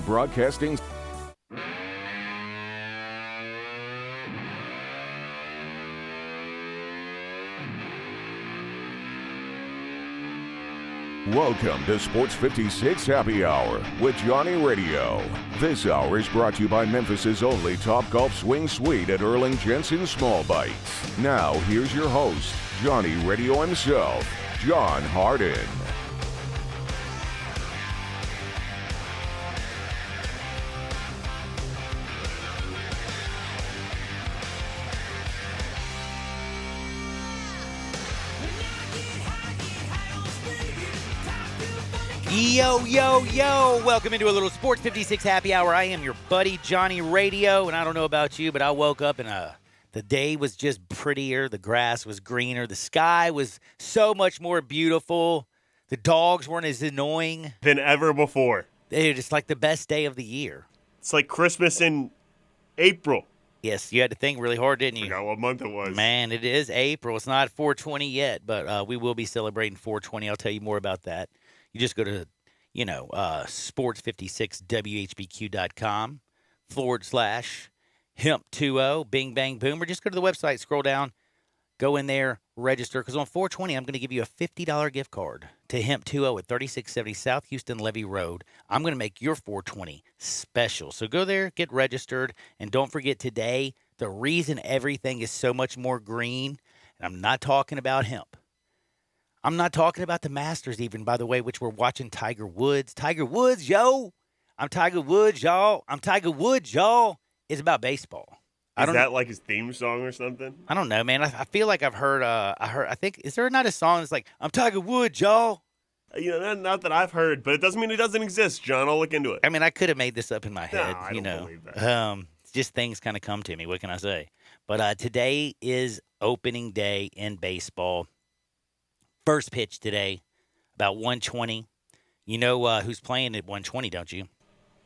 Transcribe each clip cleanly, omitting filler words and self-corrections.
Broadcasting. Welcome to Sports 56 Happy Hour with Johnny Radio. This hour is brought to you by Memphis' only Topgolf Swing Suite at Erling Jensen Small Bites. Now, here's your host, Johnny Radio himself, John Harden. Yo, yo, yo. Welcome into a little Sports 56 Happy Hour. I am your buddy, Johnny Radio, and I don't know about you, but I woke up and the day was just prettier. The grass was greener. The sky was so much more beautiful. The dogs weren't as annoying than ever before. They're just like the best day of the year. It's like Christmas in April. Yes, you had to think really hard, didn't you? I forgot what month it was. Man, it is April. It's not 420 yet, but we will be celebrating 420. I'll tell you more about that. You just go to, sports56whbq.com /hemp20 bing bang boom, or just go to the website, scroll down, go in there, register, because on 420, I'm going to give you a $50 gift card to Hemp20 at 3670 South Houston Levee Road. I'm going to make your 420 special. So go there, get registered, and don't forget today, the reason everything is so much more green, and I'm not talking about hemp. I'm not talking about the Masters even, by the way, which we're watching Tiger Woods. Tiger Woods, yo. I'm Tiger Woods, y'all. I'm Tiger Woods, y'all. It's about baseball. Is that like his theme song or something? I don't know, man. I feel like I've heard, I think, is there not a song that's like, I'm Tiger Woods, y'all? Not that I've heard, but it doesn't mean it doesn't exist, John. I'll look into it. I mean, I could have made this up in my head. I don't believe that. Just things kind of come to me. What can I say? But today is opening day in baseball. First pitch today, about 1:20. You know who's playing at 1:20, don't you?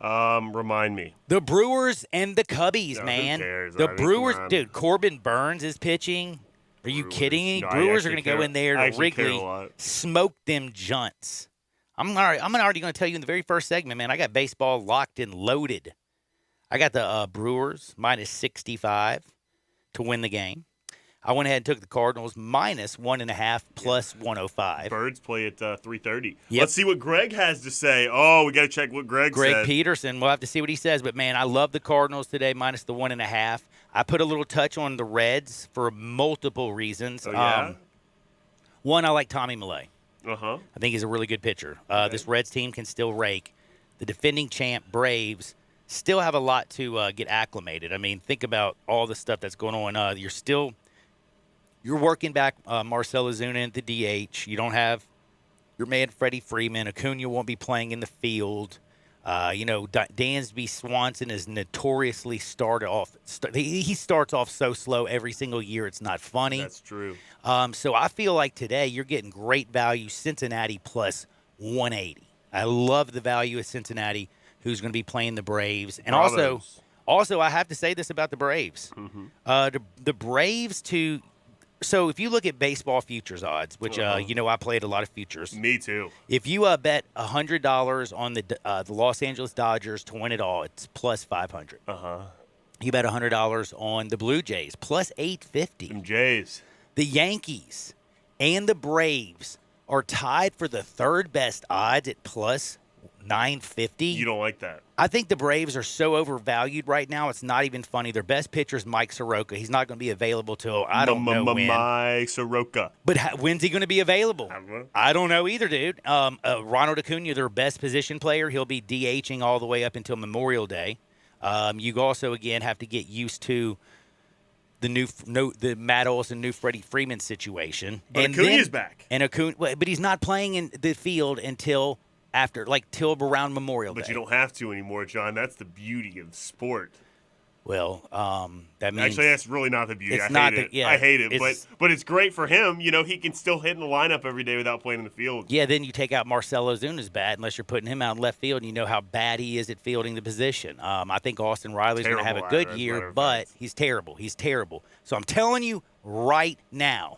Remind me. The Brewers and the Cubbies, No, man. who cares? The I mean, Brewers, come on. Dude, Corbin Burns is pitching. Are you kidding me? No, I Brewers are actually going to go care. in there I to actually care a Wrigley, lot. smoke them junts. I'm already going to tell you in the very first segment, man, I got baseball locked and loaded. I got the Brewers minus 65 to win the game. I went ahead and took the Cardinals minus 1.5 plus 105. Birds play at 3:30. Yep. Let's see what Greg has to say. Oh, we got to check what Greg said. Peterson. We'll have to see what he says. But, man, I love the Cardinals today minus the 1.5. I put a little touch on the Reds for multiple reasons. Oh, yeah? One, I like Tommy Millet. Uh-huh. I think he's a really good pitcher. Okay. This Reds team can still rake. The defending champ Braves still have a lot to get acclimated. I mean, think about all the stuff that's going on. You're working back Marcell Ozuna at the DH. You don't have your man Freddie Freeman. Acuna won't be playing in the field. Dansby Swanson is notoriously he starts off so slow every single year. It's not funny. That's true. So I feel like today you're getting great value, Cincinnati plus 180. I love the value of Cincinnati, who's going to be playing the Braves. And also I have to say this about the Braves. Mm-hmm. The Braves So if you look at baseball futures odds, which I played a lot of futures. Me too. If you bet $100 on the Los Angeles Dodgers to win it all, it's plus 500. Uh-huh. You bet $100 on the Blue Jays, plus 850. Them Jays. The Yankees and the Braves are tied for the third best odds at plus 950. You don't like that. I think the Braves are so overvalued right now, it's not even funny. Their best pitcher is Mike Soroka. He's not going to be available till I don't know when. Mike Soroka. But when's he going to be available? I don't know. I don't know either, dude. Ronald Acuna, their best position player, he'll be DHing all the way up until Memorial Day. You also, again, have to get used to the Matt Olson, new Freddie Freeman situation. But Acuna's back. But he's not playing in the field until till around Memorial Day. But you don't have to anymore, John. That's the beauty of sport. Well, that means actually that's really not the beauty. It's I not hate it. yeah, I hate it. it's- But it's great for him. He can still hit in the lineup every day without playing in the field. Yeah, then you take out Marcell Ozuna's bat unless you're putting him out in left field, and you know how bad he is at fielding the position. I think Austin Riley's going to have a good Terrible, year, matter of but fact. he's terrible. He's terrible. So I'm telling you right now,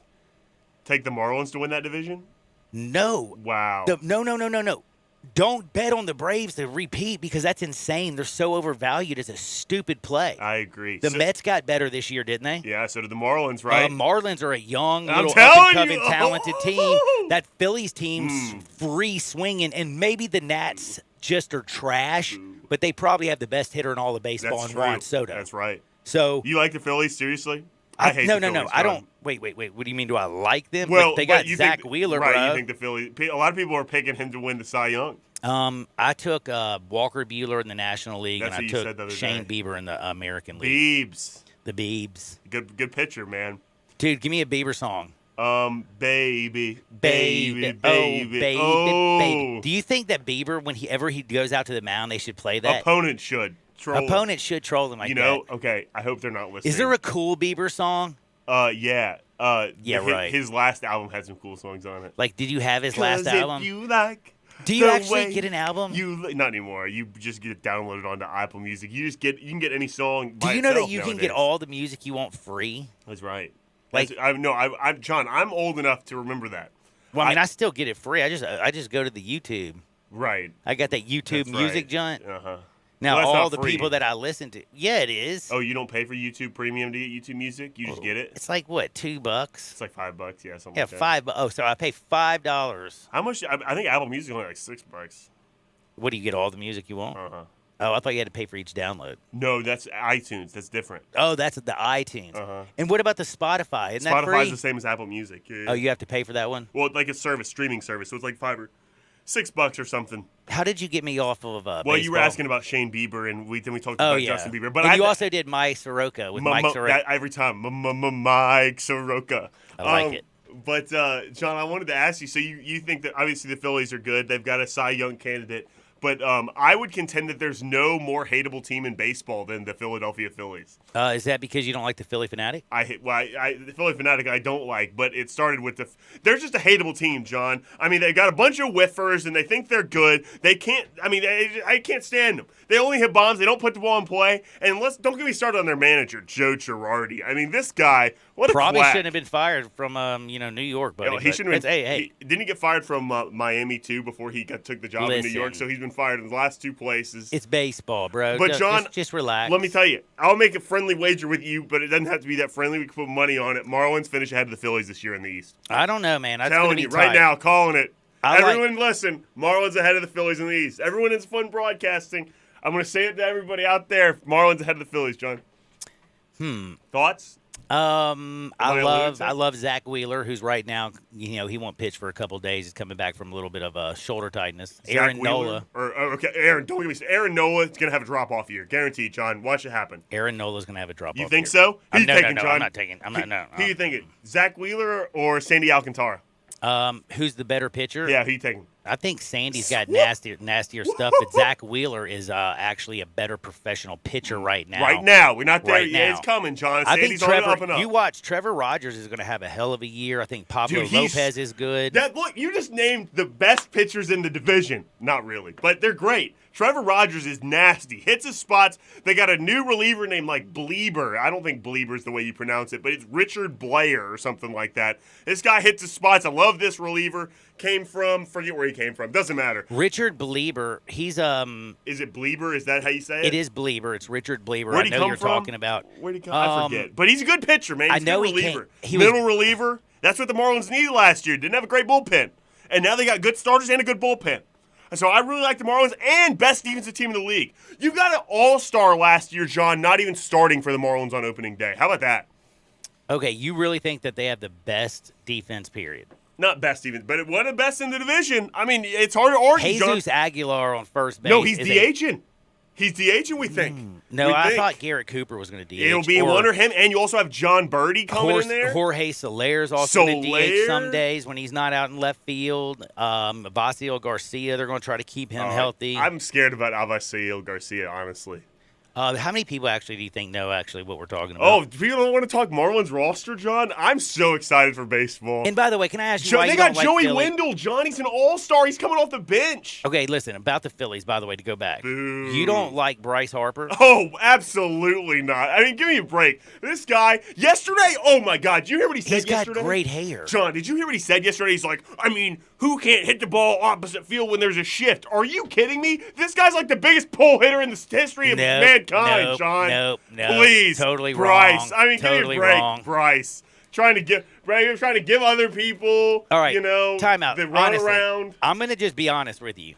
Take the Marlins to win that division? no. Wow. No. don't bet on the Braves to repeat because that's insane. They're so overvalued. It's a stupid play. I agree. The Mets got better this year, didn't they? Yeah, so did the Marlins, right? Marlins are a young, I'm little telling up-and-coming, you. talented team. Oh! That Phillies team's free swinging, and maybe the Nats just are trash, but they probably have the best hitter in all of baseball That's in true. Juan Soto. That's right. So You like the Phillies, seriously? I hate no, the no, no. Phillies, I John. don't. Wait. What do you mean? Do I like them? Well, Like, they but got you Zach think, Wheeler, right? bro. You think the Phillies? A lot of people are picking him to win the Cy Young. I took Walker Buehler in the National League, That's and what I you said the took other Shane day. Bieber in the American League. Biebs, The Biebs. good pitcher, man. Dude, give me a Bieber song. Baby, Oh, baby. Oh, Do you think that Bieber, when he goes out to the mound, they should play that? opponent should troll him. Opponent should troll them like You know? Okay, I hope they're not that. listening. Is there a cool Bieber song? Yeah. Yeah, right. His last album had some cool songs on it. Like, did you have his last 'Cause album? If you like Do you the actually way get an album? Not anymore. You just get it downloaded onto Apple Music. You can get any song. Do by you know that itself you can nowadays. get all the music you want free? That's right. Like- I'm John. I'm old enough to remember that. Well, I mean, I still get it free. I just go to the YouTube. Right. I got that YouTube That's music right. joint. Uh-huh. Now, Well, that's all not the free. people that I listen to, yeah, it is. Oh, you don't pay for YouTube Premium to get YouTube Music? You just get it? It's like what, $2? It's like $5, yeah, something Yeah, like that. $5. Oh, so I pay $5. How much? I think Apple Music is only like $6. What do you get? All the music you want? Uh-huh. Oh, I thought you had to pay for each download. No, that's iTunes. That's different. Oh, that's the iTunes. Uh-huh. And what about the Spotify? Isn't that free? Spotify's the same as Apple Music. Yeah. Oh, you have to pay for that one? Well, like a streaming service. So it's like $5 or $6 or something. How did you get me off of Well, baseball? you were asking about Shane Bieber, and then we talked Oh, about yeah. Justin Bieber. But you also did Mike Soroka with Mike Soroka. every time, Mike Soroka. I like it. But John, I wanted to ask you. So you think that obviously the Phillies are good? They've got a Cy Young candidate, but I would contend that there's no more hateable team in baseball than the Philadelphia Phillies. Is that because you don't like the Philly Fanatic? The Philly Fanatic I don't like, but it started with they're just a hateable team, John. I mean, they got a bunch of whiffers, and they think they're good. They can't. I mean, I can't stand them. They only hit bombs. They don't put the ball in play. And don't get me started on their manager, Joe Girardi. I mean, this guy, what a Probably quack. shouldn't have been fired from New York, buddy. No, he but shouldn't have. Hey. Didn't he get fired from Miami too before he took the job in New York? Listen. So he's been fired in the last two places. It's baseball, bro. But John, just relax. Let me tell you, I'll make a friendly wager with you, but it doesn't have to be that friendly. We can put money on it. Marlins finish ahead of the Phillies this year in the East. I don't know, man. That's Telling gonna be you right tight. now, calling it. I like- Everyone listen, Marlins ahead of the Phillies in the East. Everyone is fun broadcasting. I'm going to say it to everybody out there. Marlins ahead of the Phillies, John. Thoughts? I I a love lunatic? Zach Wheeler, who's right now, he won't pitch for a couple of days. He's coming back from a little bit of shoulder tightness. Aaron Zach Wheeler? Nola. Okay, Aaron, don't get me started. Aaron Nola is going to have a drop-off year. Guaranteed, John. Watch it happen. Aaron Nola's going to have a drop off. You think so? Who you no, thinking, no, John? I'm not taking. I'm not. No. Who you thinking? Zach Wheeler or Sandy Alcantara? Who's the better pitcher? Yeah, who you taking? I think Sandy's got nastier stuff, but Zach Wheeler is actually a better professional pitcher right now. Right now. We're not there Right yet. now. It's coming, John. I think Sandy's on the up and Trevor. up. You watch Trevor Rogers is going to have a hell of a year. I think Pablo Dude, he's- Lopez is good. Look, you just named the best pitchers in the division. Not really, but they're great. Trevor Rogers is nasty. Hits his spots. They got a new reliever named like Bleeber. I don't think Bleeber is the way you pronounce it, but it's Richard Blair or something like that. This guy hits his spots. I love this reliever. Forget where he came from. Doesn't matter. Richard Bleeber. He's Is it Bleeber? Is that how you say it? It is Bleeber. It's Richard Bleeber. Where'd I he know come you're from? talking about. Where'd he come? I forget. But he's a good pitcher, man. He's I know a he good came- reliever. he was- Middle reliever. That's what the Marlins needed last year. Didn't have a great bullpen. And now they got good starters and a good bullpen. So I really like the Marlins and best defensive team in the league. You've got an all-star last year, John, not even starting for the Marlins on opening day. How about that? Okay, you really think that they have the best defense? Period. Not best even, but one of the best in the division. I mean, it's hard to argue, John. Jesus Aguilar on first base. No, he's is DHing. He's DHing, we think. No, We I think. thought Garrett Cooper was going to DH. It'll be one or him, and you also have John Birdie coming in there. Jorge Soler's also going to DH Soler? some days when he's not out in left field. Vasil Garcia, they're going to try to keep him healthy. I'm scared about Alvaciel Garcia, honestly. How many people actually do you think know actually what we're talking about? Oh, people don't want to talk Marlins roster, John? I'm so excited for baseball. And by the way, can I ask you why They you got don't like Joey Philly? Wendell, John. He's an all-star. He's coming off the bench. Okay, listen, about the Phillies, by the way, to go back. Boo. You don't like Bryce Harper? Oh, absolutely not. I mean, give me a break. This guy, yesterday, oh my God, did you hear what he said He's got yesterday? great hair. John, did you hear what he said yesterday? He's like, I mean, who can't hit the ball opposite field when there's a shift? Are you kidding me? This guy's like the biggest pull hitter in the history of mankind, John. Nope. Please. Totally Bryce. wrong. I mean, totally give me a break, wrong. Bryce. Trying to give other people, All right, time out. the run Honestly, around. I'm going to just be honest with you.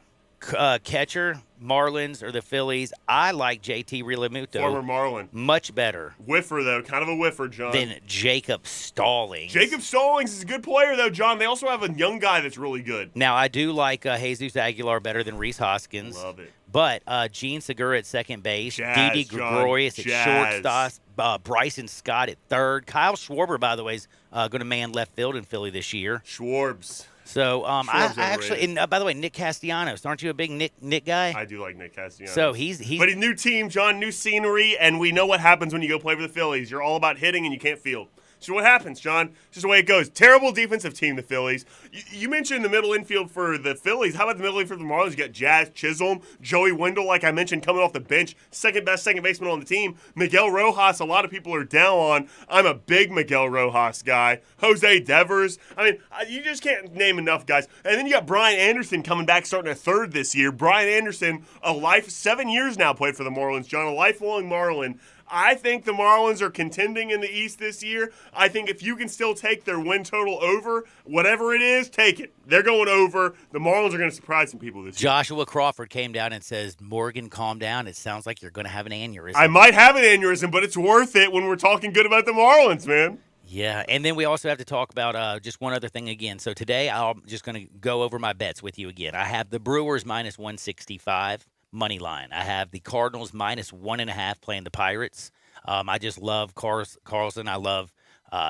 Catcher, Marlins, or the Phillies, I like JT Realmuto Former Marlin. much better Whiffer, though. Kind of a whiffer, John. than Jacob Stallings. Jacob Stallings is a good player, though, John. They also have a young guy that's really good. Now, I do like Jesus Aguilar better than Rhys Hoskins. Love it. But Gene Segura at second base, Jazz, Didi John. Gregorius at Jazz. shortstop, Bryson Scott at third. Kyle Schwarber, by the way, is going to man left field in Philly this year. Schwarbs. So I Schwarb's actually, overrated. and by the way, Nick Castellanos, aren't you a big Nick guy? I do like Nick Castellanos. So he's But a new team, John, new scenery, and we know what happens when you go play for the Phillies. You're all about hitting and you can't field. So what happens, John? It's just the way it goes. Terrible defensive team, the Phillies. You mentioned the middle infield for the Phillies. How about the middle infield for the Marlins? You got Jazz Chisholm, Joey Wendell, like I mentioned, coming off the bench, second best second baseman on the team. Miguel Rojas, a lot of people are down on. I'm a big Miguel Rojas guy. Jose Devers. I mean, you just can't name enough guys. And then you got Brian Anderson coming back, starting a third this year. Brian Anderson, 7 years now played for the Marlins, John, a lifelong Marlin. I think the Marlins are contending in the East this year. I think if you can still take their win total over, whatever it is, take it. They're going over. The Marlins are going to surprise some people this year. Joshua Crawford came down and says, Morgan, calm down. It sounds like you're going to have an aneurysm. I might have an aneurysm, but it's worth it when we're talking good about the Marlins, man. Yeah, and then we also have to talk about just one other thing again. So today I'm just going to go over my bets with you again. I have the Brewers minus 165 money line. I have the Cardinals minus 1.5 playing the Pirates. I just love Carlson. I love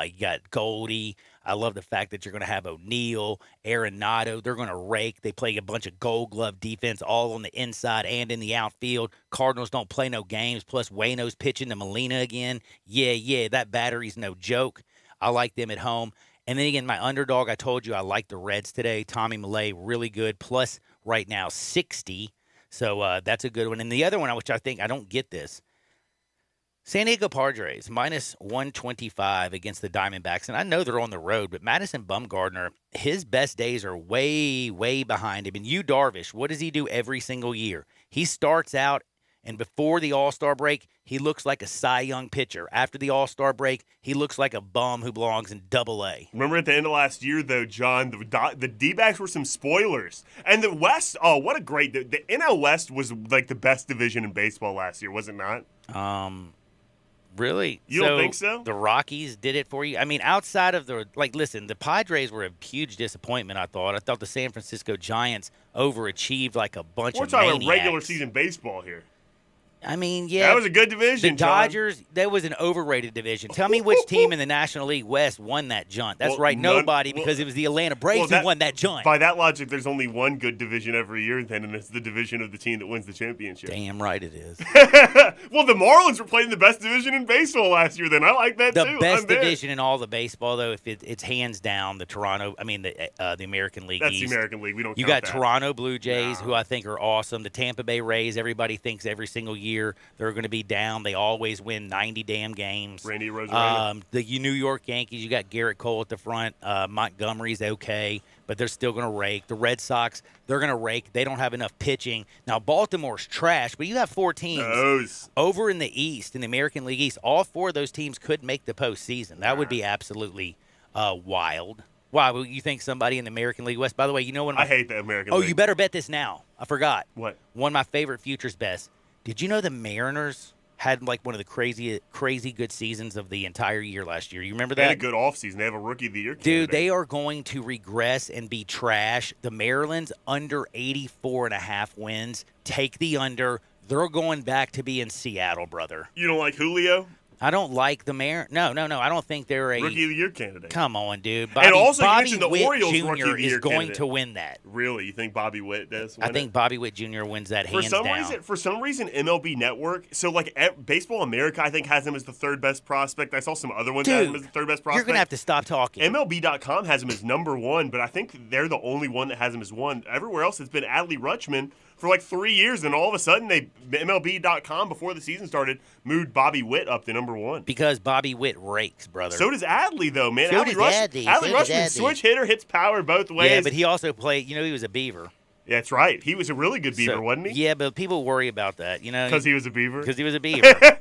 you got Goldie. I love the fact that you're going to have O'Neill, Arenado. They're going to rake. They play a bunch of Gold Glove defense all on the inside and in the outfield. Cardinals don't play no games. Plus, Waino's pitching to Molina again. Yeah, that battery's no joke. I like them at home. And then again, my underdog, I told you I like the Reds today. Tommy Millet, really good. Plus, right now, 60. So that's a good one. And the other one, which I think I don't get this, San Diego Padres minus 125 against the Diamondbacks. And I know they're on the road, but Madison Bumgarner, his best days are way, way behind him. And Yu Darvish, what does he do every single year? He starts out, and before the All-Star break, he looks like a Cy Young pitcher. After the All-Star break, he looks like a bum who belongs in Double-A. Remember at the end of last year, though, John, the D-backs were some spoilers. And the West, what a great – the NL West was like the best division in baseball last year, was it not? Really? You don't think so? The Rockies did it for you? I mean, outside of listen, the Padres were a huge disappointment, I thought. I thought the San Francisco Giants overachieved like a bunch We're of talking maniacs. regular season baseball here. I mean, yeah. That was a good division, The John. Dodgers, that was an overrated division. Tell me which team in the National League West won that junt. That's Well, right, nobody, well, because it was the Atlanta Braves who won that junt. By that logic, there's only one good division every year then, and it's the division of the team that wins the championship. Damn right it is. Well, the Marlins were playing the best division in baseball last year then. I like that, The too. best I'm there. division in all the baseball, though, if it's hands down the American League That's East. the American League. We don't You count got that. Toronto Blue Jays, Nah. who I think are awesome. The Tampa Bay Rays, everybody thinks every single year they're going to be down. They always win 90 damn games. Randy Rosarena. The New York Yankees, you got Garrett Cole at the front. Montgomery's okay, but they're still going to rake. The Red Sox, they're going to rake. They don't have enough pitching. Now, Baltimore's trash, but you have 4 teams Those. over in the East, in the American League East. All 4 of those teams could make the postseason. That would be absolutely wild. Why? Well, you think somebody in the American League West? By the way, you know what? I hate the American Oh, League. you better bet this now. I forgot. What? One of my favorite futures bets. Did you know the Mariners had like one of the crazy good seasons of the entire year last year? You remember They had that? a good offseason. They have a Rookie of the Year Dude, candidate. they are going to regress and be trash. The Maryland's under 84.5 wins. Take the under. They're going back to be in Seattle, brother. You don't like Julio? I don't like the No. I don't think they're a Rookie of the Year candidate. Come on, dude. And also, you Bobby mentioned the Witt Orioles Jr. Rookie of the is Year going candidate. to win that. Really? You think Bobby Witt does win I think it? Bobby Witt Jr. wins that hands down. For some reason, MLB Network, so like Baseball America, I think, has him as the third best prospect. I saw some other ones that have him as the third best prospect. You're going to have to stop talking. MLB.com has him as number 1, but I think they're the only one that has him as 1. Everywhere else, it's been Adley Rutschman, for like 3 years, and all of a sudden, MLB.com, before the season started, moved Bobby Witt up to number 1. Because Bobby Witt rakes, brother. So does Adley, though, man. So does Adley. Adley Rushman, switch hitter, hits power both ways. Yeah, but he also played, he was a Beaver. Yeah, that's right. He was a really good Beaver, wasn't he? Yeah, but people worry about that, Because he was a Beaver? Because he was a Beaver,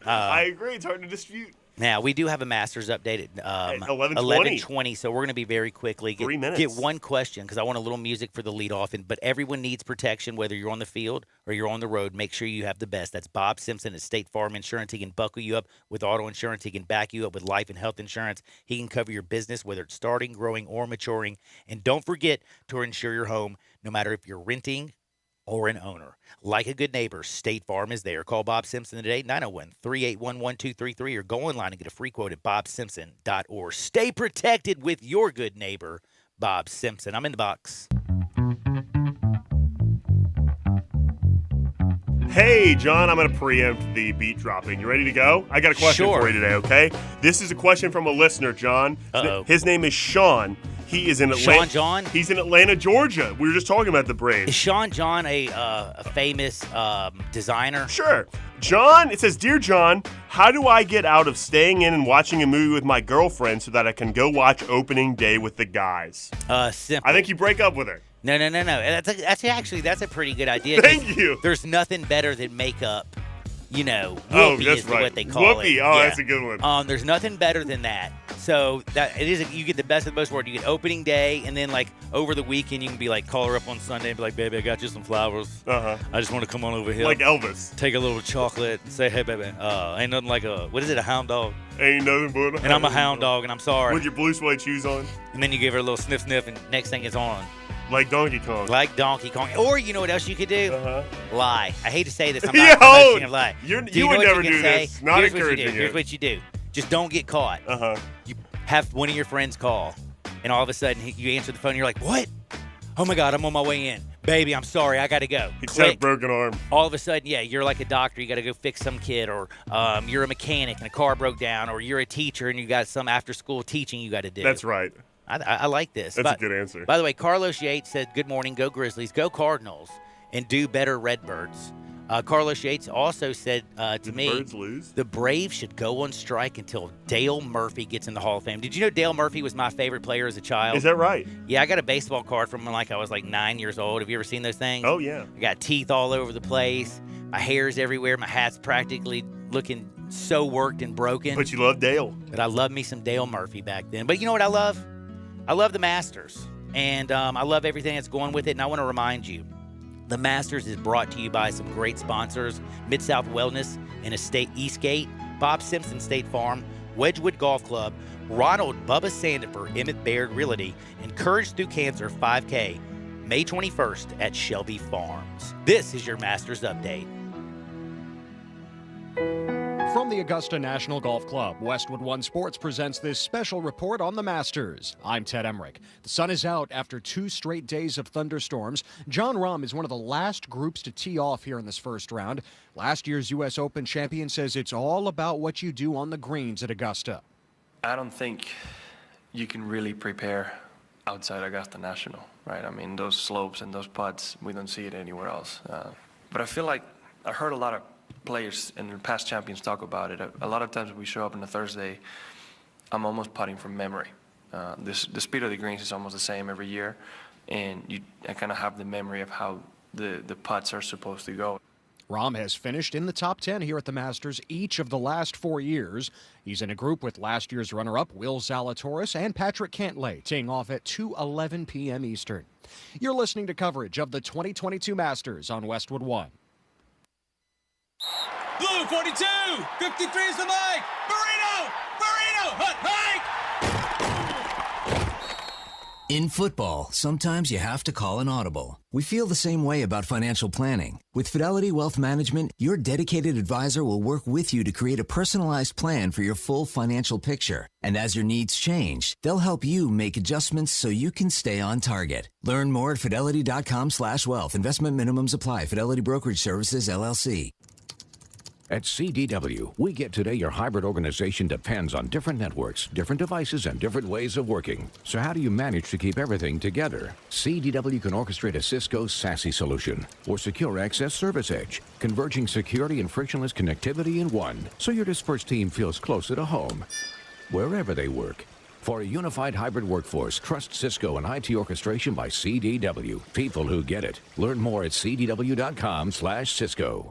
I agree. It's hard to dispute. Now, we do have a Masters update at 11:20, so we're going to be very quickly. 3 minutes. Get one question because I want a little music for the leadoff. But everyone needs protection, whether you're on the field or you're on the road. Make sure you have the best. That's Bob Simpson at State Farm Insurance. He can buckle you up with auto insurance. He can back you up with life and health insurance. He can cover your business, whether it's starting, growing, or maturing. And don't forget to insure your home, no matter if you're renting or an owner. Like a good neighbor, State Farm is there. Call Bob Simpson today, 901-381-1233, or go online and get a free quote at bobsimpson.org. Stay protected with your good neighbor, Bob Simpson. I'm in the box. Hey, John, I'm going to preempt the beat dropping. You ready to go? I got a question for you today, okay? This is a question from a listener, John. His name is Sean. He is in Atlanta. Sean John? He's in Atlanta, Georgia. We were just talking about the Braves. Is Sean John a famous designer? Sure. John, it says, Dear John, how do I get out of staying in and watching a movie with my girlfriend so that I can go watch opening day with the guys? Simple. I think you break up with her. No. That's a pretty good idea. Thank you. There's nothing better than makeup. Whoopee that's is right. what they call Whoopee. it. Oh, that's a good one. There's nothing better than that. So that it is. You get the best of both worlds. You get opening day, and then like over the weekend, you can be like, call her up on Sunday and be like, baby, I got you some flowers. I just want to come on over here. Like Elvis. Take a little chocolate and say, hey, baby, ain't nothing like a hound dog. Ain't nothing but a hound dog. And I'm a hound dog, and I'm sorry. With your blue suede shoes on. And then you give her a little sniff, and next thing is on. Like Donkey Kong. Like Donkey Kong. Or you know what else you could do? Lie. I hate to say this. I'm Yo, not promoting a lie. You would never do this. Not Here's encouraging what you do. Here's what you do. Just don't get caught. You have one of your friends call, and all of a sudden you answer the phone, and you're like, what? Oh, my God, I'm on my way in. Baby, I'm sorry. I got to go. He just had a broken arm. All of a sudden, you're like a doctor. You got to go fix some kid, or you're a mechanic and a car broke down, or you're a teacher and you got some after-school teaching you got to do. That's right. I like this. That's a good answer. By the way, Carlos Yates said, good morning, go Grizzlies, go Cardinals, and do better Redbirds. Carlos Yates also said to me, Birds lose? The Braves should go on strike until Dale Murphy gets in the Hall of Fame. Did you know Dale Murphy was my favorite player as a child? Is that right? Yeah, I got a baseball card from when I was 9 years old. Have you ever seen those things? Oh, yeah. I got teeth all over the place. My hair's everywhere. My hat's practically looking so worked and broken. But you love Dale. But I loved me some Dale Murphy back then. But you know what I love? I love the Masters, and I love everything that's going with it, and I want to remind you, the Masters is brought to you by some great sponsors, Mid-South Wellness and Estate Eastgate, Bob Simpson State Farm, Wedgwood Golf Club, Ronald Bubba Sandifer, Emmett Baird Realty, and Courage Through Cancer 5K, May 21st at Shelby Farms. This is your Masters Update. From the Augusta National Golf Club, Westwood One Sports presents this special report on the Masters. I'm Ted Emmerich. The sun is out after 2 straight days of thunderstorms. Jon Rahm is one of the last groups to tee off here in this first round. Last year's U.S. Open champion says it's all about what you do on the greens at Augusta. I don't think you can really prepare outside Augusta National, right? I mean, those slopes and those putts, we don't see it anywhere else. But I feel like I heard a lot of players and past champions talk about it. A lot of times when we show up on a Thursday, I'm almost putting from memory. The speed of the greens is almost the same every year, and I kind of have the memory of how the putts are supposed to go. Rahm has finished in the top 10 here at the Masters each of the last 4 years. He's in a group with last year's runner-up Will Zalatoris and Patrick Cantlay, teeing off at 2:11 p.m. Eastern. You're listening to coverage of the 2022 Masters on Westwood One. Blue 42, 53 is the mic. Burrito, hike. In football, sometimes you have to call an audible. We feel the same way about financial planning. With Fidelity Wealth Management, your dedicated advisor will work with you to create a personalized plan for your full financial picture. And as your needs change, they'll help you make adjustments so you can stay on target. Learn more at fidelity.com/wealth. Investment minimums apply. Fidelity Brokerage Services, LLC. At CDW, we get today your hybrid organization depends on different networks, different devices, and different ways of working. So how do you manage to keep everything together? CDW can orchestrate a Cisco SASE solution or Secure Access Service Edge, converging security and frictionless connectivity in one, so your dispersed team feels closer to home, wherever they work. For a unified hybrid workforce, trust Cisco and IT orchestration by CDW. People who get it. Learn more at cdw.com/Cisco.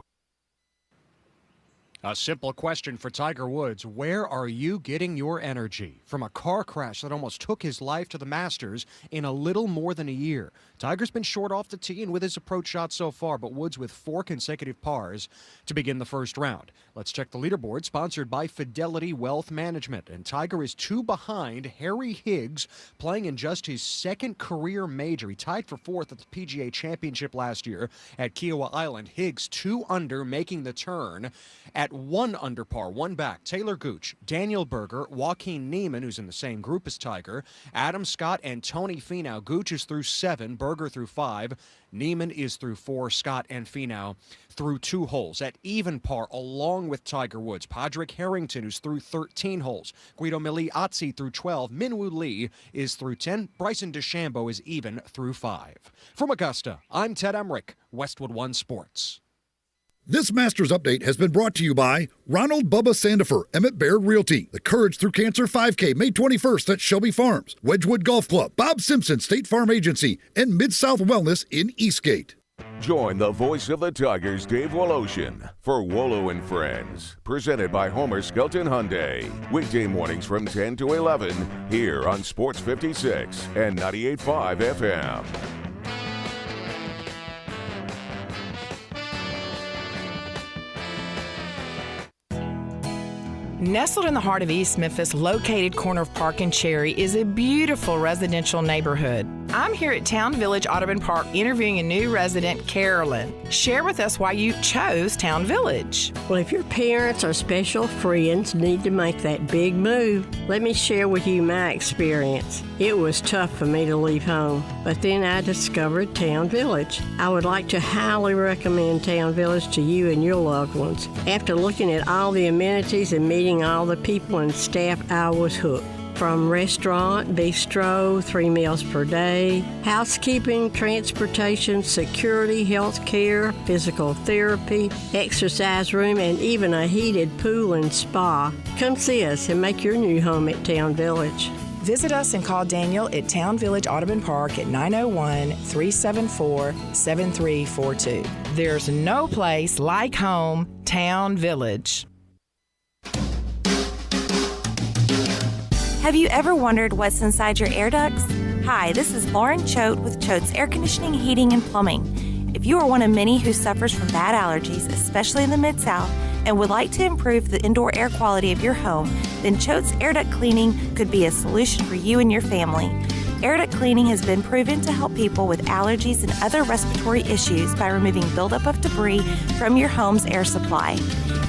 A simple question for Tiger Woods. Where are you getting your energy? From a car crash that almost took his life to the Masters in a little more than a year. Tiger's been short off the tee and with his approach shot so far, but Woods with 4 consecutive pars to begin the first round. Let's check the leaderboard, sponsored by Fidelity Wealth Management. And Tiger is 2 behind Harry Higgs, playing in just his 2nd career major. He tied for 4th at the PGA Championship last year at Kiowa Island. Higgs 2 under, making the turn at 1 under par, 1 back. Taylor Gooch, Daniel Berger, Joaquin Niemann, who's in the same group as Tiger, Adam Scott, and Tony Finau. Gooch is through 7, Berger through 5, Niemann is through 4, Scott and Finau through 2 holes. At even par, along with Tiger Woods, Padraig Harrington, who's through 13 holes, Guido Migliozzi through 12, Minwoo Lee is through 10, Bryson DeChambeau is even through 5. From Augusta, I'm Ted Emmerich, Westwood One Sports. This Masters Update has been brought to you by Ronald Bubba Sandifer, Emmett Baird Realty, the Courage Through Cancer 5K, May 21st at Shelby Farms, Wedgwood Golf Club, Bob Simpson State Farm Agency, and Mid-South Wellness in Eastgate. Join the voice of the Tigers, Dave Woloshin, for Wolo and Friends, presented by Homer Skelton Hyundai. Weekday mornings from 10 to 11 here on Sports 56 and 98.5 FM. Nestled in the heart of East Memphis, located corner of Park and Cherry, is a beautiful residential neighborhood. I'm here at Town Village Audubon Park interviewing a new resident, Carolyn. Share with us why you chose Town Village. Well, if your parents or special friends need to make that big move, let me share with you my experience. It was tough for me to leave home, but then I discovered Town Village. I would like to highly recommend Town Village to you and your loved ones. After looking at all the amenities and meeting all the people and staff, I was hooked. From restaurant, bistro, 3 meals per day, housekeeping, transportation, security, health care, physical therapy, exercise room, and even a heated pool and spa. Come see us and make your new home at Town Village. Visit us and call Daniel at Town Village Audubon Park at 901-374-7342. There's no place like home, Town Village. Have you ever wondered what's inside your air ducts? Hi, this is Lauren Choate with Choate's Air Conditioning, Heating, and Plumbing. If you are one of many who suffers from bad allergies, especially in the Mid-South, and would like to improve the indoor air quality of your home, then Choate's Air Duct Cleaning could be a solution for you and your family. Air duct cleaning has been proven to help people with allergies and other respiratory issues by removing buildup of debris from your home's air supply.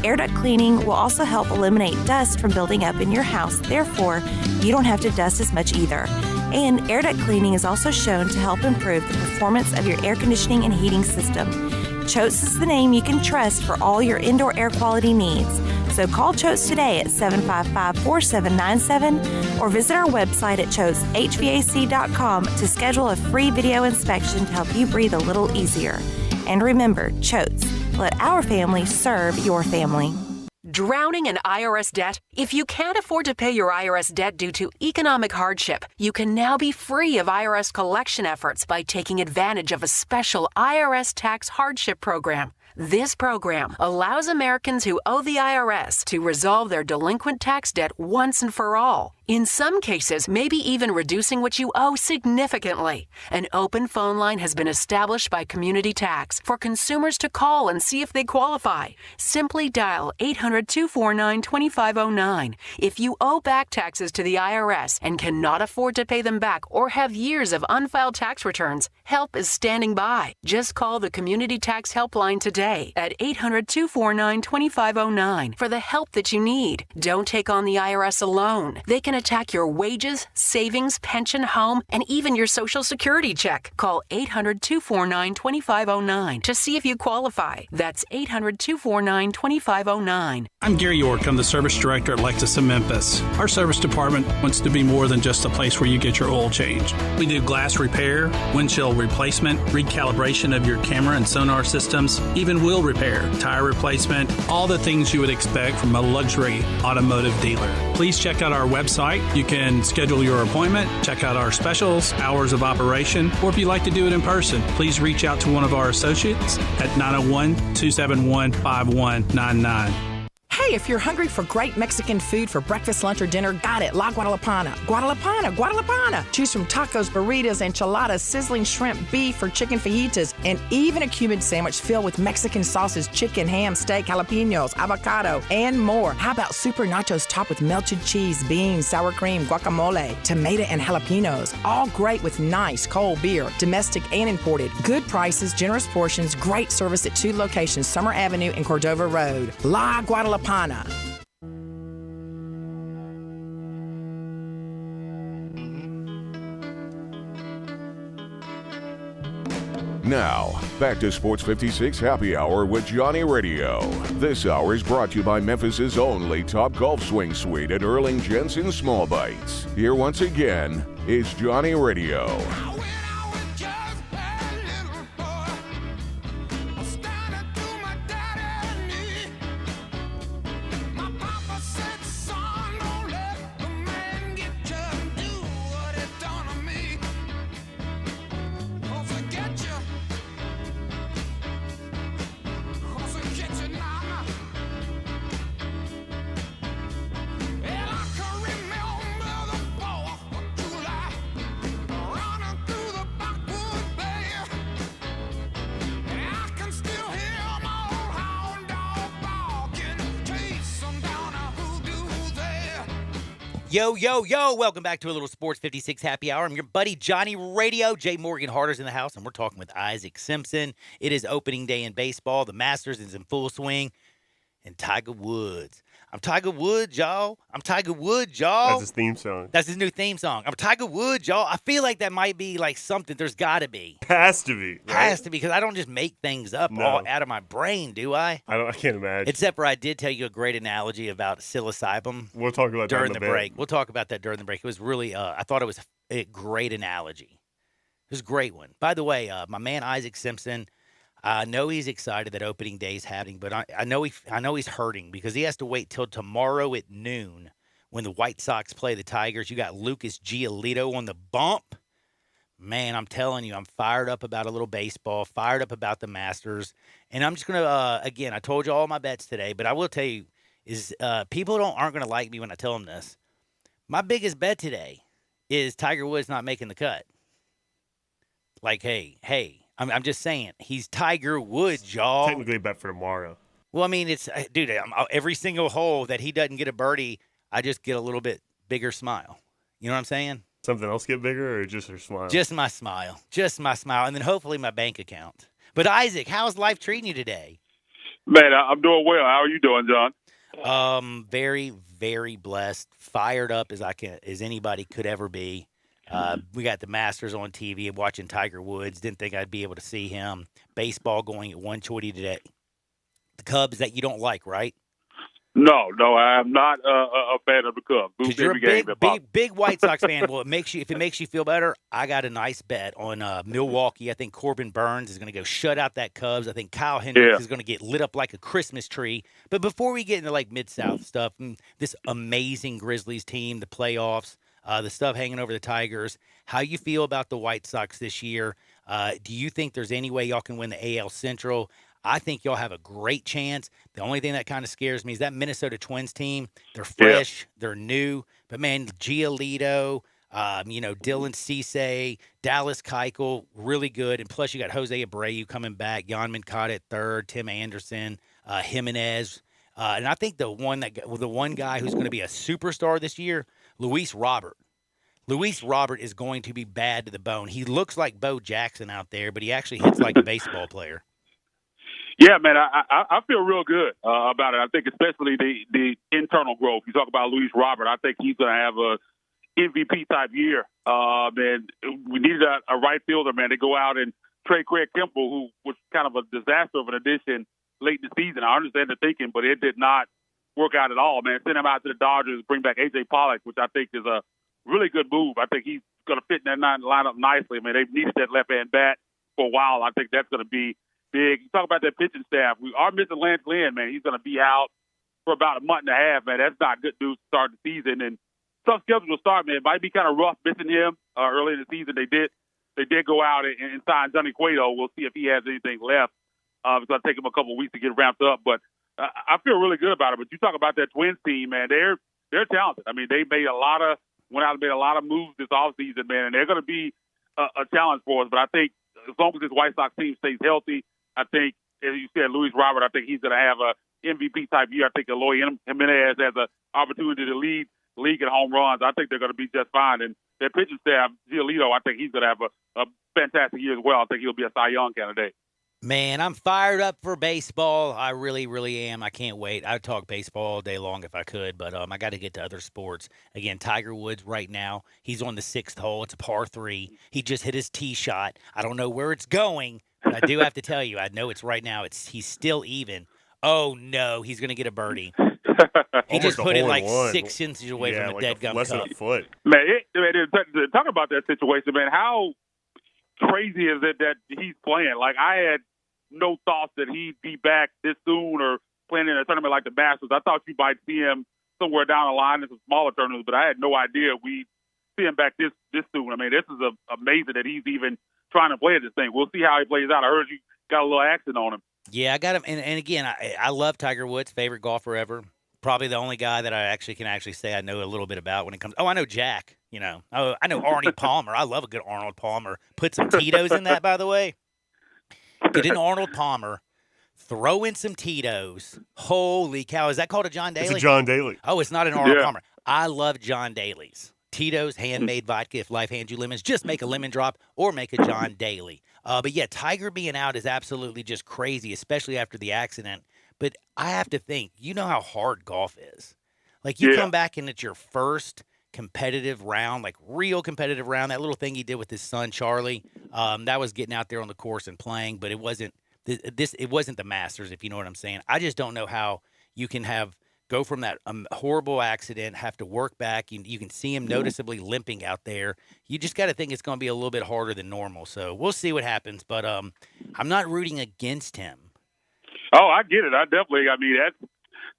Air duct cleaning will also help eliminate dust from building up in your house. Therefore, you don't have to dust as much either. And air duct cleaning is also shown to help improve the performance of your air conditioning and heating system. Choate's is the name you can trust for all your indoor air quality needs. So call Choate's today at 755-4797 or visit our website at choateshvac.com to schedule a free video inspection to help you breathe a little easier. And remember, Choate's, let our family serve your family. Drowning in IRS debt? If you can't afford to pay your IRS debt due to economic hardship, you can now be free of IRS collection efforts by taking advantage of a special IRS tax hardship program. This program allows Americans who owe the IRS to resolve their delinquent tax debt once and for all. In some cases, maybe even reducing what you owe significantly. An open phone line has been established by Community Tax for consumers to call and see if they qualify. Simply dial 800-249-2509. If you owe back taxes to the IRS and cannot afford to pay them back or have years of unfiled tax returns, help is standing by. Just call the Community Tax Helpline today today at 800-249-2509 for the help that you need. Don't take on the IRS alone. They can attack your wages, savings, pension, home, and even your Social Security check. Call 800-249-2509 to see if you qualify. That's 800-249-2509. I'm Gary York. I'm the service director at Lexus of Memphis. Our service department wants to be more than just a place where you get your oil changed. We do glass repair, windshield replacement, recalibration of your camera and sonar systems, even wheel repair, tire replacement, all the things you would expect from a luxury automotive dealer. Please check out our website. You can schedule your appointment, check out our specials, hours of operation, or if you'd like to do it in person, please reach out to one of our associates at 901-271-5199. Hey, if you're hungry for great Mexican food for breakfast, lunch, or dinner, got it. La Guadalupana. Guadalupana. Choose from tacos, burritos, enchiladas, sizzling shrimp, beef, or chicken fajitas, and even a Cuban sandwich filled with Mexican sauces, chicken, ham, steak, jalapenos, avocado, and more. How about super nachos topped with melted cheese, beans, sour cream, guacamole, tomato, and jalapenos? All great with nice cold beer, domestic and imported. Good prices, generous portions, great service at 2 locations, Summer Avenue and Cordova Road. La Guadalupana. Now, back to Sports 56 Happy Hour with Johnny Radio. This hour is brought to you by Memphis's only Top Golf Swing Suite at Erling Jensen Small Bites. Here once again is Johnny Radio. Yo, welcome back to a little Sports 56 Happy Hour. I'm your buddy Johnny Radio. Jay Morgan Harder's in the house, and we're talking with Isaac Simpson. It is opening day in baseball. The Masters is in full swing, and Tiger Woods. I'm Tiger Woods, y'all. That's his theme song. That's his new theme song. I'm Tiger Woods, y'all. I feel like that might be like something. There's got to be. Has to be. Right? Has to be, because I don't just make things up all out of my brain, do I? I can't imagine. Except for I did tell you a great analogy about psilocybin. We'll talk about that during in the break. We'll talk about that during the break. It was really, I thought it was a great analogy. It was a great one. By the way, my man Isaac Simpson, I know he's excited that opening day is happening, but I know he's hurting because he has to wait till tomorrow at noon when the White Sox play the Tigers. You got Lucas Giolito on the bump. Man, I'm telling you, I'm fired up about a little baseball, fired up about the Masters. And I'm just going to, again, I told you all my bets today, but I will tell you, is people aren't going to like me when I tell them this. My biggest bet today is Tiger Woods not making the cut. Like, hey. I'm just saying, he's Tiger Woods, y'all. Technically a bet for tomorrow. Well, I mean, dude, every single hole that he doesn't get a birdie, I just get a little bit bigger smile. You know what I'm saying? Something else get bigger or just her smile? Just my smile. And then hopefully my bank account. But Isaac, how's life treating you today? Man, I'm doing well. How are you doing, John? Very, very blessed. Fired up as anybody could ever be. We got the Masters on TV and watching Tiger Woods. Didn't think I'd be able to see him. Baseball going at 1:20 today. The Cubs that you don't like, right? No, I'm not a fan of the Cubs. Because you're a big White Sox fan. Well, if it makes you feel better, I got a nice bet on Milwaukee. I think Corbin Burns is going to go shut out that Cubs. I think Kyle Hendricks is going to get lit up like a Christmas tree. But before we get into like Mid-South stuff, this amazing Grizzlies team, the playoffs, the stuff hanging over the Tigers, how you feel about the White Sox this year? Do you think there's any way y'all can win the AL Central? I think y'all have a great chance. The only thing that kind of scares me is that Minnesota Twins team. They're fresh. They're new. But, man, Giolito, Dylan Cease, Dallas Keuchel, really good. And plus you got Jose Abreu coming back, Jan Moncada at third, Tim Anderson, Jimenez. And I think the one guy who's going to be a superstar this year, Luis Robert. Luis Robert is going to be bad to the bone. He looks like Bo Jackson out there, but he actually hits like a baseball player. Yeah, man, I feel real good about it. I think especially the internal growth. You talk about Luis Robert. I think he's going to have a MVP type year. And we needed a right fielder, man, to go out and trade Craig Kimbrell, who was kind of a disaster of an addition late in the season. I understand the thinking, but it did not work out at all, man. Send him out to the Dodgers, bring back A.J. Pollock, which I think is a really good move. I think he's going to fit in that lineup nicely. I mean, they've needed that left-hand bat for a while. I think that's going to be big. You talk about that pitching staff. We are missing Lance Lynn, man. He's going to be out for about a month and a half, man. That's not good news to start the season. And tough schedule to start, man. It might be kind of rough missing him early in the season. They did go out and sign Johnny Cueto. We'll see if he has anything left. It's going to take him a couple of weeks to get ramped up. But I feel really good about it. But you talk about that Twins team, man. They're talented. I mean, they made went out and made a lot of moves this offseason, man. And they're going to be a challenge for us. But I think as long as this White Sox team stays healthy, I think, as you said, Luis Robert, I think he's going to have a MVP type year. I think Eloy Jimenez has an opportunity to lead the league in home runs. I think they're going to be just fine. And their pitching staff, Giolito, I think he's going to have a fantastic year as well. I think he'll be a Cy Young candidate. Man, I'm fired up for baseball. I really, really am. I can't wait. I'd talk baseball all day long if I could, but I got to get to other sports. Again, Tiger Woods right now, he's on the 6th hole. It's a par 3. He just hit his tee shot. I don't know where it's going, but I do have to tell you, I know it's right now. He's still even. Oh, no, he's going to get a birdie. He just put it like 6 inches away from the dead gum less cup. than a foot. Man, talk about that situation, man. How crazy is it that he's playing? Like, I had no thoughts that he'd be back this soon or playing in a tournament like the Masters. I thought you might see him somewhere down the line in some smaller tournaments, but I had no idea we'd see him back this soon. I mean, this is amazing that he's even trying to play this thing. We'll see how he plays out. I heard you got a little action on him. Yeah, I got him. And again, I love Tiger Woods, favorite golfer ever. Probably the only guy that I can say I know a little bit about when it comes. Oh, I know Jack. You know, I know Arnie Palmer. I love a good Arnold Palmer. Put some Tito's in that, by the way. Get an Arnold Palmer. Throw in some Tito's. Holy cow! Is that called a John Daly? It's a John Daly. Oh, it's not an Arnold Palmer. I love John Daly's. Tito's handmade vodka. If life hands you lemons, just make a lemon drop or make a John Daly. But yeah, Tiger being out is absolutely just crazy, especially after the accident. But I have to think, you know how hard golf is. Like, you come back and it's your first competitive round, like real competitive round. That little thing he did with his son, Charlie, that was getting out there on the course and playing, but it wasn't it wasn't the Masters, if you know what I'm saying. I just don't know how you can go from that horrible accident, have to work back. You can see him noticeably limping out there. You just got to think it's going to be a little bit harder than normal. So we'll see what happens, but I'm not rooting against him. Oh, I get it. I mean, that's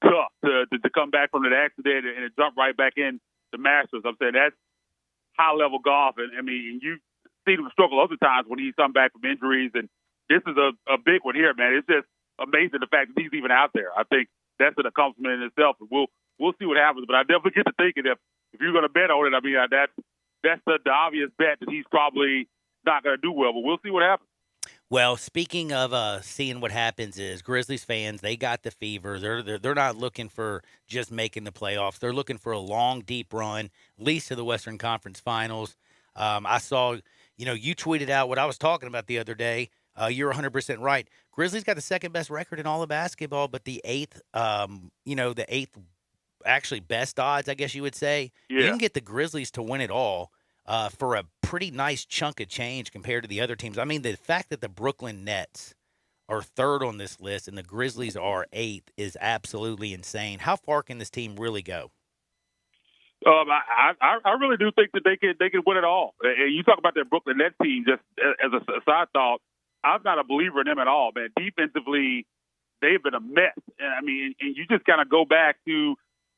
tough to come back from that accident and jump right back in the Masters. I'm saying that's high-level golf. And, I mean, you've seen him struggle other times when he's come back from injuries. And this is a big one here, man. It's just amazing the fact that he's even out there. I think that's an accomplishment in itself. And we'll see what happens. But I definitely get to thinking if you're going to bet on it, I mean, that's the obvious bet that he's probably not going to do well. But we'll see what happens. Well, speaking of seeing what happens is Grizzlies fans, they got the fever. They're not looking for just making the playoffs. They're looking for a long, deep run, at least to the Western Conference Finals. I saw, you tweeted out what I was talking about the other day. You're 100% right. Grizzlies got the second best record in all of basketball, but the eighth actually best odds, I guess you would say. Yeah. You can get the Grizzlies to win it all. For a pretty nice chunk of change compared to the other teams. I mean, the fact that the Brooklyn Nets are third on this list and the Grizzlies are 8th is absolutely insane. How far can this team really go? I really do think that they can win it all. And you talk about that Brooklyn Nets team, just as a side thought, I'm not a believer in them at all, man. Defensively, they've been a mess. And, I mean, and you just kind of go back to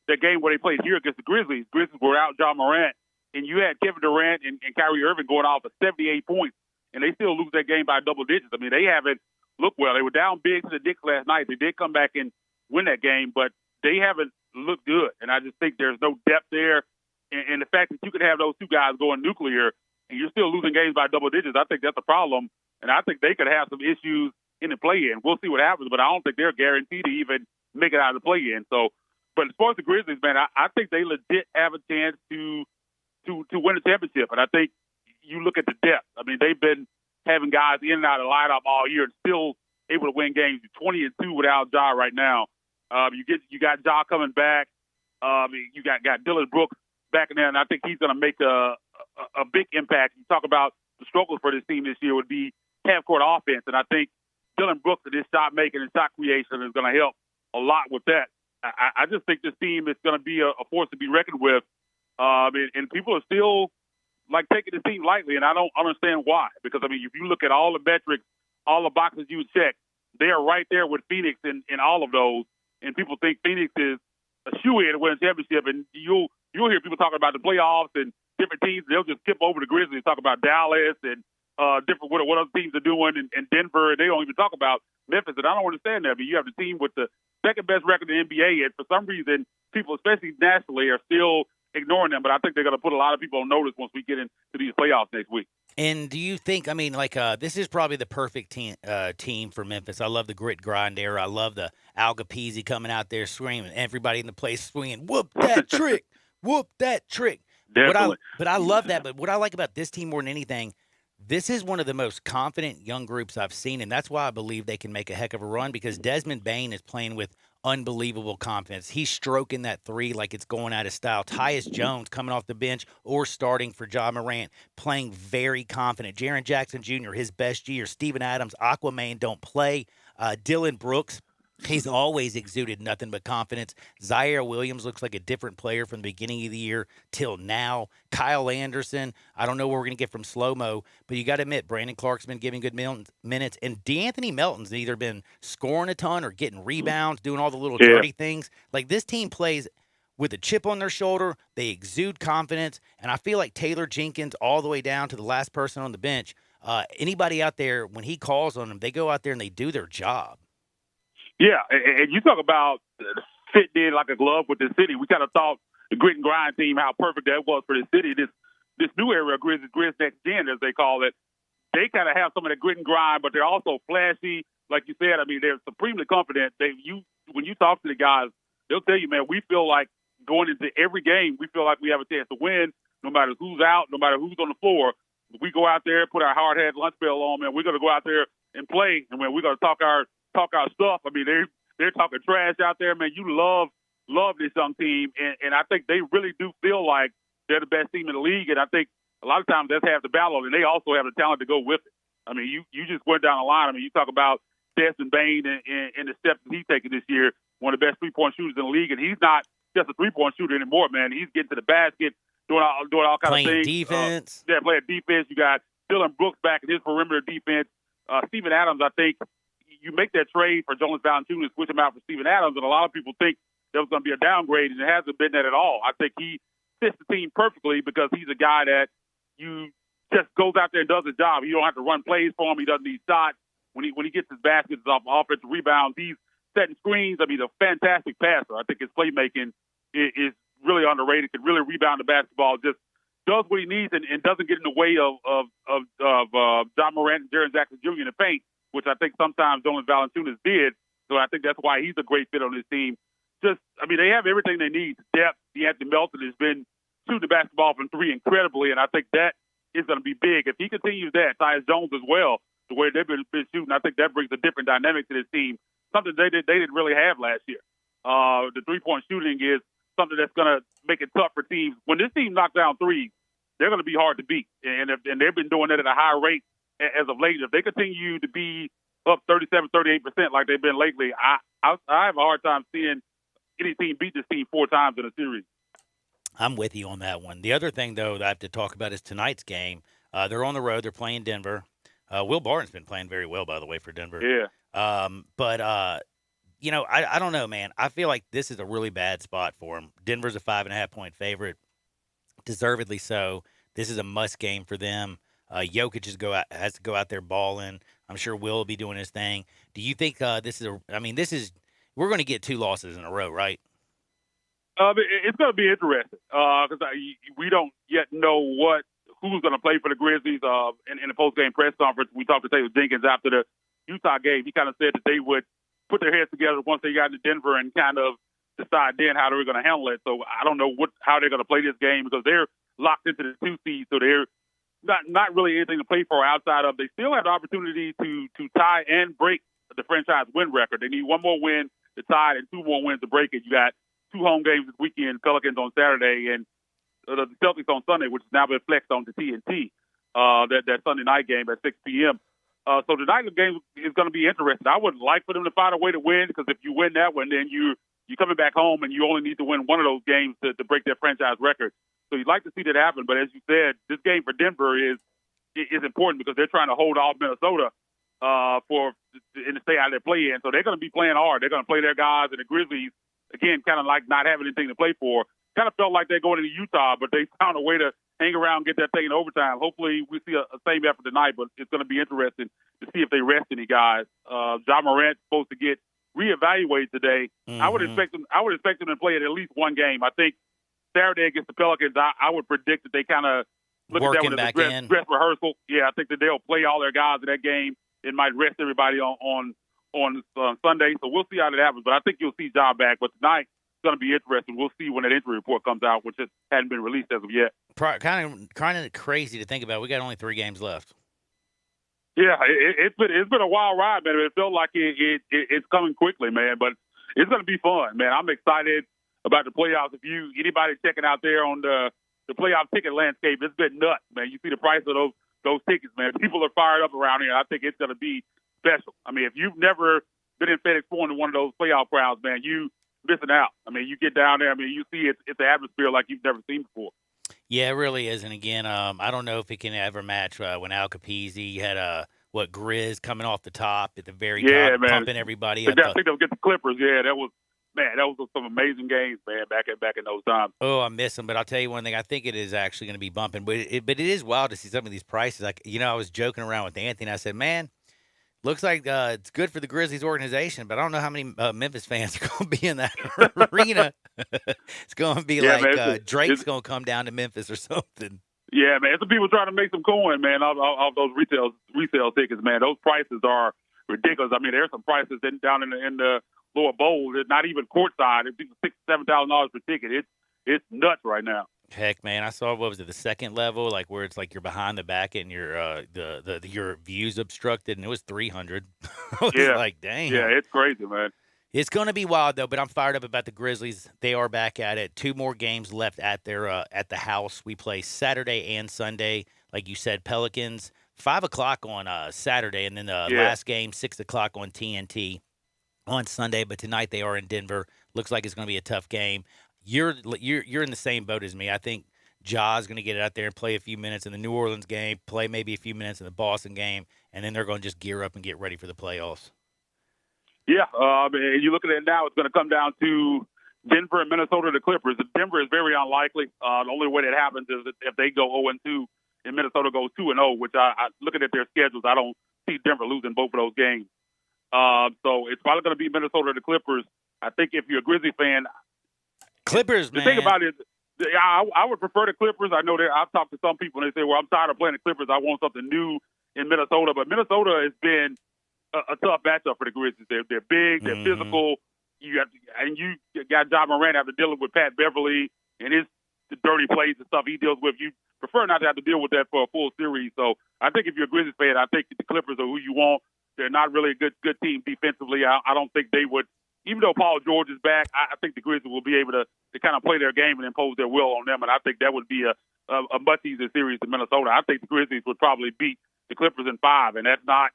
the game where they played here against the Grizzlies. Grizzlies were out John Morant. And you had Kevin Durant and Kyrie Irving going off for 78 points, and they still lose that game by double digits. I mean, they haven't looked well. They were down big to the Knicks last night. They did come back and win that game, but they haven't looked good. And I just think there's no depth there. And the fact that you could have those two guys going nuclear and you're still losing games by double digits, I think that's a problem. And I think they could have some issues in the play-in. We'll see what happens, but I don't think they're guaranteed to even make it out of the play-in. So, but as far as the Grizzlies, man, I think they legit have a chance to win a championship. And I think you look at the depth. I mean, they've been having guys in and out of the lineup all year and still able to win games. 20-2 without Ja right now. You got Ja coming back. You got Dylan Brooks back in there, and I think he's going to make a big impact. You talk about the struggles for this team this year would be half-court offense, and I think Dylan Brooks and his shot making and shot creation is going to help a lot with that. I just think this team is going to be a force to be reckoned with, and people are still taking the team lightly, and I don't understand why. Because if you look at all the metrics, all the boxes you check, they are right there with Phoenix in all of those, and people think Phoenix is a shoe-in to win a championship, and you'll hear people talking about the playoffs and different teams. They'll just skip over the Grizzlies and talk about Dallas and different what other teams are doing and Denver. They don't even talk about Memphis, and I don't understand that. You have the team with the second-best record in the NBA, and for some reason, people, especially nationally, are still ignoring them. But I think they're going to put a lot of people on notice once we get into these playoffs next week. And do you think, this is probably the perfect team for Memphis. I love the grit grind era. I love the Al Capizzi coming out there screaming, everybody in the place swinging, whoop that trick, whoop that trick. Definitely. But I love that. But what I like about this team more than anything, this is one of the most confident young groups I've seen, and that's why I believe they can make a heck of a run, because Desmond Bane is playing with unbelievable confidence. He's stroking that three like it's going out of style. Tyus Jones coming off the bench or starting for Ja Morant, playing very confident. Jaren Jackson Jr., his best year. Steven Adams, Aquaman don't play. Dylan Brooks, he's always exuded nothing but confidence. Zaire Williams looks like a different player from the beginning of the year till now. Kyle Anderson, I don't know what we're going to get from Slow-Mo, but you got to admit, Brandon Clark's been giving good minutes, and DeAnthony Melton's either been scoring a ton or getting rebounds, doing all the little dirty things. This team plays with a chip on their shoulder. They exude confidence, and I feel like Taylor Jenkins all the way down to the last person on the bench, anybody out there, when he calls on them, they go out there and they do their job. Yeah, and you talk about fitting in like a glove with the city. We kind of thought the grit and grind team, how perfect that was for the city. This new era of Grizz Next Gen, as they call it, they kind of have some of the grit and grind, but they're also flashy. Like you said, they're supremely confident. When you talk to the guys, they'll tell you, man, we feel like going into every game, we feel like we have a chance to win, no matter who's out, no matter who's on the floor. We go out there, put our hard hat lunch bell on, man. We're going to go out there and play, and man, we're going to talk our stuff. They're talking trash out there, man. You love this young team, and I think they really do feel like they're the best team in the league. And I think a lot of times that's half the battle, and they also have the talent to go with it. You just went down the line. You talk about Desmond Bane and the steps that he's taken this year, one of the best three-point shooters in the league, and he's not just a three-point shooter anymore, man. He's getting to the basket, doing all kinds of things. Playing defense. Playing defense. You got Dylan Brooks back in his perimeter defense. Steven Adams, I think, you make that trade for Jonas Valanciunas, switch him out for Steven Adams, and a lot of people think there was going to be a downgrade, and it hasn't been that at all. I think he fits the team perfectly because he's a guy that you just goes out there and does his job. You don't have to run plays for him. He doesn't need shots. When he gets his baskets off offensive rebounds, he's setting screens. A fantastic passer. I think his playmaking is really underrated. Can really rebound the basketball. Just does what he needs and doesn't get in the way of Ja Morant and Jaren Jackson Jr. in the paint, which I think sometimes Jonas Valanciunas did. So I think that's why he's a great fit on this team. They have everything they need. Depth. DeAnthony Melton has been shooting the basketball from three incredibly, and I think that is going to be big. If he continues that, Tyus Jones as well, the way they've been shooting, I think that brings a different dynamic to this team, something they didn't really have last year. The three-point shooting is something that's going to make it tough for teams. When this team knocks down threes, they're going to be hard to beat, and they've been doing that at a high rate as of late. If they continue to be up 37, 38% like they've been lately, I have a hard time seeing any team beat this team 4 times in a series. I'm with you on that one. The other thing, though, that I have to talk about is tonight's game. They're on the road. They're playing Denver. Will Barton's been playing very well, by the way, for Denver. Yeah. I don't know, man. I feel like this is a really bad spot for them. Denver's a 5.5-point favorite, deservedly so. This is a must game for them. Jokic has to go out there balling. I'm sure Will will be doing his thing. Do you think we're going to get 2 losses in a row, right? It's going to be interesting because we don't yet know who's going to play for the Grizzlies. In the post-game press conference, we talked to Taylor Jenkins after the Utah game. He kind of said that they would put their heads together once they got into Denver and kind of decide then how they were going to handle it. So I don't know how they're going to play this game because they're locked into the 2 seed, so they're not really anything to play for outside of. They still have the opportunity to tie and break the franchise win record. They need one more win to tie it and 2 more wins to break it. You got 2 home games this weekend, Pelicans on Saturday and the Celtics on Sunday, which has now been flexed on to TNT, that Sunday night game at 6 p.m. So tonight's game is going to be interesting. I would like for them to find a way to win, because if you win that one, then you're coming back home and you only need to win one of those games to break their franchise record. So you'd like to see that happen. But as you said, this game for Denver is important because they're trying to hold off Minnesota and to stay out of their play-in. So they're going to be playing hard. They're going to play their guys, and the Grizzlies, again, kind of like not having anything to play for. Kind of felt like they're going into Utah, but they found a way to hang around and get that thing in overtime. Hopefully we see a same effort tonight, but it's going to be interesting to see if they rest any guys. Ja Morant's supposed to get reevaluated today. Mm-hmm. I would expect them to play at least one game. I think Saturday against the Pelicans, I would predict that they kind of look at that one as a dress rehearsal. Yeah, I think that they'll play all their guys in that game. It might rest everybody on Sunday. So we'll see how that happens. But I think you'll see Ja back. But tonight, it's going to be interesting. We'll see when that injury report comes out, which just hadn't been released as of yet. Kind of crazy to think about. We got only 3 games left. Yeah, it's been a wild ride, man. It felt like it's coming quickly, man. But it's going to be fun, man. I'm excited about the playoffs. If anybody checking out there on the playoff ticket landscape, it's been nuts, man. You see the price of those tickets, man. People are fired up around here. I think it's going to be special. I mean, if you've never been in FedEx Forum to one of those playoff crowds, man, you missing out. I mean, you get down there. I mean, you see it's an atmosphere like you've never seen before. Yeah, it really is. And again, I don't know if it can ever match when Al Capizzi had Grizz coming off the top at the very top, man, pumping everybody up. I think they'll get the Clippers. Yeah, that was some amazing games, man, back in those times. Oh, I miss them. But I'll tell you one thing. I think it is actually going to be bumping. But it is wild to see some of these prices. Like, I was joking around with Anthony. I said, man, looks like it's good for the Grizzlies organization, but I don't know how many Memphis fans are going to be in that arena. It's going to be Drake's going to come down to Memphis or something. Yeah, man. Some people trying to make some coin, man, off those resale tickets, man. Those prices are ridiculous. I mean, there's some prices down in the lower bowl. It's not even courtside. It's $6,000-$7,000 per ticket. It's nuts right now. Heck, man, I saw, what was it, the second level, like where it's like you're behind the back and your view's obstructed, and it was $300. I was like, dang. Yeah, it's crazy, man. It's going to be wild, though, but I'm fired up about the Grizzlies. They are back at it. 2 more games left at their at the house. We play Saturday and Sunday. Like you said, Pelicans, 5 o'clock on Saturday, and then the last game, 6 o'clock on TNT on Sunday. But tonight they are in Denver. Looks like it's going to be a tough game. You're in the same boat as me. I think Ja's going to get out there and play a few minutes in the New Orleans game, play maybe a few minutes in the Boston game, and then they're going to just gear up and get ready for the playoffs. Yeah, and you look at it now, it's going to come down to Denver and Minnesota, the Clippers. Denver is very unlikely. The only way that happens is if they go 0-2 and Minnesota goes 2-0, which I looking at their schedules, I don't see Denver losing both of those games. So it's probably going to be Minnesota or the Clippers. I think if you're a Grizzly fan, Clippers, man. The thing about it is, I would prefer the Clippers. I know that I've talked to some people and they say, well, I'm tired of playing the Clippers. I want something new in Minnesota. But Minnesota has been a tough matchup for the Grizzlies. They're big, they're physical. You got Ja Morant after dealing with Pat Beverly and his dirty plays and stuff he deals with. You prefer not to have to deal with that for a full series. So I think if you're a Grizzlies fan, I think the Clippers are who you want. They're not really a good team defensively. I don't think they would. Even though Paul George is back, I think the Grizzlies will be able to kind of play their game and impose their will on them, and I think that would be a much easier series than Minnesota. I think the Grizzlies would probably beat the Clippers in 5, and that's not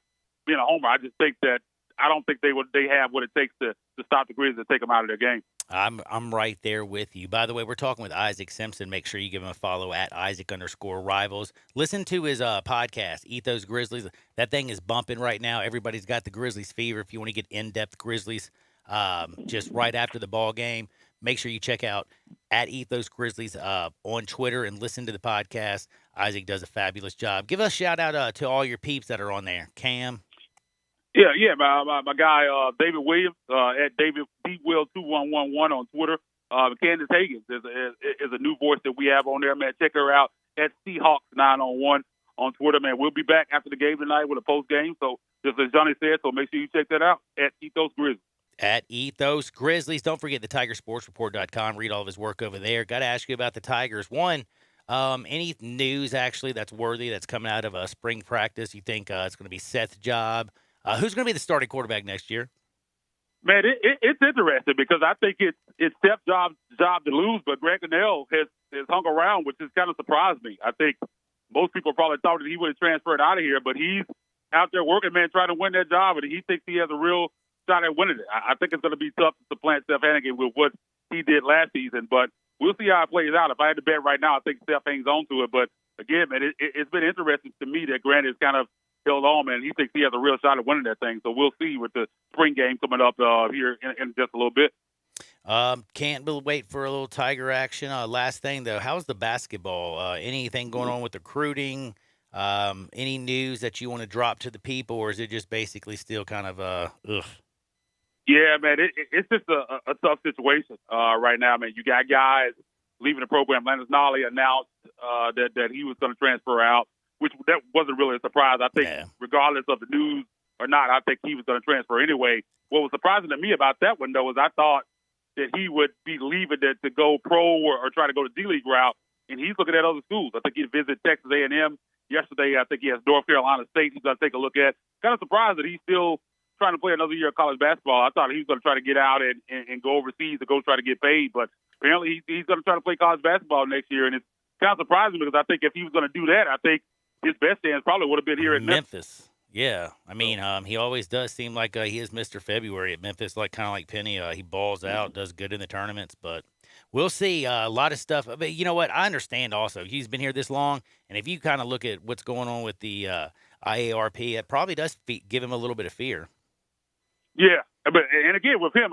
being a homer. I just think that I don't think they have what it takes to stop the Grizzlies and take them out of their game. I'm right there with you. By the way, we're talking with Isaac Simpson. Make sure you give him a follow at Isaac_Rivals. Listen to his podcast, Ethos Grizzlies. That thing is bumping right now. Everybody's got the Grizzlies fever. If you want to get in-depth Grizzlies, just right after the ball game, make sure you check out at Ethos Grizzlies on Twitter and listen to the podcast. Isaac does a fabulous job. Give us a shout out to all your peeps that are on there. Cam. Yeah, my guy David Williams at David DWill2111 on Twitter. Candace Higgins is a new voice that we have on there, man. Check her out at Seahawks901 on Twitter, man. We'll be back after the game tonight with a post game. So just as Johnny said, so make sure you check that out at Ethos Grizzlies. At Ethos Grizzlies. Don't forget the TigerSportsReport.com. Read all of his work over there. Got to ask you about the Tigers. One, any news actually that's worthy that's coming out of spring practice? You think it's going to be Seth's job? Who's going to be the starting quarterback next year? Man, it's interesting because I think it's Steph's job to lose, but Grant Cannell has hung around, which has kind of surprised me. I think most people probably thought that he would have transferred out of here, but he's out there working, man, trying to win that job, and he thinks he has a real shot at winning it. I think it's going to be tough to supplant Steph Hannigan with what he did last season, but we'll see how it plays out. If I had to bet right now, I think Steph hangs on to it. But again, man, it's been interesting to me that Grant is kind of held on, man. He thinks he has a real shot at winning that thing. So we'll see with the spring game coming up here in just a little bit. Can't wait for a little Tiger action. Last thing, though, how's the basketball? Anything going on with recruiting? Any news that you want to drop to the people, or is it just basically still kind of ugh? Yeah, man, it's just a tough situation right now, man. You got guys leaving the program. Landis Nolly announced that he was going to transfer out, which that wasn't really a surprise. I think regardless of the news or not, I think he was going to transfer anyway. What was surprising to me about that one, though, is I thought that he would be leaving to go pro or try to go to D-League route, and he's looking at other schools. I think he visited Texas A&M yesterday. I think he has North Carolina State he's going to take a look at. Kind of surprised that he's still trying to play another year of college basketball. I thought he was going to try to get out and go overseas to go try to get paid, but apparently he's going to try to play college basketball next year, and it's kind of surprising because I think if he was going to do that, I think his best chance probably would have been here in Memphis. Yeah, I mean, he always does seem like he is Mr. February at Memphis, kind of like Penny. He balls out, does good in the tournaments, but we'll see. A lot of stuff. But you know what? I understand also. He's been here this long, and if you kind of look at what's going on with the IARP, it probably does give him a little bit of fear. Yeah, but and again with him,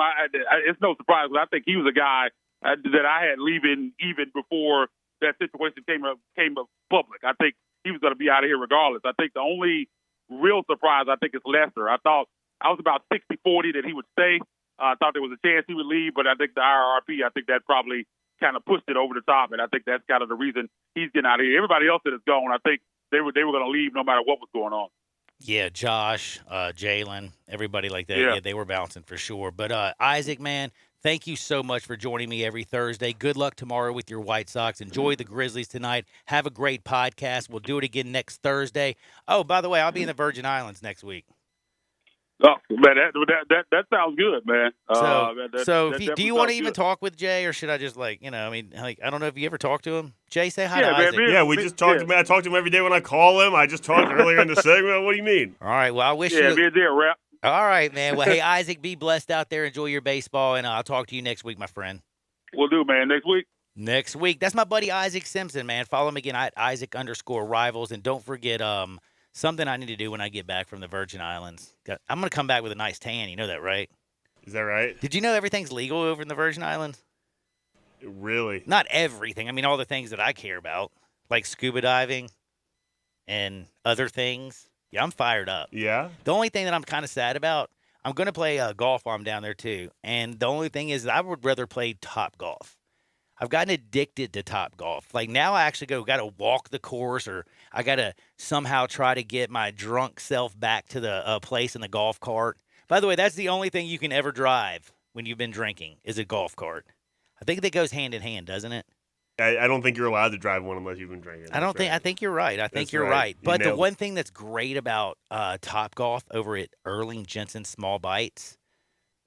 it's no surprise because I think he was a guy that I had leaving even before that situation came public. I think he was going to be out of here regardless. I think the only real surprise, I think, is Lester. I thought I was about 60-40 that he would stay. I thought there was a chance he would leave, but I think the IRP, I think that probably kind of pushed it over the top, and I think that's kind of the reason he's getting out of here. Everybody else that is gone, I think they were going to leave no matter what was going on. Yeah, Josh, Jalen, everybody like that. Yeah, they were bouncing for sure. But Isaac, man, thank you so much for joining me every Thursday. Good luck tomorrow with your White Sox. Enjoy the Grizzlies tonight. Have a great podcast. We'll do it again next Thursday. Oh, by the way, I'll be in the Virgin Islands next week. Oh, man, that sounds good, man. Do you want to even talk with Jay, or should I just I don't know if you ever talked to him. Jay, say hi to Isaac. Yeah, we just talked to him. I talk to him every day when I call him. I just talked earlier in the segment. What do you mean? All right, well, I wish you. Yeah, be a deal, rap. All right, man. Well, hey, Isaac, be blessed out there. Enjoy your baseball, and I'll talk to you next week, my friend. We'll do, man. Next week. Next week. That's my buddy Isaac Simpson, man. Follow him again at Isaac_Rivals, and don't forget something I need to do when I get back from the Virgin Islands. I'm going to come back with a nice tan. You know that, right? Is that right? Did you know everything's legal over in the Virgin Islands? Really? Not everything. I mean, all the things that I care about, like scuba diving and other things. Yeah, I'm fired up. Yeah? The only thing that I'm kind of sad about, I'm going to play golf while I'm down there too. And the only thing is I would rather play Top Golf. I've gotten addicted to Top Golf. Like now I actually got to walk the course, or I got to somehow try to get my drunk self back to the place in the golf cart. By the way, that's the only thing you can ever drive when you've been drinking is a golf cart. I think that goes hand in hand, doesn't it? I don't think you're allowed to drive one unless you've been drinking. I think you're right. I think you're right. But the one thing that's great about Top Golf over at Erling Jensen Small Bites,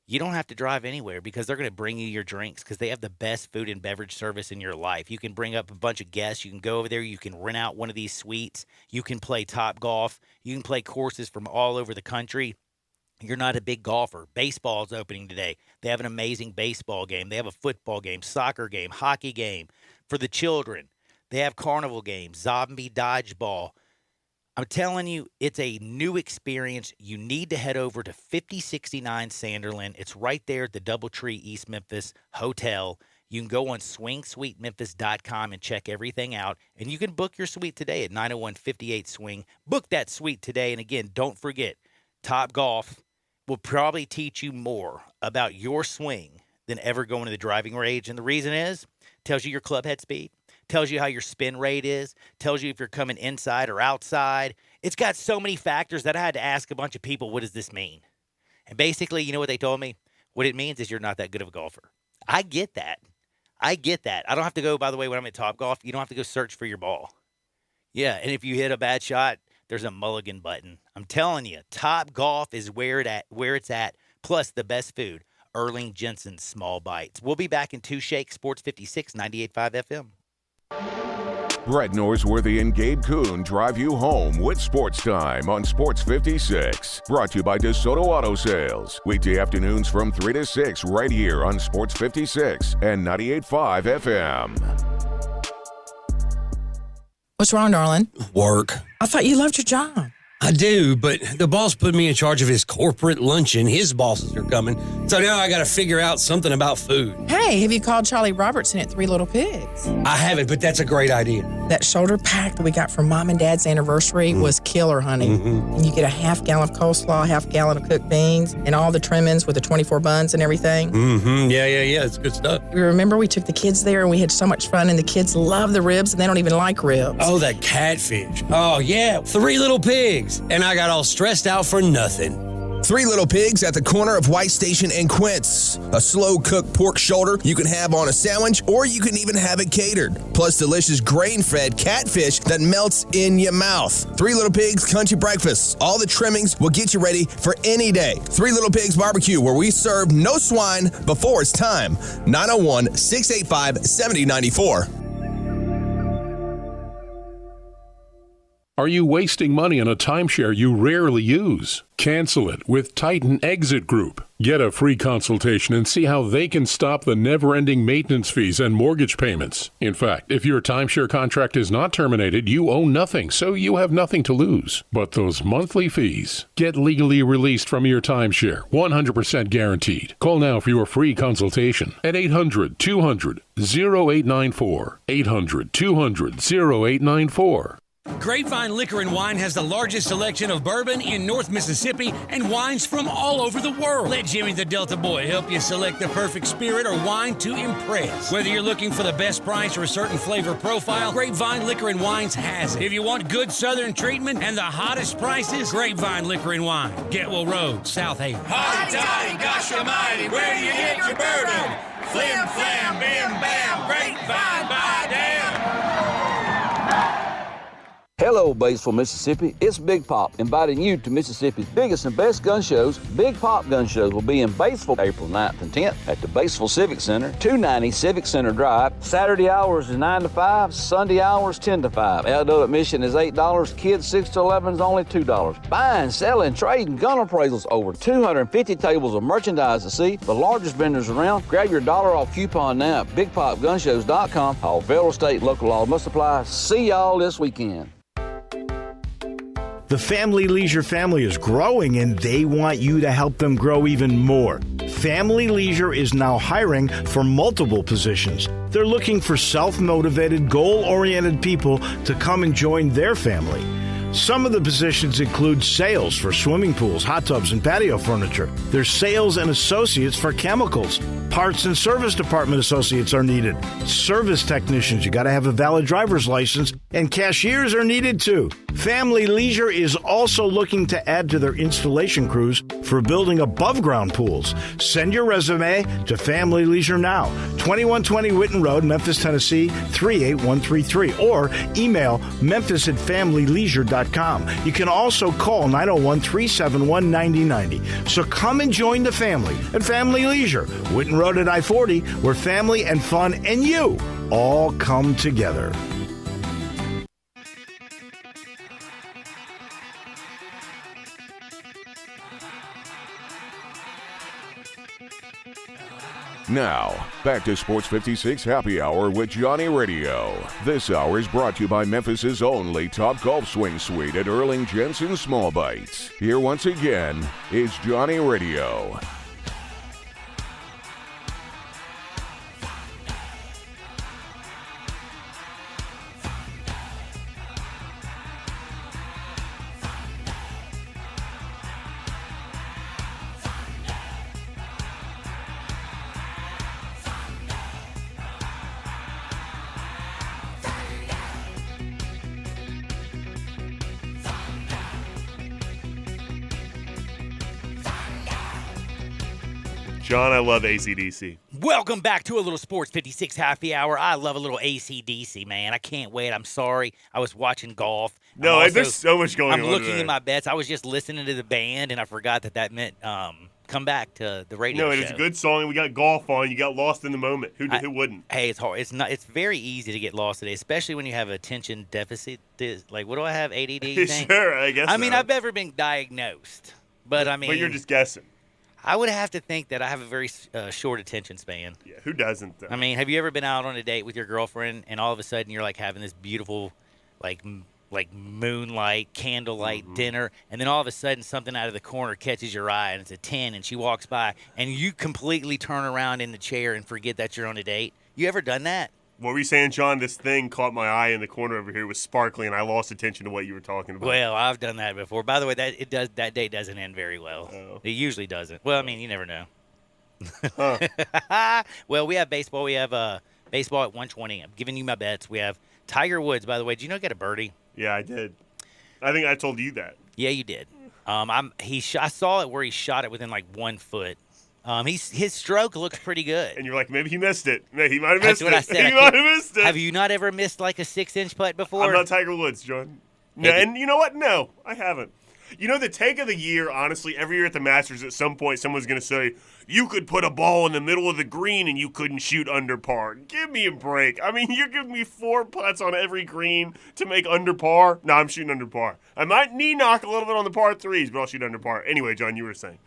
you don't have to drive anywhere because they're going to bring you your drinks because they have the best food and beverage service in your life. You can bring up a bunch of guests. You can go over there. You can rent out one of these suites. You can play Top Golf. You can play courses from all over the country. You're not a big golfer. Baseball's opening today. They have an amazing baseball game. They have a football game, soccer game, hockey game for the children. They have carnival games, zombie dodgeball. I'm telling you, it's a new experience. You need to head over to 5069 Sanderland. It's right there at the Doubletree East Memphis Hotel. You can go on SwingSuiteMemphis.com and check everything out. And you can book your suite today at 901-58-SWING. Book that suite today. And again, don't forget, Top Golf will probably teach you more about your swing than ever going to the driving range. And the reason is, tells you your club head speed, tells you how your spin rate is, tells you if you're coming inside or outside. It's got so many factors that I had to ask a bunch of people, what does this mean? And basically, you know what they told me? What it means is you're not that good of a golfer. I get that. I don't have to go, by the way, when I'm at Top Golf, you don't have to go search for your ball. Yeah, and if you hit a bad shot, there's a mulligan button. I'm telling you, Top Golf is where it's at, plus the best food. Erling Jensen Small Bites. We'll be back in Two Shakes, Sports 56, 98.5 FM. Brett Norsworthy and Gabe Kuhn drive you home with Sports Time on Sports 56. Brought to you by DeSoto Auto Sales. Weekday afternoons from 3 to 6 right here on Sports 56 and 98.5 FM. What's wrong, darling? Work. I thought you loved your job. I do, but the boss put me in charge of his corporate luncheon. His bosses are coming. So now I got to figure out something about food. Hey, have you called Charlie Robertson at Three Little Pigs? I haven't, but that's a great idea. That shoulder pack that we got for Mom and Dad's anniversary was killer, honey. Mm-hmm. And you get a half gallon of coleslaw, half gallon of cooked beans, and all the trimmings with the 24 buns and everything. Mm-hmm. Yeah. It's good stuff. You remember we took the kids there and we had so much fun, and the kids love the ribs and they don't even like ribs. Oh, that catfish. Oh, yeah. 3 Little Pigs. And I got all stressed out for nothing. 3 Little Pigs at the corner of White Station and Quince. A slow-cooked pork shoulder you can have on a sandwich, or you can even have it catered. Plus delicious grain-fed catfish that melts in your mouth. 3 Little Pigs Country Breakfast. All the trimmings will get you ready for any day. 3 Little Pigs Barbecue, where we serve no swine before it's time. 901-685-7094. Are you wasting money on a timeshare you rarely use? Cancel it with Titan Exit Group. Get a free consultation and see how they can stop the never-ending maintenance fees and mortgage payments. In fact, if your timeshare contract is not terminated, you owe nothing, so you have nothing to lose. But those monthly fees. Get legally released from your timeshare, 100% guaranteed. Call now for your free consultation at 800-200-0894. 800-200-0894. Grapevine Liquor and Wine has the largest selection of bourbon in North Mississippi and wines from all over the world. Let Jimmy the Delta Boy help you select the perfect spirit or wine to impress. Whether you're looking for the best price or a certain flavor profile, Grapevine Liquor and Wines has it. If you want good southern treatment and the hottest prices, Grapevine Liquor and Wine. Getwell Road, South Haven. Hotty toddy, gosh almighty, where do you get your bourbon? Flim flam, bim bam, Grapevine, by damn. Hello, Batesville, Mississippi. It's Big Pop, inviting you to Mississippi's biggest and best gun shows. Big Pop Gun Shows will be in Batesville April 9th and 10th at the Batesville Civic Center, 290 Civic Center Drive. Saturday hours is 9 to 5, Sunday hours 10 to 5. Adult admission is $8, kids 6 to 11 is only $2. Buying, selling, trading, gun appraisals, over 250 tables of merchandise to see. The largest vendors around. Grab your $1 off coupon now at BigPopGunShows.com. All federal, state, local laws must apply. See y'all this weekend. The Family Leisure family is growing, and they want you to help them grow even more. Family Leisure is now hiring for multiple positions. They're looking for self-motivated, goal-oriented people to come and join their family. Some of the positions include sales for swimming pools, hot tubs, and patio furniture. There's sales and associates for chemicals. Parts and service department associates are needed. Service technicians, you got to have a valid driver's license, and cashiers are needed too. Family Leisure is also looking to add to their installation crews for building above-ground pools. Send your resume to Family Leisure now, 2120 Whitten Road, Memphis, Tennessee, 38133, or email memphis@familyleisure.com. You can also call 901-371-9090. So come and join the family at Family Leisure, Whitten Road at I-40, where family and fun and you all come together. Now, back to Sports 56 Happy Hour with Johnny Radio. This hour is brought to you by Memphis's only Top Golf Swing Suite at Erling Jensen Small Bites. Here once again is Johnny Radio. John, I love AC/DC. Welcome back to a little Sports 56 Happy Hour. I love a little AC/DC, man. I can't wait. I'm sorry. I was watching golf. No, there's so much going on. I'm looking today. at my bets. I was just listening to the band, and I forgot that meant come back to the radio show. No, it's a good song, and we got golf on. You got lost in the moment. Who wouldn't? Hey, it's hard. It's very easy to get lost today, especially when you have attention deficit. Like, what do I have, ADD? You think? Sure, I guess I mean, so. I've never been diagnosed, but I mean. But you're just guessing. I would have to think that I have a very short attention span. Yeah, who doesn't, though? I mean, have you ever been out on a date with your girlfriend and all of a sudden you're like having this beautiful, like moonlight, candlelight dinner, and then all of a sudden something out of the corner catches your eye and it's a 10 and she walks by and you completely turn around in the chair and forget that you're on a date? You ever done that? What were you saying, John? This thing caught my eye in the corner over here. It was sparkling, and I lost attention to what you were talking about. Well, I've done that before. By the way, that date doesn't end very well. Oh. It usually doesn't. Well, I mean, you never know. Huh. Well, we have baseball. We have baseball at 120. I'm giving you my bets. We have Tiger Woods, by the way. Did you know he got a birdie? Yeah, I did. I think I told you that. Yeah, you did. I saw it where he shot it within like 1 foot. His stroke looks pretty good. And you're like, maybe he missed it. Maybe he might have missed it. That's what I said. He might have missed it. Have you not ever missed like a 6-inch putt before? I'm not Tiger Woods, John. No, and you know what? No, I haven't. You know, the take of the year, honestly, every year at the Masters, at some point, someone's going to say, you could put a ball in the middle of the green and you couldn't shoot under par. Give me a break. I mean, you're giving me 4 putts on every green to make under par? No, I'm shooting under par. I might knee knock a little bit on the par 3s, but I'll shoot under par. Anyway, John, you were saying.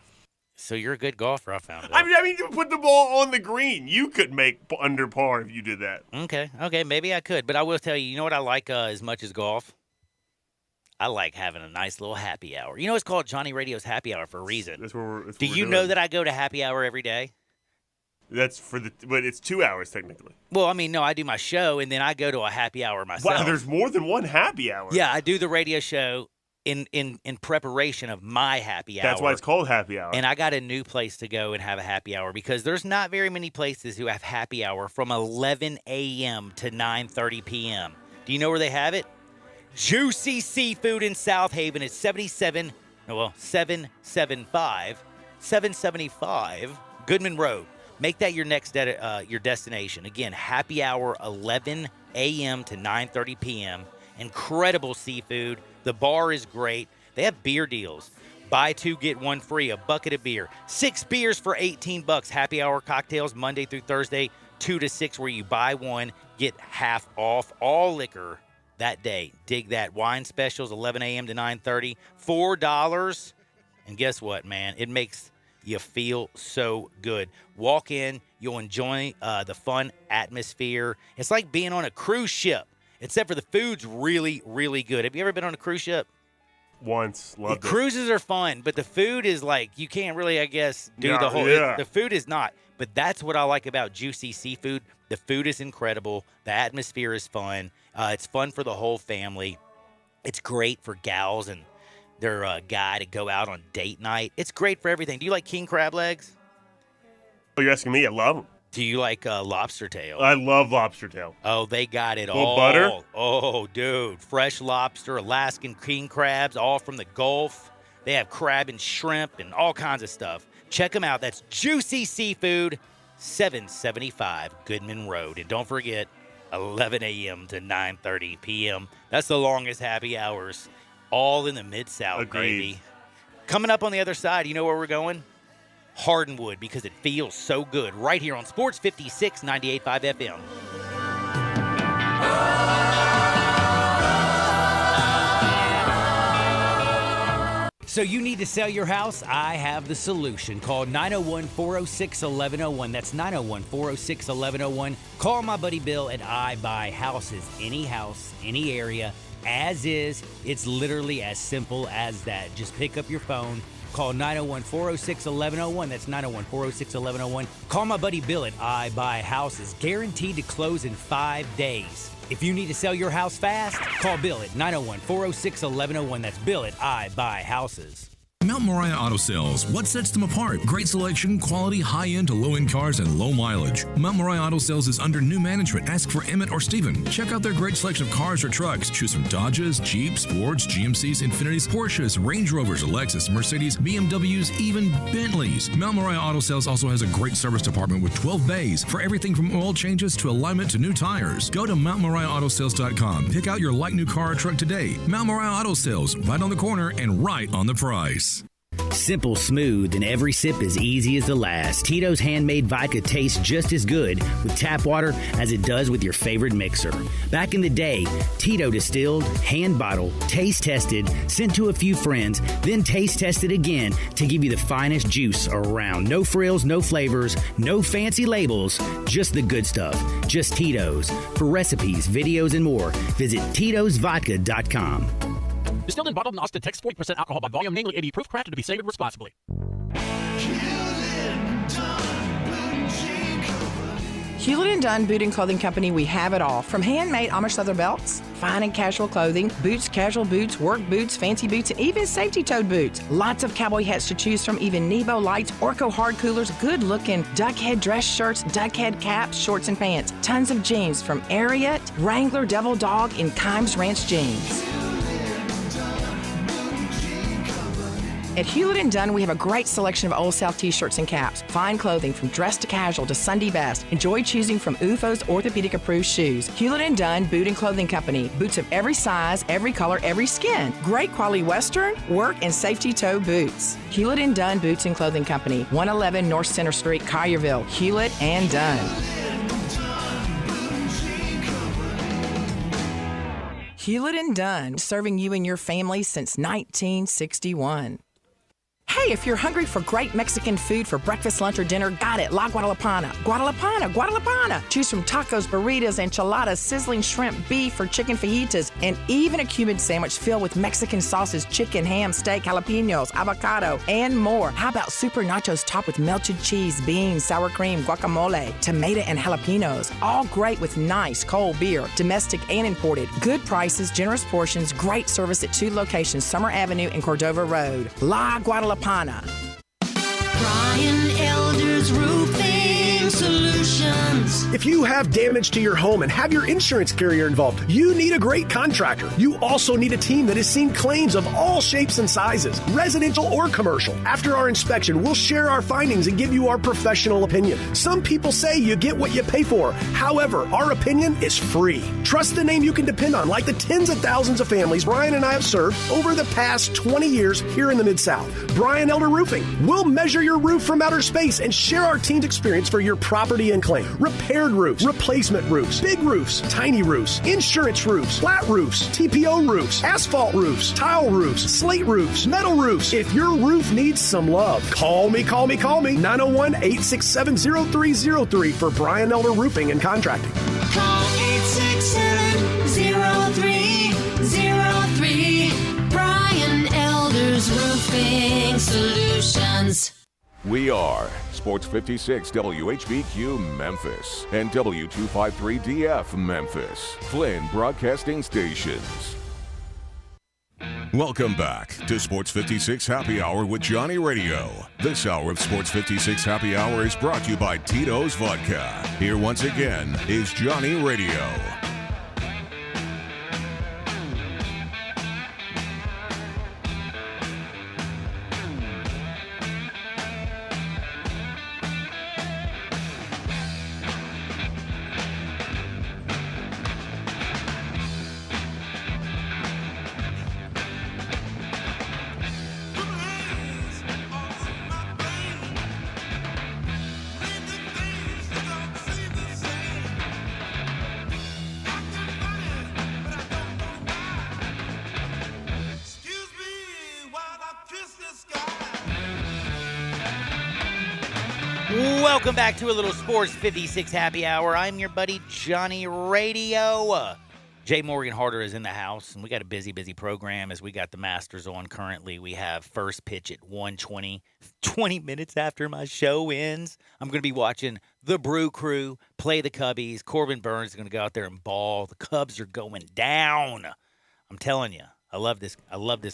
So you're a good golfer, I found out. I mean, you put the ball on the green. You could make under par if you did that. Okay, maybe I could. But I will tell you, you know what I like as much as golf? I like having a nice little happy hour. You know, it's called Johnny Radio's Happy Hour for a reason. Do you know that I go to happy hour every day? But it's 2 hours technically. Well, I mean, no, I do my show and then I go to a happy hour myself. Wow, there's more than one happy hour. Yeah, I do the radio show in preparation of my happy hour. That's why it's called happy hour. And I got a new place to go and have a happy hour because there's not very many places who have happy hour from 11 a.m. to 9:30 p.m. Do you know where they have it? Juicy Seafood in South Haven at 775 Goodman Road. Make that your next your destination. Again, happy hour 11 a.m. to 9:30 p.m. Incredible seafood. The bar is great. They have beer deals. Buy 2, get 1 free, a bucket of beer. 6 beers for $18. Happy hour cocktails Monday through Thursday, 2 to 6, where you buy 1, get half off all liquor that day. Dig that. Wine specials, 11 a.m. to 9:30, $4. And guess what, man? It makes you feel so good. Walk in, you'll enjoy the fun atmosphere. It's like being on a cruise ship, except for the food's really, really good. Have you ever been on a cruise ship? Once. Loved it. Cruises are fun, but the food is like, you can't really, I guess, do the whole. Yeah. The food is not. But that's what I like about Juicy Seafood. The food is incredible. The atmosphere is fun. It's fun for the whole family. It's great for gals and their guy to go out on date night. It's great for everything. Do you like king crab legs? Oh, you're asking me? I love them. Do you like lobster tail? I love lobster tail. Oh, they got it Little all. butter? Oh, dude. Fresh lobster, Alaskan king crabs, all from the Gulf. They have crab and shrimp and all kinds of stuff. Check them out. That's Juicy Seafood, 775 Goodman Road. And don't forget, 11 a.m. to 9:30 p.m. That's the longest happy hours, all in the Mid-South, baby. Coming up on the other side, you know where we're going? Hardenwood, because it feels so good. Right here on Sports 56, 98.5 FM. So you need to sell your house? I have the solution. Call 901-406-1101. That's 901-406-1101. Call my buddy Bill at I Buy Houses. Any house, any area, as is. It's literally as simple as that. Just pick up your phone. Call 901-406-1101. That's 901-406-1101. Call my buddy Bill at I Buy Houses. Guaranteed to close in 5 days. If you need to sell your house fast, call Bill at 901-406-1101. That's Bill at I Buy Houses. Mount Moriah Auto Sales. What sets them apart? Great selection, quality, high-end to low-end cars, and low mileage. Mount Moriah Auto Sales is under new management. Ask for Emmett or Steven. Check out their great selection of cars or trucks. Choose from Dodges, Jeeps, Fords, GMCs, Infinitis, Porsches, Range Rovers, Lexus, Mercedes, BMWs, even Bentleys. Mount Moriah Auto Sales also has a great service department with 12 bays for everything from oil changes to alignment to new tires. Go to MountMoriahAutoSales.com. Pick out your like new car or truck today. Mount Moriah Auto Sales, right on the corner and right on the price. Simple, smooth, and every sip as easy as the last. Tito's Handmade Vodka tastes just as good with tap water as it does with your favorite mixer. Back in the day, Tito distilled, hand bottled, taste tested, sent to a few friends, then taste tested again to give you the finest juice around. No frills, no flavors, no fancy labels, just the good stuff. Just Tito's. For recipes, videos, and more, visit Tito'sVodka.com. Distilled and bottled in Austin, Texas, 40% alcohol by volume, namely 80 proof, crafted to be savored responsibly. Hewlett & Dunn Boot and Clothing Company, we have it all. From handmade Amish leather belts, fine and casual clothing, boots, casual boots, work boots, fancy boots, and even safety-toed boots. Lots of cowboy hats to choose from, even Nebo lights, Orco hard coolers, good-looking duck head dress shirts, duck head caps, shorts, and pants. Tons of jeans from Ariat, Wrangler, Devil Dog, and Kimes Ranch jeans. At Hewlett & Dunn, we have a great selection of Old South t-shirts and caps. Fine clothing from dress to casual to Sunday best. Enjoy choosing from UFO's orthopedic-approved shoes. Hewlett & Dunn Boot and Clothing Company. Boots of every size, every color, every skin. Great quality Western, work, and safety toe boots. Hewlett & Dunn Boots and Clothing Company. 111 North Center Street, Collierville. Hewlett & Dunn. Hewlett & Dunn, serving you and your family since 1961. Hey, if you're hungry for great Mexican food for breakfast, lunch, or dinner, got it. La Guadalupana. Guadalupana, Guadalupana. Choose from tacos, burritos, enchiladas, sizzling shrimp, beef, or chicken fajitas, and even a Cuban sandwich filled with Mexican sauces, chicken, ham, steak, jalapenos, avocado, and more. How about super nachos topped with melted cheese, beans, sour cream, guacamole, tomato, and jalapenos? All great with nice cold beer, domestic and imported. Good prices, generous portions, great service at 2 locations, Summer Avenue and Cordova Road. La Guadalupana. Brian Elder's Roofing Solutions. If you have damage to your home and have your insurance carrier involved, you need a great contractor. You also need a team that has seen claims of all shapes and sizes, residential or commercial. After our inspection, we'll share our findings and give you our professional opinion. Some people say you get what you pay for. However, our opinion is free. Trust the name you can depend on, like the tens of thousands of families Brian and I have served over the past 20 years here in the Mid-South. Brian Elder Roofing. We'll measure your roof from outer space and share our team's experience for your property and claim. Repaired roofs, replacement roofs, big roofs, tiny roofs, insurance roofs, flat roofs, TPO roofs, asphalt roofs, tile roofs, slate roofs, metal roofs. If your roof needs some love, call me. 901-867-0303 for Brian Elder Roofing and Contracting. Call 867-0303. Brian Elder's Roofing Solutions. We are Sports 56 WHBQ Memphis and W253DF Memphis, Flynn Broadcasting Stations. Welcome back to Sports 56 Happy Hour with Johnny Radio. This hour of Sports 56 Happy Hour is brought to you by Tito's Vodka. Here once again is Johnny Radio. Welcome back to a little Sports 56 Happy Hour. I'm your buddy Johnny Radio. Jay Morgan Harder is in the house, and we got a busy program as we got the Masters on currently. We have first pitch at 1:20, 20 minutes after my show ends. I'm going to be watching the Brew Crew play the Cubbies. Corbin Burns is going to go out there and ball. The Cubs are going down. I'm telling you, I love this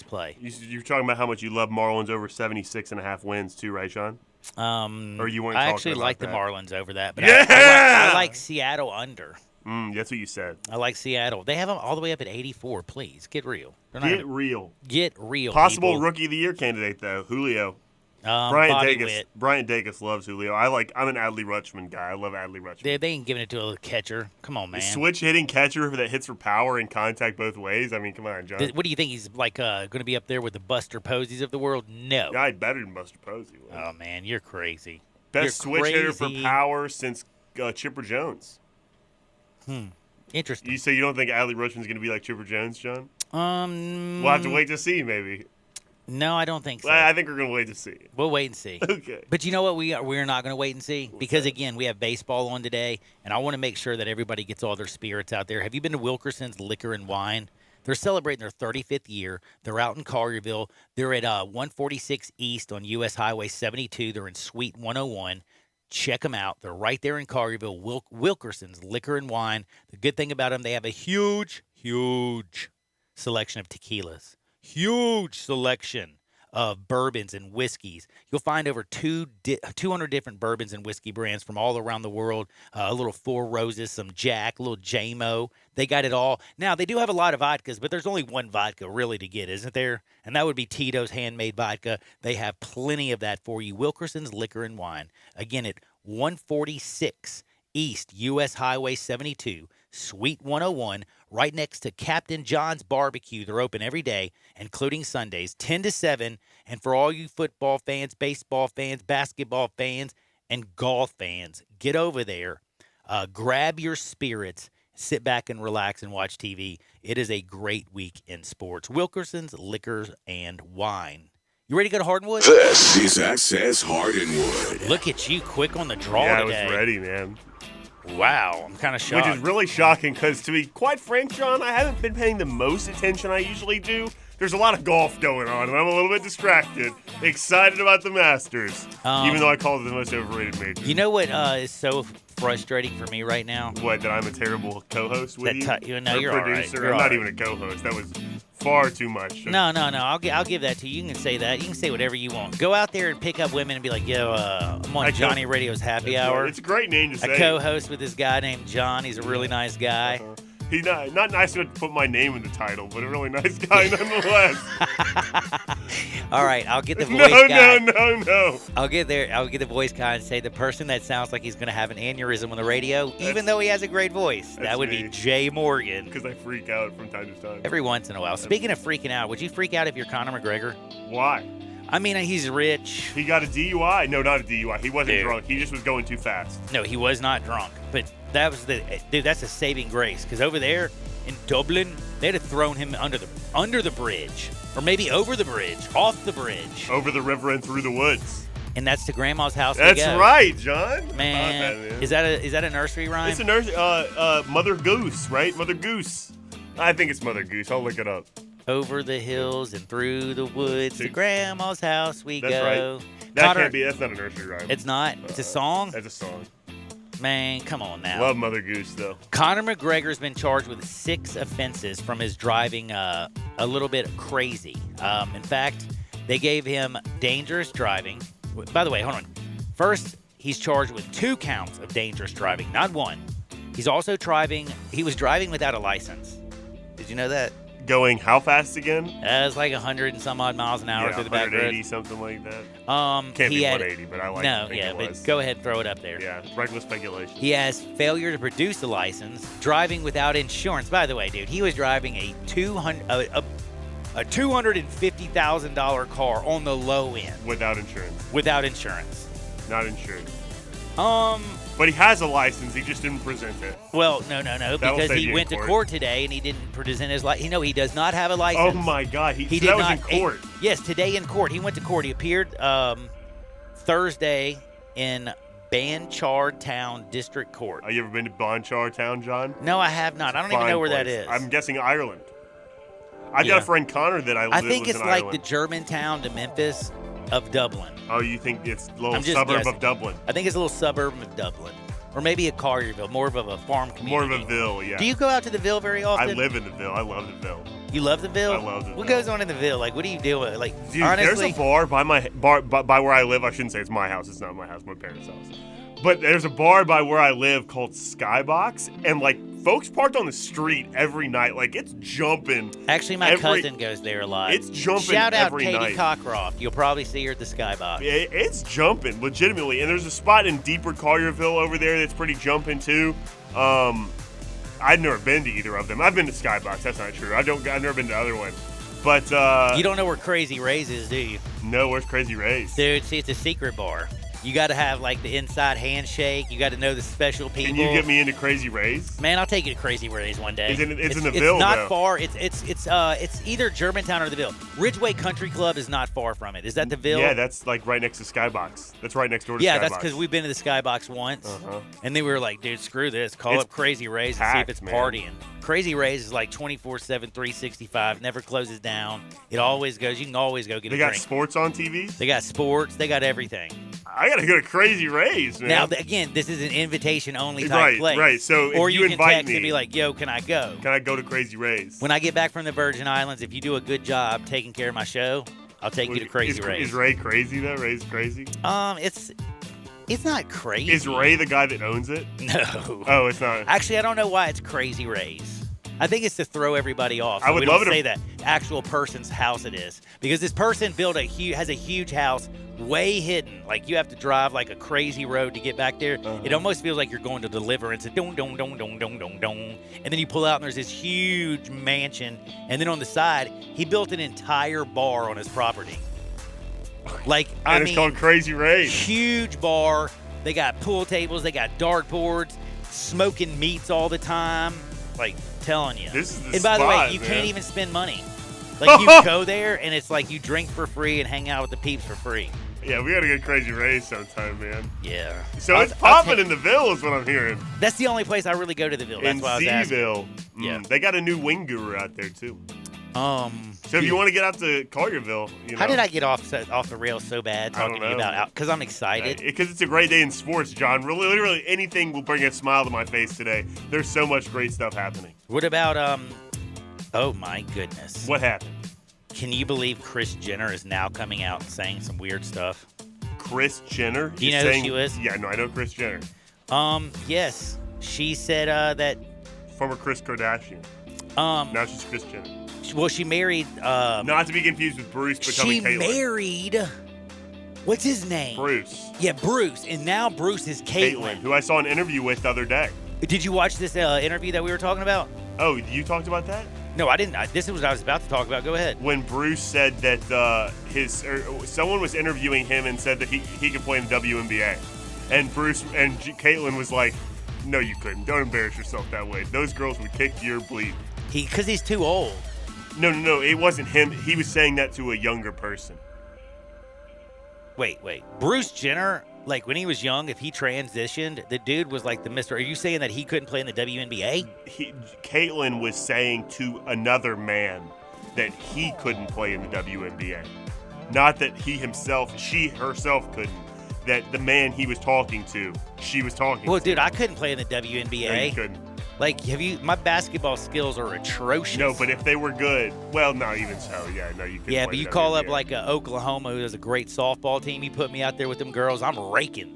play. You're talking about how much you love Marlins over 76.5 wins too, right, Sean? Or you weren't. I talking actually about like that? the Marlins over that, but Yeah! I like Seattle under. That's what you said. I like Seattle. They have them all the way up at 84. Please get real. Get real. Get real. Possible people. Rookie of the Year candidate though, Julio. Brian Dacus loves Julio. I'm an Adley Rutschman guy. I love Adley Rutschman. They ain't giving it to a catcher. Come on, man. Switch hitting catcher that hits for power and contact both ways. I mean, come on, John. What do you think? He's like going to be up there with the Buster Posies of the world? No. Yeah, he's better than Buster Posey. Oh man, you're crazy. Best switch hitter for power since Chipper Jones. Interesting. You say you don't think Adley Rutschman's going to be like Chipper Jones, John? We'll have to wait to see, maybe. No, I don't think so. I think we're going to wait to see. We'll wait and see. Okay. But you know what? We're not going to wait and see because, again, we have baseball on today, and I want to make sure that everybody gets all their spirits out there. Have you been to Wilkerson's Liquor and Wine? They're celebrating their 35th year. They're out in Collierville. They're at 146 East on U.S. Highway 72. They're in Suite 101. Check them out. They're right there in Collierville. Wilkerson's Liquor and Wine. The good thing about them, they have a huge selection of tequilas. Huge selection of bourbons and whiskeys. You'll find over 200 different bourbons and whiskey brands from all around the world. A little Four Roses, some Jack, a little JMO. They got it all. Now, they do have a lot of vodkas, but there's only one vodka really to get, isn't there? And that would be Tito's Handmade Vodka. They have plenty of that for you. Wilkerson's Liquor and Wine. Again, at 146 East U.S. Highway 72, Suite 101, right next to Captain John's Barbecue. They're open every day, including Sundays, 10 to 7. And for all you football fans, baseball fans, basketball fans, and golf fans, get over there. Grab your spirits, sit back and relax and watch TV. It is a great week in sports. Wilkerson's Liquor and Wine. You ready to go to Hardwood? This is Access Hardwood. Look at you, quick on the draw yeah, today. I was ready, man. Wow, I'm kind of shocked. Which is really shocking because, to be quite frank, John, I haven't been paying the most attention I usually do. There's a lot of golf going on, and I'm a little bit distracted. Excited about the Masters, even though I call it the most overrated major. You know what is so frustrating for me right now? What, that I'm a terrible co-host with you? No, you're all right. I'm not even a co-host. That was far too much. No. I'll give that to you. You can say that. You can say whatever you want. Go out there and pick up women and be like, yo, I'm on Johnny Radio's Happy Hour. It's a great name to say. I co-host with this guy named John. He's a really nice guy. He's not nice enough to put my name in the title, but a really nice guy nonetheless. All right, I'll get the voice guy. No. I'll get the voice guy and say the person that sounds like he's going to have an aneurysm on the radio, even though he has a great voice. That would be Jay Morgan. Because I freak out from time to time. Every once in a while. Speaking of freaking out, would you freak out if you're Conor McGregor? Why? I mean, he's rich. He got a DUI. No, not a DUI. He wasn't drunk. He just was going too fast. No, he was not drunk. But that's a saving grace. Because over there in Dublin, they'd have thrown him under the bridge, or maybe over the bridge, off the bridge, over the river and through the woods. And that's to Grandma's house. That's right, John. Man, is that a nursery rhyme? It's a nursery. Mother Goose, right? Mother Goose. I think it's Mother Goose. I'll look it up. Over the hills and through the woods, to Grandma's house we that's go. Right. That can't be. That's not a nursery rhyme. It's not. It's a song. It's a song. Man, come on now. Love Mother Goose, though. Conor McGregor's been charged with 6 offenses from his driving a little bit crazy. In fact, they gave him dangerous driving. By the way, hold on. First, he's charged with 2 counts of dangerous driving, not 1. He was driving without a license. Did you know that? Going how fast again? It was like 100 and some odd miles an hour through the back road. 180, something like that. Can't be 180, but I like no, to yeah, it but was. Go ahead, throw it up there. Yeah, reckless speculation. He has failure to produce a license, driving without insurance. By the way, dude, he was driving a $250,000 car on the low end. Without insurance. Without insurance. Not insured. But he has a license. He just didn't present it. Well, no, because he went to court today and he didn't present his license. No, he does not have a license. Oh my God, he so did that not. was in court. Yes, today in court. He went to court. He appeared Thursday in Banchard Town District Court. Have you ever been to Banchard Town, John? No, I have not. I don't even know where that is. I'm guessing Ireland. I've got a friend, Connor, that I think it's like the Germantown to Memphis of Dublin. Oh, you think it's a little suburb of Dublin? I think it's a little suburb of Dublin. Or maybe a Collierville, more of a farm community. More of a ville, yeah. Do you go out to the Ville very often? I live in the Ville. I love the Ville. You love the Ville? I love the What Ville. goes on in the Ville? Like, what do you do with it? Like, Dude, honestly, there's a bar by where I live. I shouldn't say it's my house. It's not my house. My parents' house. But there's a bar by where I live called Skybox, and like folks parked on the street every night. Like it's jumping. Actually, my cousin goes there a lot. It's jumping Shout out every Katie night. Cockcroft. You'll probably see her at the Skybox. It's jumping legitimately, and there's a spot in Deeper Collierville over there that's pretty jumping too. I've never been to either of them. I've been to Skybox. That's not true. I've never been to the other one. But you don't know where Crazy Ray's is, do you? No, where's Crazy Ray's? Dude, see, it's a secret bar. You got to have like the inside handshake. You got to know the special people. Can you get me into Crazy Ray's? Man, I'll take you to Crazy Ray's one day. It's in the Ville, It's not though. far. It's either Germantown or the Ville. Ridgeway Country Club is not far from it. Is that the Ville? Yeah, that's like right next to Skybox. That's right next door to Skybox. Yeah, that's because we've been to the Skybox once, and then we were like, dude, screw this. Call It's up Crazy Ray's and see if packed, it's man. partying. Crazy Ray's is like 24/7, 365, never closes down. It always goes. You can always go get They a got drink. sports on TV? They got sports. They got everything. I got to go to Crazy Ray's, man. Now, again, this is an invitation-only type Right, place. right. So if or you you can invite text me- and be like, yo, can I go? Can I go to Crazy Ray's? When I get back from the Virgin Islands, if you do a good job taking care of my show, I'll take you to Crazy Ray's. Is Ray crazy, though? Ray's crazy? It's not crazy. Is Ray the guy that owns it? No. Oh, it's not. Actually, I don't know why it's Crazy Ray's. I think it's to throw everybody off. So I would we love don't it say if- that actual person's house it is, because this person has a huge house way hidden. Like you have to drive like a crazy road to get back there. It almost feels like you're going to Deliverance. And dong dong dong dong dong dong dong, and then you pull out and there's this huge mansion, and then on the side he built an entire bar on his property. Like And it's called Crazy Ray's. Huge bar. They got pool tables. They got dartboards. Smoking meats all the time. Like telling you. This is the and by the spot, way, you man. can't even spend money. Like you go there and it's like you drink for free and hang out with the peeps for free. Yeah, we got to go to Crazy Ray's sometime, man. Yeah. So it's popping in the Ville is what I'm hearing. That's the only place I really go to the Ville. That's In why I was asking. Seaville. Yeah. They got a new wing guru out there, too. So if you want to get out to Collierville, you know. How did I get off the rails so bad talking to you about out? Because I'm excited. Because it's a great day in sports, John. Really, literally anything will bring a smile to my face today. There's so much great stuff happening. What about oh my goodness. What happened? Can you believe Kris Jenner is now coming out and saying some weird stuff? Kris Jenner? Do you know who she was? Yeah, no, I know Kris Jenner. Yes. She said that former Kris Kardashian. Now she's Kris Jenner. Well, she married not to be confused with Bruce becoming she Caitlyn. married what's his name? Bruce. Yeah, Bruce. And now Bruce is Caitlyn. Who I saw an interview with the other day. Did you watch this interview that we were talking about? Oh, you talked about that? No, I didn't. This is what I was about to talk about. Go ahead. When Bruce said that someone was interviewing him and said that he could play in the WNBA, and Bruce and Caitlyn was like, "No, you couldn't. Don't embarrass yourself that way. Those girls would kick your bleep." Because he's too old. No. It wasn't him. He was saying that to a younger person. Wait. Bruce Jenner, like when he was young, if he transitioned, the dude was like the Mr. Are you saying that he couldn't play in the WNBA? Caitlyn was saying to another man that he couldn't play in the WNBA. Not that she herself couldn't. That the man he was talking to, she was talking Well, to. dude, I couldn't play in the WNBA. No, you couldn't. Like, my basketball skills are atrocious. No, but if they were good, well, no, even so, yeah, no, you couldn't. Yeah, play but you the call up WNBA. like Oklahoma, who has a great softball team. You put me out there with them girls, I'm raking,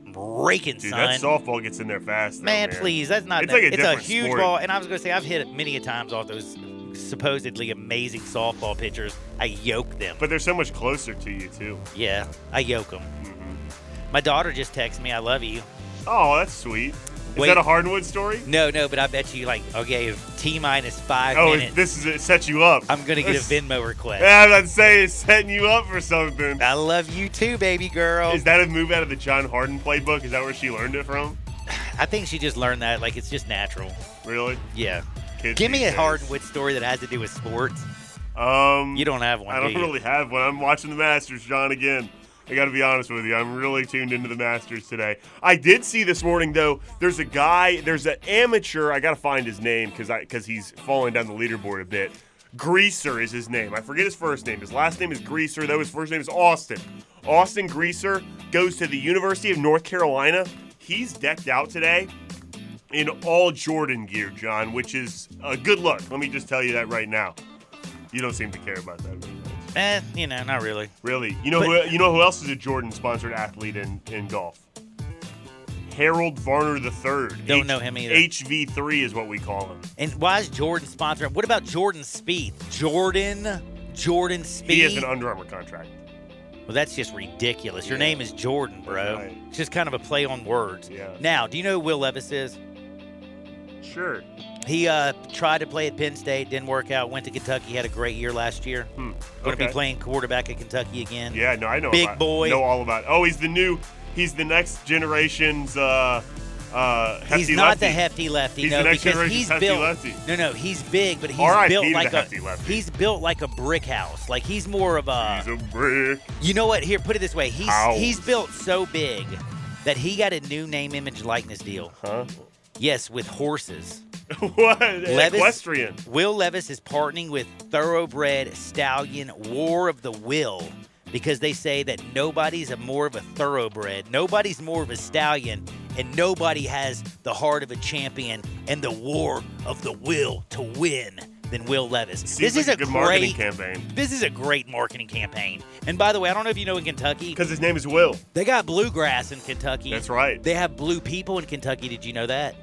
Dude, son. that softball gets in there fast. Though, Man, please, that's not. It's like a it's a different huge sport. ball, and I was going to say I've hit it many a times off those supposedly amazing softball pitchers. I yoke them. But they're so much closer to you too. Yeah, I yoke them. My daughter just texted me, "I love you." Oh, that's sweet. Is Wait. that a Hardwood story? No, but I bet you okay, if T-minus 5 Oh, minutes, this is it set you up. I'm gonna get a Venmo request. Yeah, I'd say it's setting you up for something. I love you too, baby girl. Is that a move out of the John Harden playbook? Is that where she learned it from? I think she just learned that. Like, it's just natural. Really? Yeah. Kids Give me these a days. Hardwood story that has to do with sports. You don't have one, I don't do you? really have one. I'm watching the Masters, John, again. I got to be honest with you. I'm really tuned into the Masters today. I did see this morning, though, there's an amateur. I got to find his name because he's falling down the leaderboard a bit. Greaser is his name. I forget his first name. His last name is Greaser, though his first name is Austin. Austin Greaser goes to the University of North Carolina. He's decked out today in all Jordan gear, John, which is a good look. Let me just tell you that right now. You don't seem to care about that very much. Not really. Really? You know who else is a Jordan-sponsored athlete in golf? Harold Varner III. Don't know him either. HV3 is what we call him. And why is Jordan sponsored? What about Jordan Spieth? Jordan Spieth? He has an Under Armour contract. Well, that's just ridiculous. Your name is Jordan, bro. Right. It's just kind of a play on words. Yeah. Now, do you know who Will Levis is? Sure. He tried to play at Penn State, didn't work out, went to Kentucky, had a great year last year. Going to be playing quarterback at Kentucky again. Yeah, no, I know. Big boy. Know all about it. Oh, he's the next generation's hefty he's not lefty. the hefty lefty. He's no, the next because generation's he's hefty built. lefty. No, he's big, but he's R.I.P. built to like the a hefty lefty. he's built like a brick house. Like he's more of a. He's a brick. You know what? Here, put it this way. House. He's built so big that he got a new name, image, likeness deal. Huh? Yes, with horses. What? Equestrian. Will Levis is partnering with Thoroughbred Stallion War of the Will because they say that nobody's more of a thoroughbred, nobody's more of a stallion, and nobody has the heart of a champion and the war of the will to win than Will Levis. Seems like a good marketing campaign. This is a great marketing campaign. And by the way, I don't know if you know in Kentucky. Because his name is Will. They got bluegrass in Kentucky. That's right. They have blue people in Kentucky. Did you know that?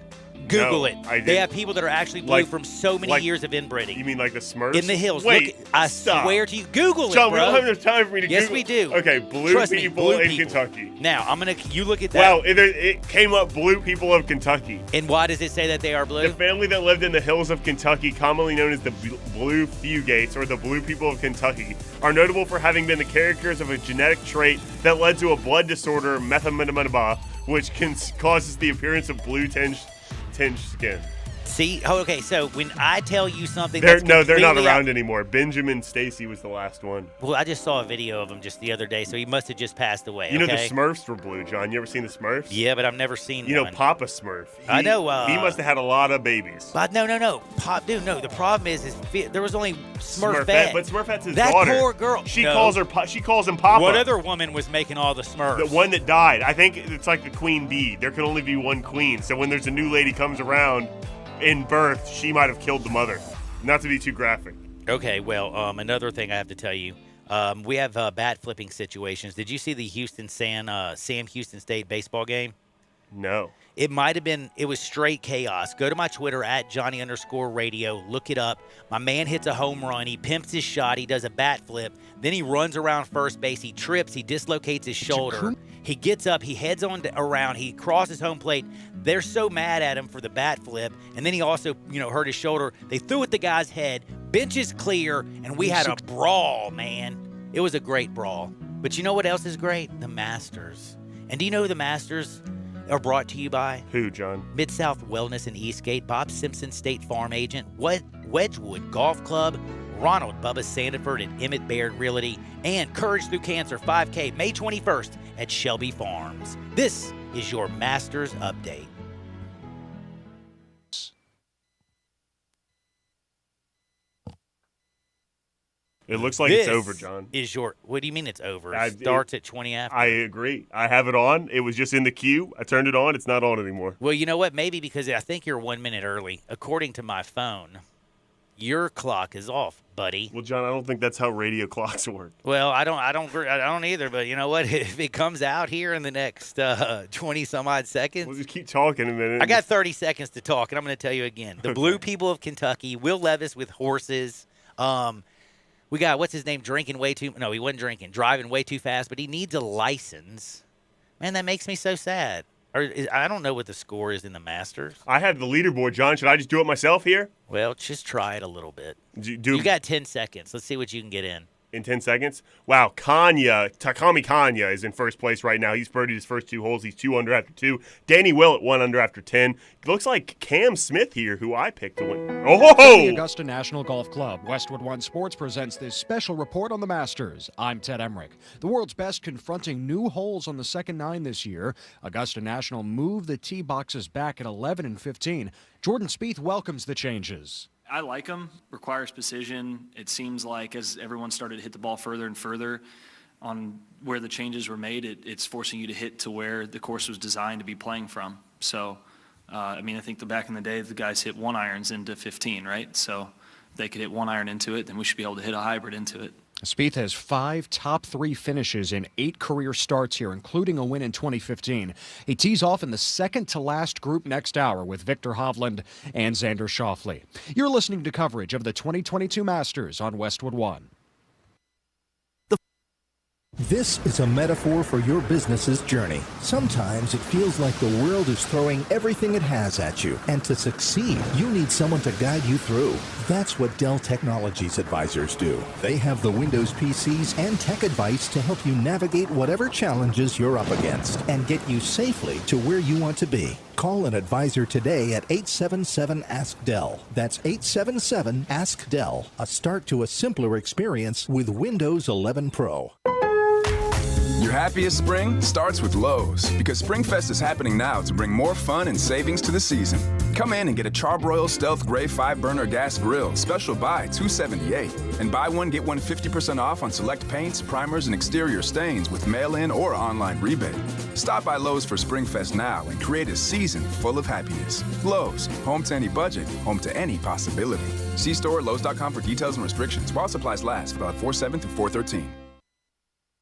Google it. I did. They have people that are actually blue from so many years of inbreeding. You mean like the Smurfs? In the hills. Wait, Look, I stop. swear to you. Google John, it, bro. we don't have enough time for me to Yes, Google. we do. Okay, blue Trust me, people blue in people. Kentucky. Now, you look at that. Wow, it came up blue people of Kentucky. And why does it say that they are blue? The family that lived in the hills of Kentucky, commonly known as the Blue Fugates or the Blue People of Kentucky, are notable for having been the carriers of a genetic trait that led to a blood disorder, methamphetamine, which causes the appearance of blue tinged skin. See? Oh, okay, so when I tell you something They're that's not around anymore. Benjamin Stacy was the last one. Well, I just saw a video of him just the other day, so he must have just passed away. You know okay? the Smurfs were blue, John. You ever seen the Smurfs? Yeah, but I've never seen You know one. Papa Smurf. I know. He must have had a lot of babies. But no. Pop, dude, no. The problem is there was only Smurfette. But Smurfette's his that daughter. That poor girl. She no. calls him Papa. What other woman was making all the Smurfs? The one that died. I think it's like the queen bee. There can only be one queen. So when there's a new lady comes around in birth, she might have killed the mother. Not to be too graphic. Okay, well, another thing I have to tell you. We have bat flipping situations. Did you see the Sam Houston State baseball game? No. It might have been, it was straight chaos. Go to my Twitter at Johnny_radio. Look it up. My man hits a home run. He pimps his shot. He does a bat flip. Then he runs around first base. He trips. He dislocates his shoulder. He gets up. He heads on around. He crosses home plate. They're so mad at him for the bat flip. And then he also, hurt his shoulder. They threw at the guy's head. Bench is clear. And we had a brawl, man. It was a great brawl. But you know what else is great? The Masters. And do you know who the Masters are brought to you by? Who, John? Mid-South Wellness and Eastgate, Bob Simpson State Farm Agent, Wedgwood Golf Club, Ronald Bubba Sandiford at Emmett Baird Realty, and Courage Through Cancer 5K May 21st at Shelby Farms. This is your Masters Update. It looks like it's over, John. What do you mean it's over? It starts at 20 after. I agree. I have it on. It was just in the queue. I turned it on. It's not on anymore. Well, you know what? Maybe because I think you're 1 minute early. According to my phone, your clock is off, buddy. Well, John, I don't think that's how radio clocks work. Well, I don't either. But you know what? If it comes out here in the next 20 some odd seconds, we'll just keep talking a minute. I got 30 seconds to talk, and I'm going to tell you again. The Blue People of Kentucky, Will Levis with horses. We got, what's his name, he wasn't drinking, driving way too fast, but he needs a license. Man, that makes me so sad. I don't know what the score is in the Masters. I have the leaderboard, John. Should I just do it myself here? Well, just try it a little bit. You got 10 seconds. Let's see what you can get in. In 10 seconds? Wow, Takami Kanya is in first place right now. He's birdied his first 2 holes. He's 2 under after 2. Danny Willett 1 under after 10. It looks like Cam Smith here, who I picked to win. Oh! The Augusta National Golf Club, Westwood One Sports presents this special report on the Masters. I'm Ted Emmerich. The world's best confronting new holes on the second 9 this year. Augusta National moved the tee boxes back at 11 and 15. Jordan Spieth welcomes the changes. I like them. Requires precision. It seems like as everyone started to hit the ball further and further on where the changes were made, it's forcing you to hit to where the course was designed to be playing from. So, I think back in the day, the guys hit 1 irons into 15, right? So If they could hit one iron into it, then we should be able to hit a hybrid into it. Spieth has 5 top 3 finishes in 8 career starts here, including a win in 2015. He tees off in the second-to-last group next hour with Victor Hovland and Xander Schauffele. You're listening to coverage of the 2022 Masters on Westwood One. This is a metaphor for your business's journey. Sometimes it feels like the world is throwing everything it has at you. And to succeed, you need someone to guide you through. That's what Dell Technologies advisors do. They have the Windows PCs and tech advice to help you navigate whatever challenges you're up against and get you safely to where you want to be. Call an advisor today at 877-ASK-DELL. That's 877-ASK-DELL. A start to a simpler experience with Windows 11 Pro. Your happiest spring starts with Lowe's, because SpringFest is happening now to bring more fun and savings to the season. Come in and get a Charbroil Stealth Gray 5-burner gas grill, special buy $278, and buy one get one 50% off on select paints, primers, and exterior stains with mail-in or online rebate. Stop by Lowe's for SpringFest now and create a season full of happiness. Lowe's, home to any budget, home to any possibility. See store at Lowe's.com for details and restrictions while supplies last for about 4/7 through 4/13.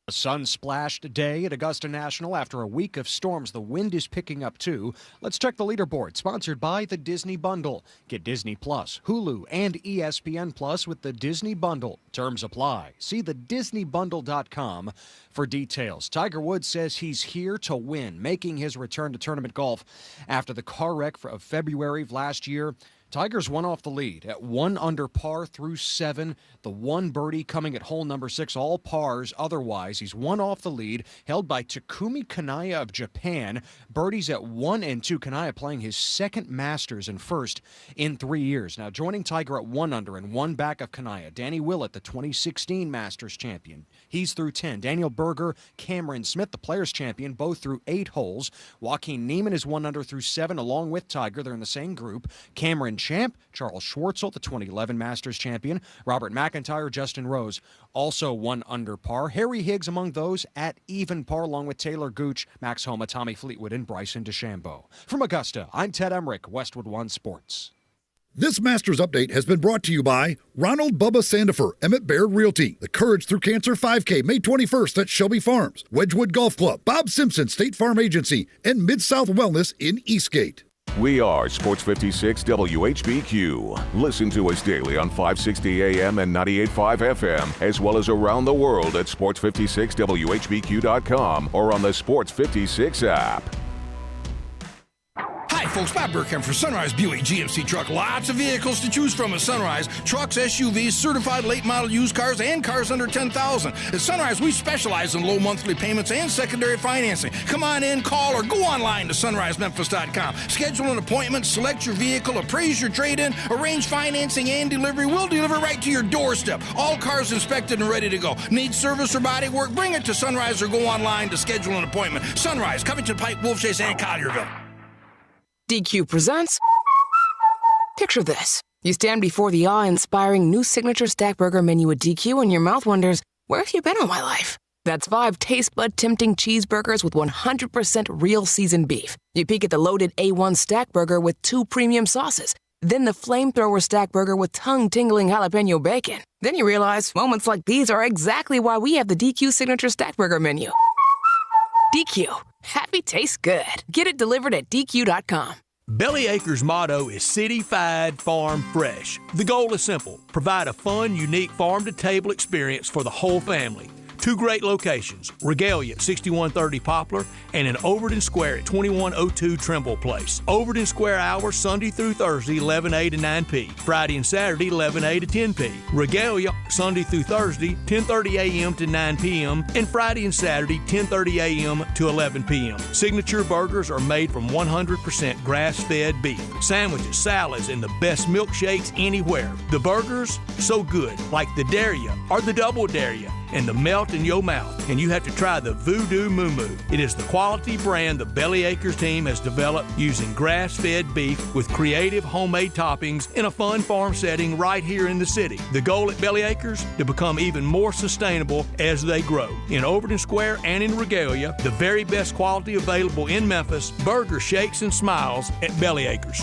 A sun-splashed day at Augusta National after a week of storms. The wind is picking up, too. Let's check the leaderboard, sponsored by the Disney Bundle. Get Disney Plus, Hulu, and ESPN Plus with the Disney Bundle. Terms apply. See thedisneybundle.com for details. Tiger Woods says he's here to win, making his return to tournament golf after the car wreck of February of last year. Tiger's one off the lead at 1 under par through 7. The one birdie coming at hole number 6, all pars otherwise. He's one off the lead, held by Takumi Kanaya of Japan. Birdies at 1 and 2. Kanaya playing his second Masters and first in 3 years. Now joining Tiger at 1 under and 1 back of Kanaya, Danny Willett, the 2016 Masters champion. He's through 10. Daniel Berger, Cameron Smith, the Players champion, both through 8 holes. Joaquin Niemann is 1 under through 7 along with Tiger. They're in the same group. Cameron Champ, Charles Schwartzel, the 2011 Masters champion, Robert McIntyre, Justin Rose, also 1 under par. Harry Higgs among those at even par, along with Taylor Gooch, Max Homa, Tommy Fleetwood, and Bryson DeChambeau. From Augusta, I'm Ted Emmerich, Westwood One Sports. This Masters Update has been brought to you by Ronald Bubba Sandifer, Emmett Baird Realty, the Courage Through Cancer 5K, May 21st at Shelby Farms, Wedgwood Golf Club, Bob Simpson State Farm Agency, and Mid-South Wellness in Eastgate. We are Sports 56 WHBQ. Listen to us daily on 560 AM and 98.5 FM, as well as around the world at sports56whbq.com or on the Sports 56 app. Hi, folks. Bob Burkham for Sunrise Buick GMC Truck. Lots of vehicles to choose from at Sunrise. Trucks, SUVs, certified late model used cars, and cars under $10,000. At Sunrise, we specialize in low monthly payments and secondary financing. Come on in, call, or go online to sunrisememphis.com. Schedule an appointment, select your vehicle, appraise your trade-in, arrange financing and delivery. We'll deliver right to your doorstep. All cars inspected and ready to go. Need service or body work? Bring it to Sunrise or go online to schedule an appointment. Sunrise, Covington Pike, Wolfchase, and Collierville. DQ presents. Picture this. You stand before the awe-inspiring new signature stack burger menu at DQ and your mouth wonders, where have you been all my life? That's 5 taste bud tempting cheeseburgers with 100% real seasoned beef. You peek at the loaded A1 stack burger with 2 premium sauces. Then the flamethrower stack burger with tongue-tingling jalapeno bacon. Then you realize moments like these are exactly why we have the DQ signature stack burger menu. DQ. Happy tastes good. Get it delivered at DQ.com. Belly Acres' motto is City-Fied Farm Fresh. The goal is simple: provide a fun, unique farm-to-table experience for the whole family. 2 great locations, Regalia at 6130 Poplar and in Overton Square at 2102 Trimble Place. Overton Square hours Sunday through Thursday 11A to 9P, Friday and Saturday 11A to 10P. Regalia Sunday through Thursday 10:30 a.m. to 9 p.m. and Friday and Saturday 10:30 a.m. to 11 p.m. Signature burgers are made from 100% grass-fed beef. Sandwiches, salads, and the best milkshakes anywhere. The burgers, so good, like the Daria or the Double Daria, and the melt in your mouth. And you have to try the Voodoo Moo Moo. It is the quality brand the Belly Acres team has developed using grass-fed beef with creative homemade toppings in a fun farm setting right here in the city. The goal at Belly Acres? To become even more sustainable as they grow. In Overton Square and in Regalia, the very best quality available in Memphis, burger shakes and smiles at Belly Acres.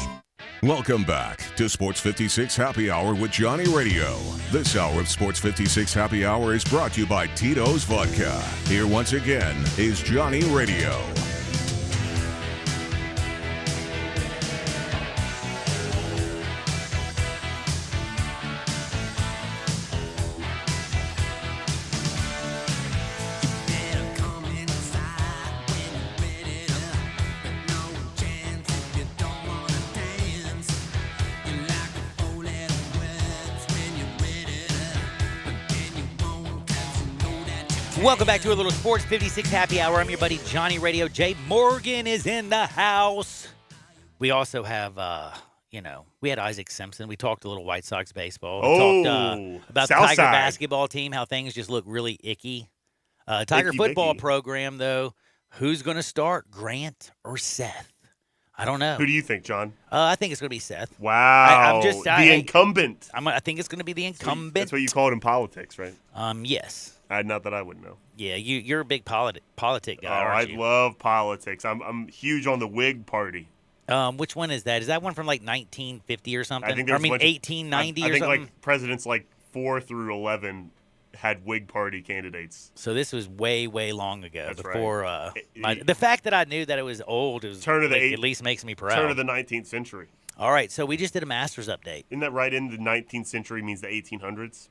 Welcome back to Sports 56 Happy Hour with Johnny Radio. This hour of Sports 56 Happy Hour is brought to you by Tito's Vodka. Here once again is Johnny Radio. Welcome back to a little Sports 56 Happy Hour. I'm your buddy Johnny Radio. Jay Morgan is in the house. We also have, we had Isaac Simpson. We talked a little White Sox baseball. We talked about the Tiger basketball team, how things just look really icky. Tiger football program, though, who's going to start, Grant or Seth? I don't know. Who do you think, John? I think it's going to be Seth. Wow. The incumbent. I think it's going to be the incumbent. That's what you call it in politics, right? Yes. Not that I would know. Yeah, you're a big politic guy, aren't you? I love politics. I'm huge on the Whig Party. Which one is that? Is that one from like 1950 or something? I think 1890 or something? Like presidents like 4 through 11 had Whig Party candidates. So this was way, way long ago. That's before right. The fact that I knew that it was old at least makes me proud. Turn of the 19th century. All right, so we just did a Masters update. Isn't that right? In the 19th century means the 1800s?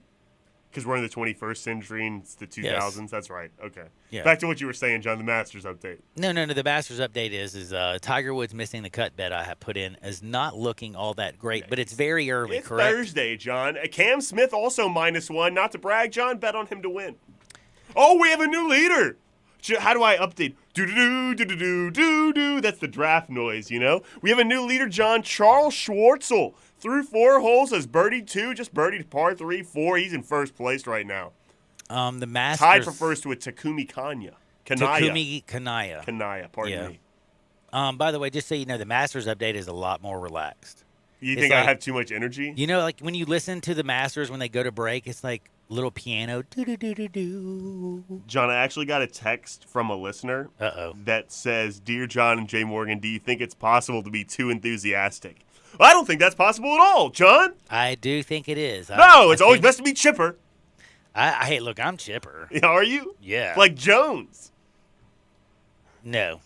Because we're in the 21st century and it's the 2000s. Yes. That's right. Okay. Yeah. Back to what you were saying, John, the Masters update. No. The Masters update is Tiger Woods missing the cut bet I have put in is not looking all that great, but it's very early, it's correct? Thursday, John. Cam Smith also -1. Not to brag, John, bet on him to win. Oh, we have a new leader. How do I update? Do-do-do-do-do-do-do. That's the draft noise, you know? We have a new leader, John. Charles Schwartzel. Through 4 holes as birdie 2, just birdied par 3, 4. He's in first place right now. The Masters tied for first with Takumi Kanaya. Kanaya, pardon me. By the way, just so you know, the Masters update is a lot more relaxed. You think I have too much energy? You know, like when you listen to the Masters when they go to break, it's like little piano. Do-do-do-do-do. John, I actually got a text from a listener that says, "Dear John and Jay Morgan, do you think it's possible to be too enthusiastic?" I don't think that's possible at all, John. I do think it is. It's always best to be chipper. Hey, look, I'm chipper. Are you? Yeah. Like Jones? No.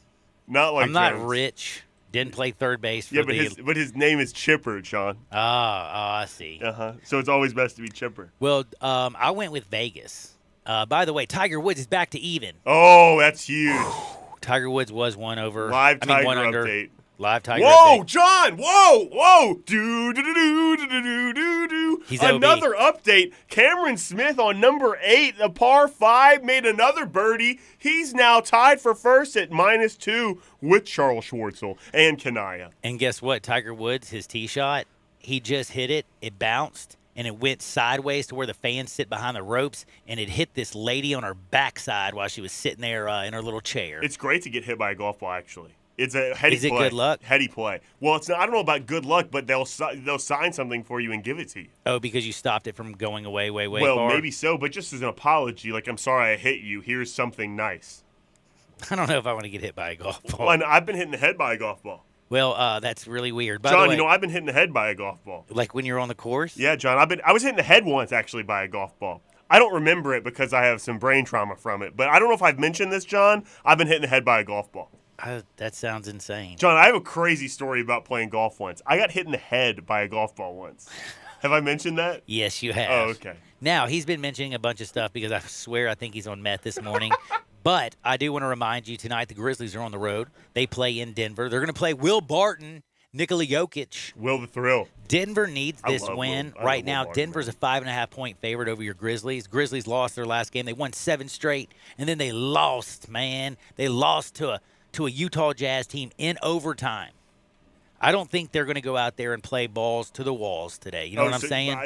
Not like I'm Jones. not rich. Didn't play third base for but his name is Chipper, John. I see. So it's always best to be chipper. Well, I went with Vegas. By the way, Tiger Woods is back to even. Oh, that's huge. Tiger Woods was 1 over. Live Tiger one under. update. Live Tiger Whoa, update. John! Whoa! Do-do-do-do-do-do-do-do. He's another update. Cameron Smith on number 8, the par 5, made another birdie. He's now tied for first at -2 with Charles Schwartzel and Kanaya. And guess what? Tiger Woods, his tee shot, he just hit it. It bounced, and it went sideways to where the fans sit behind the ropes, and it hit this lady on her backside while she was sitting there in her little chair. It's great to get hit by a golf ball, actually. It's a heady play. Is it good luck? Heady play. Well, it's not, I don't know about good luck, but they'll sign something for you and give it to you. Oh, because you stopped it from going away way far? Well, maybe so, but just as an apology, like, I'm sorry I hit you. Here's something nice. I don't know if I want to get hit by a golf ball. Well, I've been hit in the head by a golf ball. Well, that's really weird. By John, the way, I've been hit in the head by a golf ball. Like when you're on the course? Yeah, John, I was hit in the head once, actually, by a golf ball. I don't remember it because I have some brain trauma from it, but I don't know if I've mentioned this, John. I've been hit in the head by a golf ball. That sounds insane. John, I have a crazy story about playing golf once. I got hit in the head by a golf ball once. Have I mentioned that? Yes, you have. Oh, okay. Now, he's been mentioning a bunch of stuff because I swear I think he's on meth this morning. But I do want to remind you tonight the Grizzlies are on the road. They play in Denver. They're going to play Will Barton, Nikola Jokic. Will the Thrill. Denver needs this win. Right now, Denver's a 5.5-point favorite over your Grizzlies. Grizzlies lost their last game. They won 7 straight, and then they lost, man. They lost to a Utah Jazz team in overtime. I don't think they're going to go out there and play balls to the walls today. You know what I'm saying?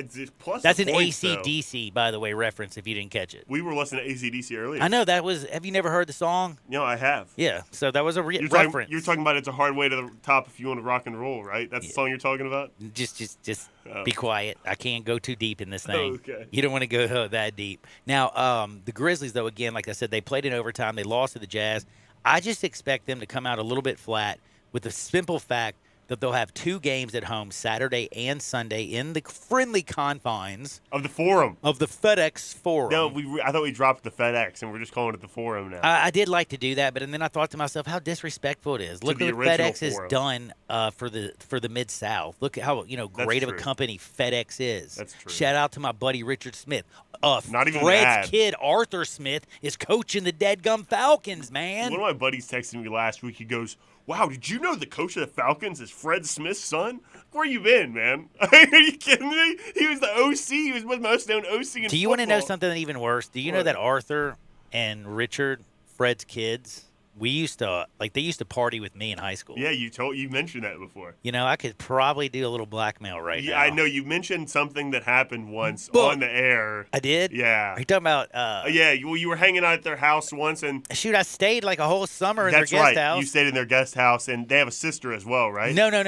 That's an AC/DC, by the way, reference if you didn't catch it. We were listening to AC/DC earlier. I know that was – have you never heard the song? No, I have. Yeah, so that was a reference. You're talking about It's a Hard Way to the Top if you want to rock and roll, right? That's the song you're talking about? Just be quiet. I can't go too deep in this thing. Okay. You don't want to go that deep. Now, the Grizzlies, though, again, like I said, they played in overtime. They lost to the Jazz. I just expect them to come out a little bit flat with the simple fact that they'll have 2 games at home Saturday and Sunday in the friendly confines of the Forum. Of the FedEx Forum. No, I thought we dropped the FedEx and we're just calling it the Forum now. I did like to do that, but then I thought to myself how disrespectful it is. Look at what FedEx has done for the Mid-South. Look at how great of a company FedEx is. That's true. Shout out to my buddy Richard Smith. Not even Fred's kid Arthur Smith is coaching the Deadgum Falcons, man. One of my buddies texted me last week. He goes, "Wow, did you know the coach of the Falcons is Fred Smith's son? Where you been, man? Are you kidding me? He was the OC. He was the most known OC in Do you want to know something even worse? Do you know that Arthur and Richard, Fred's kids, they used to party with me in high school. Yeah, you mentioned that before. I could probably do a little blackmail now. Yeah, I know. You mentioned something that happened once on the air. I did? Yeah. Are you talking about you were hanging out at their house once and shoot, I stayed like a whole summer in their guest house. You stayed in their guest house and they have a sister as well, right? No, not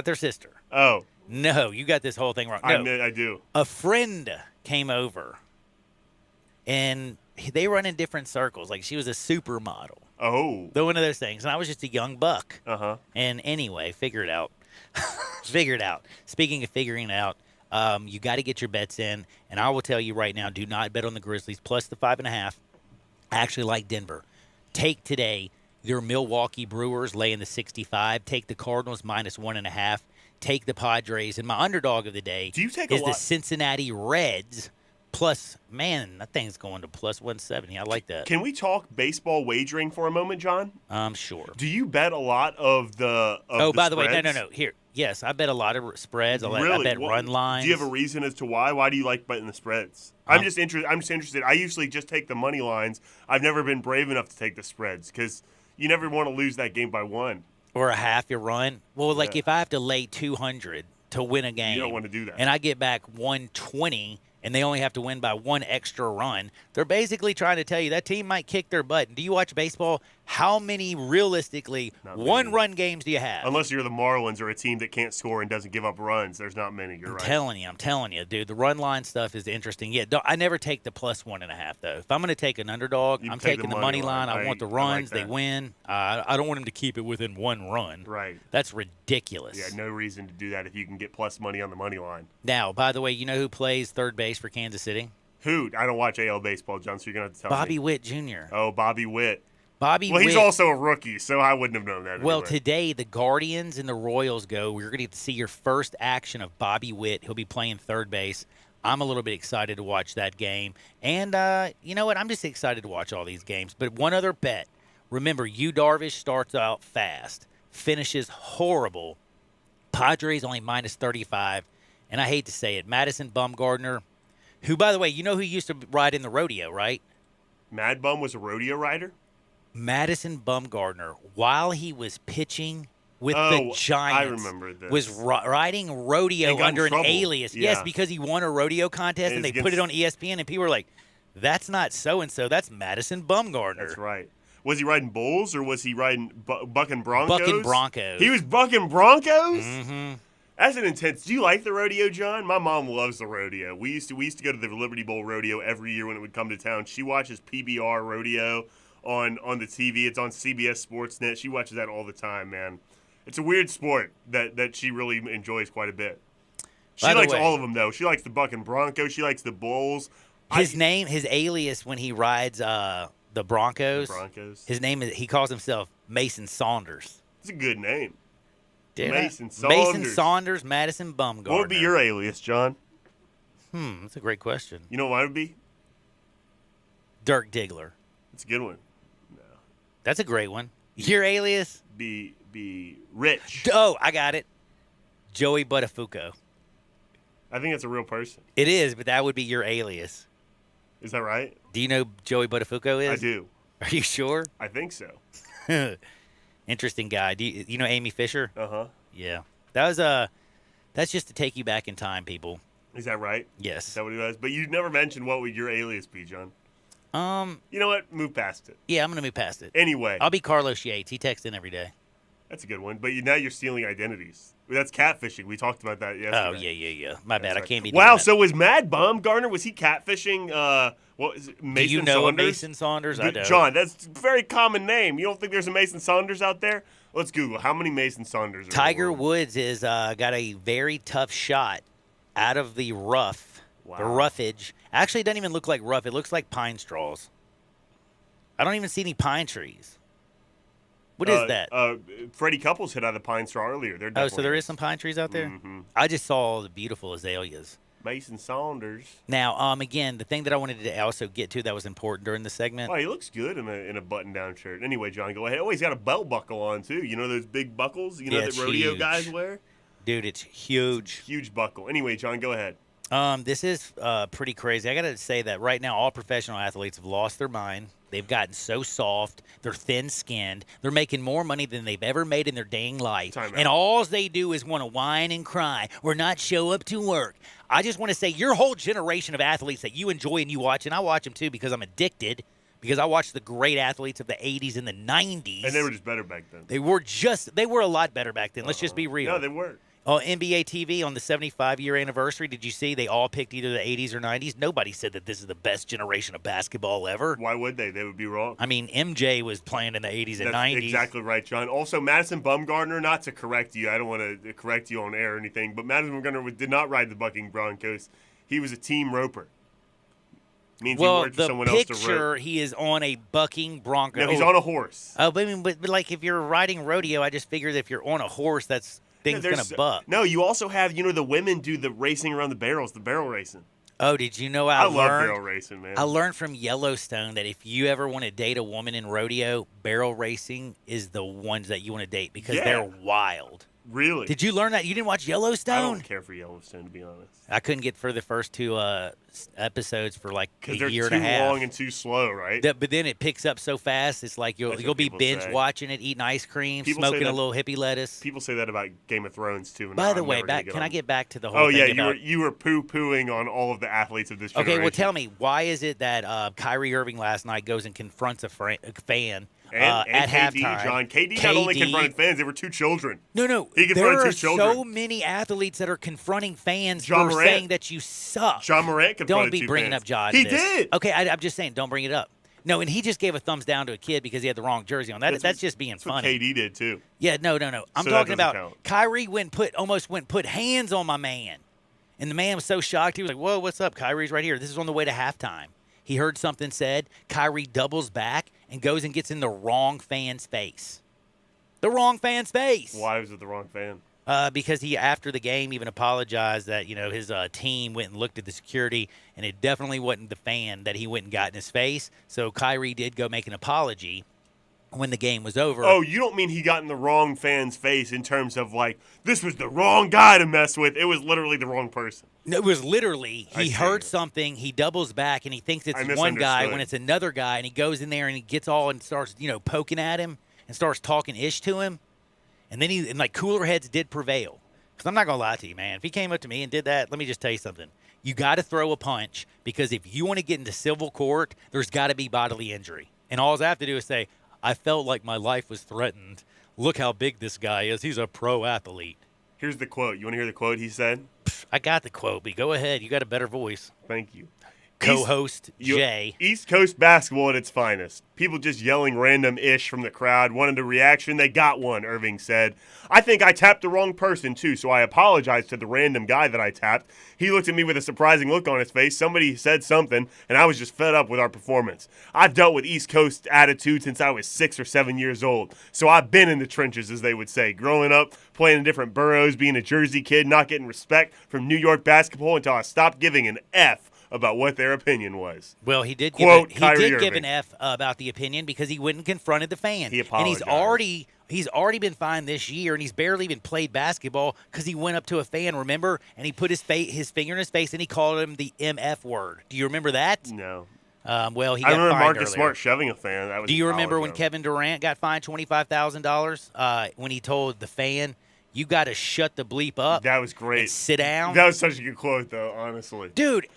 their sister. Oh. No, you got this whole thing wrong. No. I do. A friend came over and they run in different circles. Like she was a supermodel. Oh. They're one of those things. And I was just a young buck. Uh-huh. And anyway, figure it out. Speaking of figuring it out, you got to get your bets in. And I will tell you right now, do not bet on the Grizzlies plus the 5.5. I actually like Denver. Take today your Milwaukee Brewers laying the 65. Take the Cardinals minus 1.5. Take the Padres. And my underdog of the day is the Cincinnati Reds. Plus, man, that thing's going to plus 170. I like that. Can we talk baseball wagering for a moment, John? Sure. Do you bet a lot of the by the way, no. Here. Yes, I bet a lot of spreads. I bet run lines. Do you have a reason as to why? Why do you like betting the spreads? I'm just interested. I usually just take the money lines. I've never been brave enough to take the spreads because you never want to lose that game by 1. Or a half your run. Well, if I have to lay 200 to win a game. You don't want to do that. And I get back 120 and they only have to win by 1 extra run, they're basically trying to tell you that team might kick their butt. And do you watch baseball? How many realistically one-run games do you have? Unless you're the Marlins or a team that can't score and doesn't give up runs, there's not many. You're right. I'm telling you, dude. The run line stuff is interesting. Yeah, I never take the plus 1.5 though. If I'm going to take an underdog, I'm taking the money line. I want the runs. They win. I don't want them to keep it within 1 run. Right. That's ridiculous. Yeah, no reason to do that if you can get plus money on the money line. Now, by the way, you know who plays third base for Kansas City? Who? I don't watch AL baseball, John, so you're going to have to tell me. Bobby Witt Jr. Oh, Bobby Witt. Well, he's also a rookie, so I wouldn't have known that. Well, anyway. Today the Guardians and the Royals go. We're going to get to see your first action of Bobby Witt. He'll be playing third base. I'm a little bit excited to watch that game. And you know what? I'm just excited to watch all these games. But one other bet. Remember, Yu Darvish starts out fast, finishes horrible. Padres only minus 35. And I hate to say it, Madison Bumgarner, who, by the way, you know who used to ride in the rodeo, right? Mad Bum was a rodeo rider? Madison Bumgarner, while he was pitching with the Giants, was riding rodeo under an alias. Yeah. Yes, because he won a rodeo contest, and they put it on ESPN, and people were like, that's not so-and-so, that's Madison Bumgarner. That's right. Was he riding bulls, or was he riding bucking Broncos? Bucking Broncos. He was bucking Broncos? Mm-hmm. That's an intense. Do you like the rodeo, John? My mom loves the rodeo. We used to go to the Liberty Bowl rodeo every year when it would come to town. She watches PBR rodeo on the TV. It's on CBS Sportsnet. She watches that all the time, man. It's a weird sport that she really enjoys quite a bit. She likes all of them, though. She likes the bucking Broncos. She likes the bulls. His alias when he rides the Broncos. His name is, he calls himself Mason Saunders. It's a good name. Mason Saunders, Madison Bumgarner. What would be your alias, John? That's a great question. You know what mine would be? Dirk Diggler. That's a good one. No. That's a great one. Your alias? Be Rich. Oh, I got it. Joey Buttafuoco. I think that's a real person. It is, but that would be your alias. Is that right? Do you know who Joey Buttafuoco is? I do. Are you sure? I think so. Interesting guy. Do you know Amy Fisher? Uh-huh. Yeah. That's just to take you back in time, people. Is that right? Yes. Is that what it was? But you never mentioned what would your alias be, John. You know what? Move past it. Yeah, I'm going to move past it. Anyway. I'll be Carlos Yates. He texts in every day. That's a good one. But now you're stealing identities. That's catfishing. We talked about that yesterday. Oh, yeah. My bad. Right. I can't be doing Wow, that. So was Mad Bumgarner, was he catfishing what is it, Mason Do you know Saunders? a Mason Saunders? I don't. John, that's a very common name. You don't think there's a Mason Saunders out there? Let's Google how many Mason Saunders are Tiger Woods is got a very tough shot out of the rough, the roughage. Actually, it doesn't even look like rough. It looks like pine straws. I don't even see any pine trees. What is that? Freddie Couples hit out of the pine straw earlier. Oh, so there is some pine trees out there? Mm-hmm. I just saw the beautiful azaleas. Mason Saunders. Now, again, the thing that I wanted to also get to that was important during the segment. Oh, he looks good in a button-down shirt. Anyway, John, go ahead. Oh, he's got a belt buckle on, too. You know those big buckles that rodeo guys wear? Dude, it's huge. Huge buckle. Anyway, John, go ahead. This is pretty crazy. I got to say that right now all professional athletes have lost their mind. They've gotten so soft. They're thin-skinned. They're making more money than they've ever made in their dang life. And all they do is want to whine and cry or not show up to work. I just want to say your whole generation of athletes that you enjoy and you watch, and I watch them too because I'm addicted, because I watched the great athletes of the 80s and the 90s. And they were just better back then. They were a lot better back then. Let's just be real. No, they were. Oh, NBA TV on the 75-year anniversary, did you see they all picked either the 80s or 90s? Nobody said that this is the best generation of basketball ever. Why would they? They would be wrong. I mean, MJ was playing in the 80s and 90s. Exactly right, John. Also, Madison Bumgarner, not to correct you, I don't want to correct you on air or anything, but Madison Bumgarner did not ride the Bucking Broncos. He was a team roper. Means he worked for someone else to rope. Well, the picture, he is on a bucking bronco. No, he's on a horse. Oh, but like if you're riding rodeo, I just figured if you're on a horse, thing's going to buck. No, you also have, the women do the racing around the barrels, the barrel racing. Oh, did you know I love barrel racing, man. I learned from Yellowstone that if you ever want to date a woman in rodeo, barrel racing is the ones that you want to date because they're wild. Really? Did you learn that? You didn't watch Yellowstone? I don't care for Yellowstone, to be honest. I couldn't get through the first two episodes for like a year and a half. Because they're too long and too slow, right? But then it picks up so fast, it's like you'll be binge watching it, eating ice cream, smoking a little hippie lettuce. People say that about Game of Thrones, too. By the way, can I get back to the whole thing? Oh, yeah, you were poo-pooing on all of the athletes of this generation. Okay, well, tell me, why is it that Kyrie Irving last night goes and confronts a fan and at KD, halftime? John. KD not only confronted fans, they were two children. No. He confronted two children. There are so many athletes that are confronting fans for saying that you suck. John Morant confronted Don't be bringing up John. He did. Okay, I'm just saying, don't bring it up. No, and he just gave a thumbs down to a kid because he had the wrong jersey on. That's just being funny. What KD did, too. Yeah, no. I'm talking about Kyrie almost put hands on my man. And the man was so shocked. He was like, whoa, what's up? Kyrie's right here. This is on the way to halftime. He heard something said. Kyrie doubles back and goes and gets in the wrong fan's face. The wrong fan's face. Why was it the wrong fan? Because he, after the game, even apologized that, his team went and looked at the security, and it definitely wasn't the fan that he went and got in his face. So Kyrie did go make an apology when the game was over. Oh, you don't mean he got in the wrong fan's face in terms of, like, this was the wrong guy to mess with. It was literally the wrong person. No, it was literally, he heard something, he doubles back, and he thinks it's one guy when it's another guy, and he goes in there and he gets all and starts, poking at him and starts talking ish to him. And then cooler heads did prevail. Because I'm not going to lie to you, man. If he came up to me and did that, let me just tell you something. You got to throw a punch because if you want to get into civil court, there's got to be bodily injury. And all I have to do is say, I felt like my life was threatened. Look how big this guy is. He's a pro athlete. Here's the quote. You want to hear the quote he said? I got the quote, but go ahead. You got a better voice. Thank you. Co-host Jay. East Coast basketball at its finest. People just yelling random ish from the crowd. Wanted a reaction. They got one, Irving said. I think I tapped the wrong person, too, so I apologized to the random guy that I tapped. He looked at me with a surprising look on his face. Somebody said something, and I was just fed up with our performance. I've dealt with East Coast attitude since I was 6 or 7 years old, so I've been in the trenches, as they would say. Growing up, playing in different boroughs, being a Jersey kid, not getting respect from New York basketball until I stopped giving an F about what their opinion was. Well, he did Quote, give an F about the opinion because he went and confronted the fan. He apologized. And he's already been fined this year, and he's barely even played basketball because he went up to a fan, remember? And he put his finger in his face, and he called him the MF word. Do you remember that? No. Well, he I got remember fined Marcus earlier. Smart shoving a fan. That was Do you remember when Kevin Durant got fined $25,000 when he told the fan, you got to shut the bleep up? That was great. And sit down. That was such a good quote, though, honestly. Dude,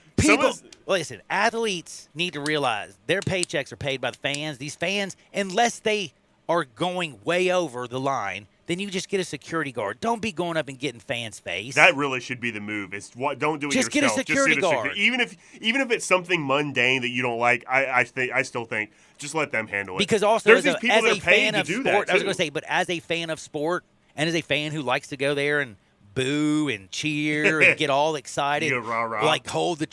listen, athletes need to realize their paychecks are paid by the fans. These fans, unless they are going way over the line, then you just get a security guard. Don't be going up and getting fans' face. That really should be the move. Don't do it just yourself. Get a security guard. Even if it's something mundane that you don't like, I still think just let them handle it. Because also, there's these people that are paid to do that. I was going to say, but as a fan of sport and as a fan who likes to go there and boo and cheer and get all excited, rah-rah. like hold the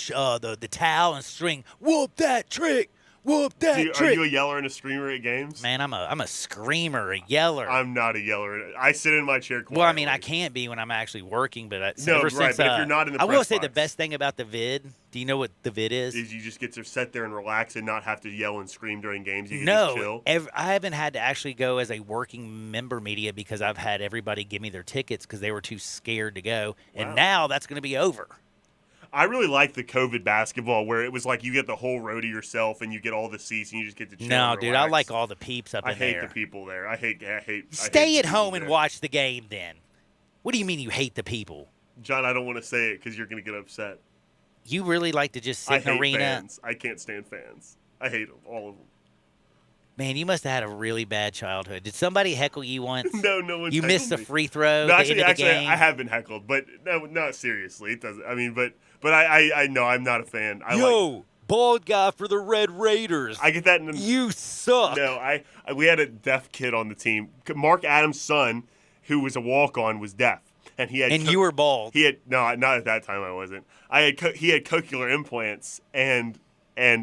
towel and string, whoop that trick. Whoop that trick. Are you a yeller and a screamer at games? Man, I'm a screamer, a yeller. I'm not a yeller. I sit in my chair quietly. Well, I mean, I can't be when I'm actually working, but but if you're not in the I press will say box. the best thing about the vid. Do you know what the vid is? Is you just get to sit there and relax and not have to yell and scream during games. You can just chill. I haven't had to actually go as a working member media because I've had everybody give me their tickets because they were too scared to go, and now that's going to be over. I really like the COVID basketball where it was like you get the whole row to yourself and you get all the seats and you just get to chill. No, and dude, relax. I like all the peeps up in there. I hate the people there. I hate. Stay at home and watch the game then. What do you mean you hate the people? John, I don't want to say it because you're going to get upset. You really like to just sit in an arena? Fans. I can't stand fans. I hate them, all of them. Man, you must have had a really bad childhood. Did somebody heckle you once? No one. You missed the free throw. No, at the end of the game? I have been heckled, but no, not seriously. It doesn't. I mean, but I know I'm not a fan. Bald guy for the Red Raiders. I get that. You suck. No, we had a deaf kid on the team. Mark Adams' son, who was a walk-on, was deaf, and he had. And you were bald. He had not at that time. I wasn't. He had cochlear implants, and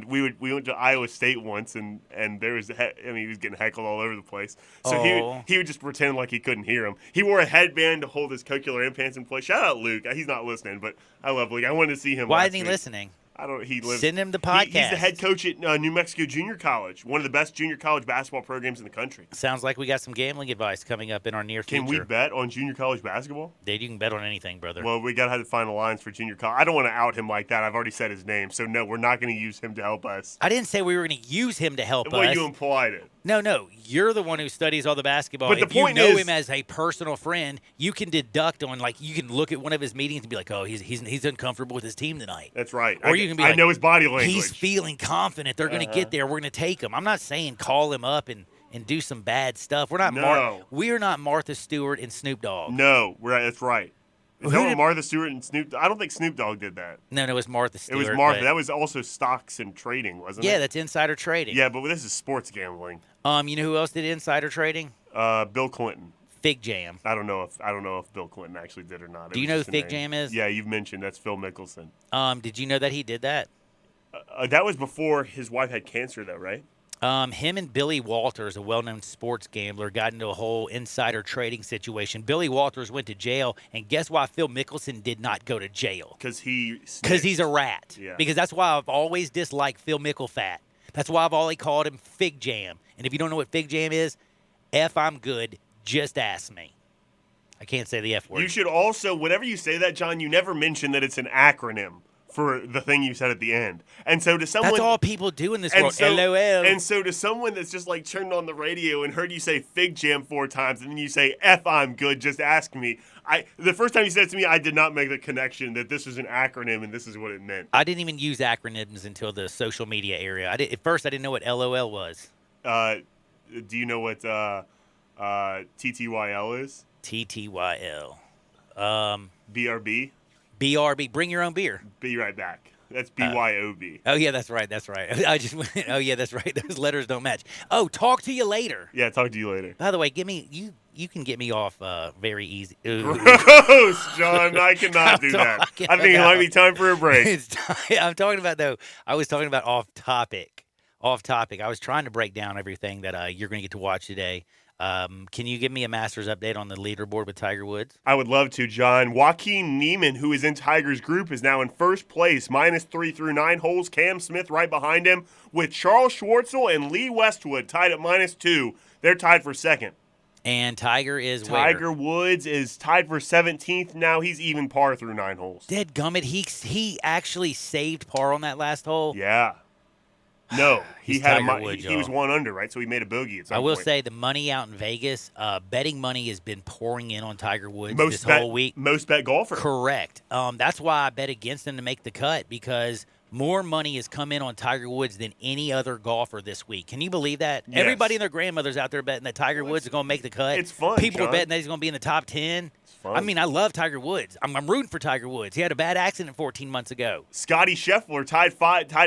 we went to Iowa State once, and there was he was getting heckled all over the place. So he would just pretend like he couldn't hear him. He wore a headband to hold his cochlear implants in place. Shout out Luke. He's not listening, but I love Luke. I wanted to see him. Why isn't he listening? I don't. He lives. Send him the podcast. He's the head coach at New Mexico Junior College, one of the best junior college basketball programs in the country. Sounds like we got some gambling advice coming up in our near future. Can we bet on junior college basketball? Dude, you can bet on anything, brother. Well, we got to have the final lines for junior college. I don't want to out him like that. I've already said his name, so no, we're not going to use him to help us. I didn't say we were going to use him to help us. Well, you implied it. No, you're the one who studies all the basketball. But the point you know is, him as a personal friend, you can deduct on, like, you can look at one of his meetings and be like, oh, he's uncomfortable with his team tonight. That's right. Or you can be like, I know his body language. He's feeling confident. They're going to get there. We're going to take him. I'm not saying call him up and do some bad stuff. We're not. We're not Martha Stewart and Snoop Dogg. No, that's right. Is that what Martha Stewart and Snoop? I don't think Snoop Dogg did that. No, it was Martha Stewart. It was Martha. That was also stocks and trading, wasn't it? Yeah, that's insider trading. Yeah, but this is sports gambling. You know who else did insider trading? Bill Clinton. Fig Jam. I don't know if Bill Clinton actually did or not. Do you know who Fig Jam is? Yeah, you've mentioned that's Phil Mickelson. Did you know that he did that? That was before his wife had cancer, though, right? Him and Billy Walters, a well-known sports gambler, got into a whole insider trading situation. Billy Walters went to jail, and guess why Phil Mickelson did not go to jail? Because he's a rat. Yeah. Because that's why I've always disliked Phil Mickelfat. That's why I've always called him Fig Jam. And if you don't know what Fig Jam is, I'm good, just ask me. I can't say the F word. You should also, whenever you say that, John, you never mention that it's an acronym for the thing you said at the end. And so to someone... That's all people do in this world, LOL. And so to someone that's just like turned on the radio and heard you say Fig Jam 4 times and then you say, I'm good, just ask me. The first time you said it to me, I did not make the connection that this was an acronym and this is what it meant. I didn't even use acronyms until the social media area. At first, I didn't know what LOL was. Do you know what TTYL is? TTYL. BRB? BRB, bring your own beer. Be right back. That's BYOB. Oh, yeah, that's right. I just went, oh, yeah, that's right. Those letters don't match. Oh, talk to you later. Yeah, talk to you later. By the way, you can get me off very easy. Gross, John. I cannot do that. I think it might be time for a break. I'm talking about, though, I was talking about off topic. I was trying to break down everything that you're going to get to watch today. Can you give me a Masters update on the leaderboard with Tiger Woods? I would love to, John. Joaquin Niemann, who is in Tiger's group, is now in first place, -3 through 9 holes. Cam Smith right behind him, with Charles Schwartzel and Lee Westwood tied at -2. They're tied for second. And Tiger is Tiger Woods is tied for 17th. Now he's even par through 9 holes. Dadgummit, he actually saved par on that last hole. Yeah. No, he was 1 under, right? So he made a bogey at some point. I will say the money out in Vegas, betting money has been pouring in on Tiger Woods this whole week. Most bet golfer. Correct. That's why I bet against him to make the cut, because more money has come in on Tiger Woods than any other golfer this week. Can you believe that? Yes. Everybody and their grandmother's out there betting that Tiger Woods is going to make the cut. It's fun, People are John. betting that he's going to be in the top 10. I mean, I love Tiger Woods. I'm rooting for Tiger Woods. He had a bad accident 14 months ago. Scotty Scheffler tied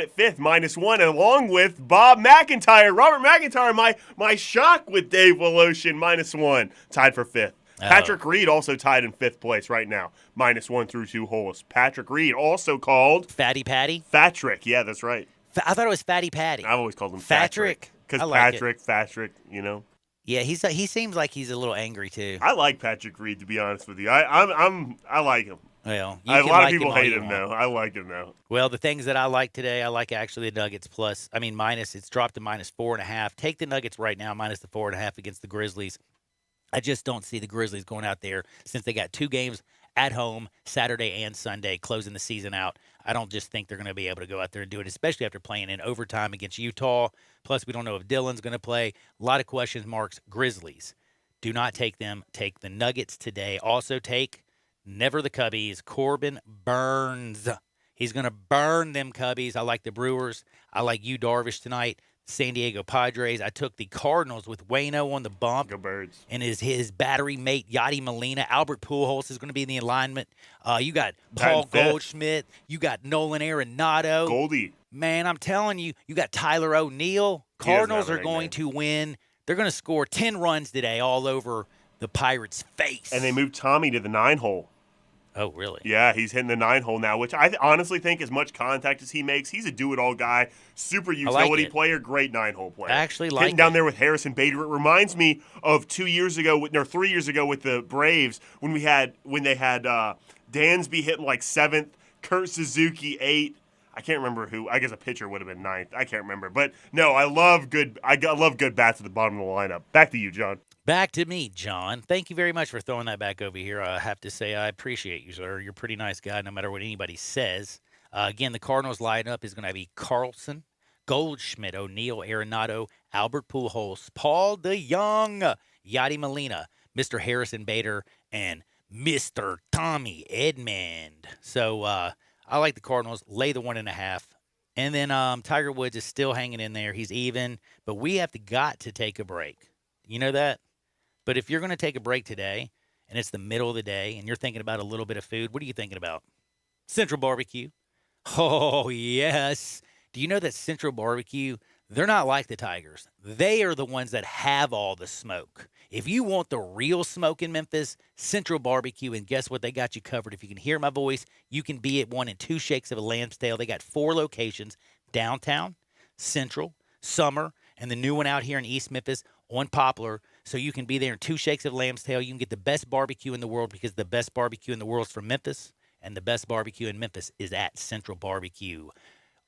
at fifth, -1, along with Bob McIntyre. Robert McIntyre, my shock with Dave Woloshin, -1, tied for fifth. Patrick Reed also tied in fifth place right now, -1 through 2 holes. Patrick Reed, also called Fatty Patty? Fatrick, yeah, that's right. I thought it was Fatty Patty. I've always called him Fatrick. Because I like Fatrick, you know. Yeah, he seems like he's a little angry too. I like Patrick Reed, to be honest with you. I like him. Well, A lot of people hate him though. I like him though. Well, the things that I like today, I like actually the Nuggets minus. It's dropped to -4.5. Take the Nuggets right now, minus the 4.5 against the Grizzlies. I just don't see the Grizzlies going out there since they got 2 games at home, Saturday and Sunday, closing the season out. I don't just think they're going to be able to go out there and do it, especially after playing in overtime against Utah. Plus, we don't know if Dillon's going to play. A lot of question marks. Grizzlies. Do not take them. Take the Nuggets today. Also take, never the Cubbies, Corbin Burns. He's going to burn them Cubbies. I like the Brewers. I like Yu Darvish tonight. San Diego Padres. I took the Cardinals with Waino on the bump. Go Birds. And his battery mate, Yadi Molina. Albert Pujols is going to be in the alignment. You got Paul Goldschmidt. You got Nolan Arenado. Goldie. Man, I'm telling you, you got Tyler O'Neill. Cardinals are going to win. They're going to score 10 runs today all over the Pirates' face. And they moved Tommy to the 9-hole. Oh, really? Yeah, he's hitting the 9-hole now, which I honestly think as much contact as he makes, he's a do-it-all guy, super utility player, great 9-hole player. I actually like hitting down there with Harrison Bader. It reminds me of 3 years ago with the Braves when they had Dansby hitting like 7th, Kurt Suzuki 8th. I can't remember who. I guess a pitcher would have been 9th. I can't remember. But no, I love good bats at the bottom of the lineup. Back to you, John. Back to me, John. Thank you very much for throwing that back over here. I have to say I appreciate you, sir. You're a pretty nice guy no matter what anybody says. Again, the Cardinals lineup is going to be Carlson, Goldschmidt, O'Neill, Arenado, Albert Pujols, Paul DeYoung, Yadi Molina, Mr. Harrison Bader, and Mr. Tommy Edman. So I like the Cardinals. Lay the 1.5. And then Tiger Woods is still hanging in there. He's even. But we have got to take a break. You know that? But if you're going to take a break today, and it's the middle of the day, and you're thinking about a little bit of food, what are you thinking about? Central Barbecue. Oh, yes. Do you know that Central Barbecue, they're not like the Tigers. They are the ones that have all the smoke. If you want the real smoke in Memphis, Central Barbecue, and guess what? They got you covered. If you can hear my voice, you can be at 1 and 2 shakes of a lamb's tail. They got 4 locations, downtown, Central, Summer, and the new one out here in East Memphis on Poplar. So you can be there in 2 shakes of lamb's tail. You can get the best barbecue in the world because the best barbecue in the world is from Memphis, and the best barbecue in Memphis is at Central Barbecue.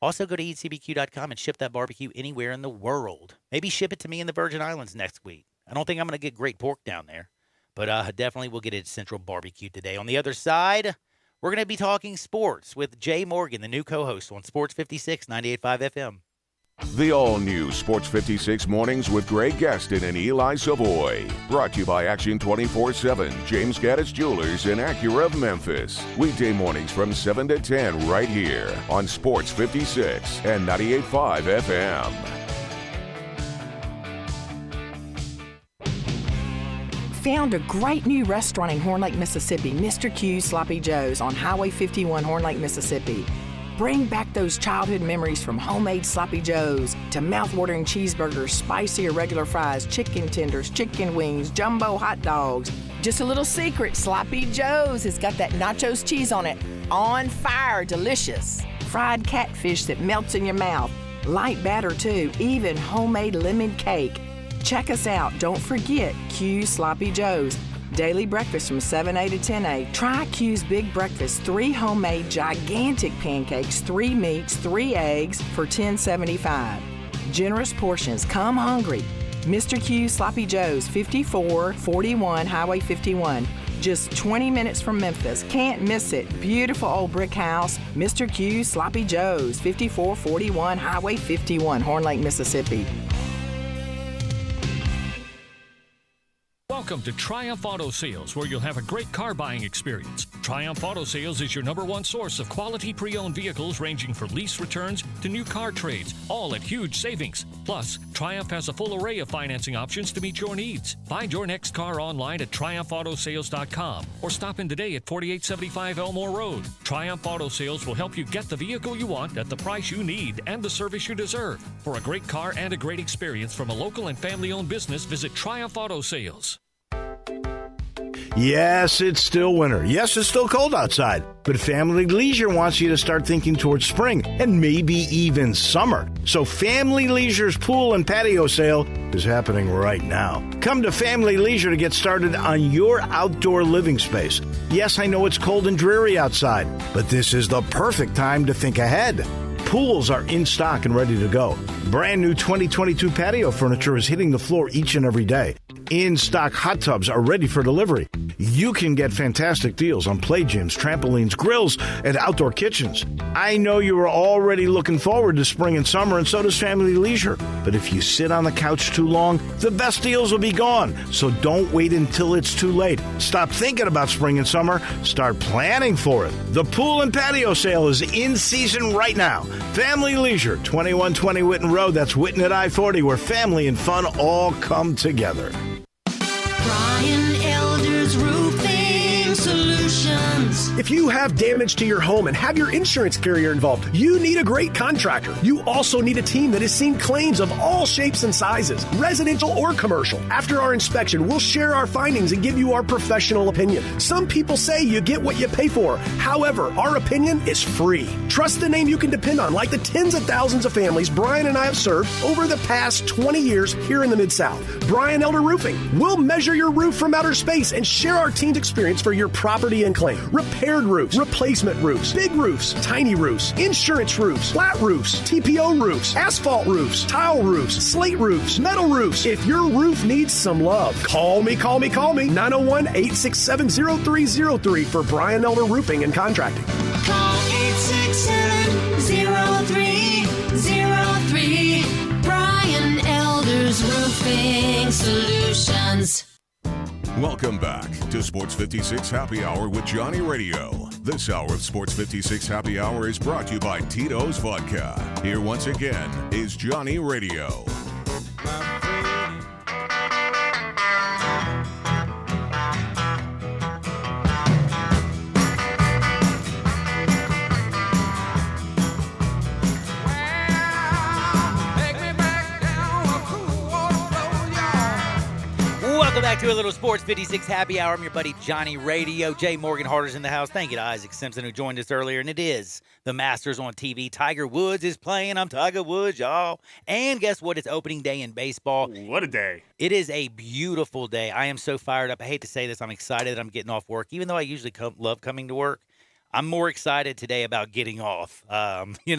Also, go to eatcbq.com and ship that barbecue anywhere in the world. Maybe ship it to me in the Virgin Islands next week. I don't think I'm going to get great pork down there, but definitely we'll get it at Central Barbecue today. On the other side, we're going to be talking sports with Jay Morgan, the new co-host on Sports 56, 98.5 FM. The all-new Sports 56 Mornings with Greg Gaston and Eli Savoy. Brought to you by Action 24/7, James Gaddis Jewelers, and Acura of Memphis. Weekday mornings from 7 to 10 right here on Sports 56 and 98.5 FM. Found a great new restaurant in Horn Lake, Mississippi, Mr. Q's Sloppy Joe's on Highway 51, Horn Lake, Mississippi. Bring back those childhood memories from homemade Sloppy Joe's to mouth-watering cheeseburgers, spicy or regular fries, chicken tenders, chicken wings, jumbo hot dogs. Just a little secret, Sloppy Joe's has got that nachos cheese on it. On fire, delicious. Fried catfish that melts in your mouth. Light batter too, even homemade lemon cake. Check us out. Don't forget Q's Sloppy Joe's. Daily breakfast from 7A to 10A. Try Q's Big Breakfast. 3 homemade gigantic pancakes, 3 meats, 3 eggs for $10.75. Generous portions. Come hungry. Mr. Q's Sloppy Joe's, 5441 Highway 51. Just 20 minutes from Memphis. Can't miss it. Beautiful old brick house. Mr. Q's Sloppy Joe's, 5441 Highway 51, Horn Lake, Mississippi. Welcome to Triumph Auto Sales, where you'll have a great car buying experience. Triumph Auto Sales is your #1 source of quality pre-owned vehicles ranging from lease returns to new car trades, all at huge savings. Plus, Triumph has a full array of financing options to meet your needs. Find your next car online at triumphautosales.com or stop in today at 4875 Elmore Road. Triumph Auto Sales will help you get the vehicle you want at the price you need and the service you deserve. For a great car and a great experience from a local and family-owned business, visit Triumph Auto Sales. Yes, it's still winter. Yes, it's still cold outside. But Family Leisure wants you to start thinking towards spring and maybe even summer. So Family Leisure's pool and patio sale is happening right now. Come to Family Leisure to get started on your outdoor living space. Yes, I know it's cold and dreary outside, but this is the perfect time to think ahead. Pools are in stock and ready to go. Brand new 2022 patio furniture is hitting the floor each and every day. In-stock hot tubs are ready for delivery. You can get fantastic deals on play gyms, trampolines, grills, and outdoor kitchens. I know you are already looking forward to spring and summer, and so does Family Leisure. But if you sit on the couch too long, the best deals will be gone. So don't wait until it's too late. Stop thinking about spring and summer. Start planning for it. The pool and patio sale is in season right now. Family Leisure, 2120 Whitten Road. That's Whitten at I-40, where family and fun all come together. Brian Elder's Roofing Solutions. If you have damage to your home and have your insurance carrier involved, you need a great contractor. You also need a team that has seen claims of all shapes and sizes, residential or commercial. After our inspection, we'll share our findings and give you our professional opinion. Some people say you get what you pay for. However, our opinion is free. Trust the name you can depend on, like the tens of thousands of families Brian and I have served over the past 20 years here in the Mid-South. Brian Elder Roofing. We'll measure your roof from outer space and share our team's experience for your property and claim. Repaired roofs, replacement roofs, big roofs, tiny roofs, insurance roofs, flat roofs, TPO roofs, asphalt roofs, tile roofs, slate roofs, metal roofs. If your roof needs some love, call me. 901-867-0303 for Brian Elder Roofing and Contracting. Call 867-0303. Brian Elder's Roofing Solutions. Welcome back to Sports 56 Happy Hour with Johnny Radio. This hour of Sports 56 Happy Hour is brought to you by Tito's Vodka. Here once again is Johnny Radio. Welcome back to a little Sports 56 Happy Hour. I'm your buddy Johnny Radio. Jay Morgan Harder's in the house. Thank you to Isaac Simpson who joined us earlier. And it is the Masters on TV. Tiger Woods is playing. I'm Tiger Woods, y'all. And guess what? It's opening day in baseball. What a day. It is a beautiful day. I am so fired up. I hate to say this. I'm excited that I'm getting off work. Even though I usually love coming to work, I'm more excited today about getting off. You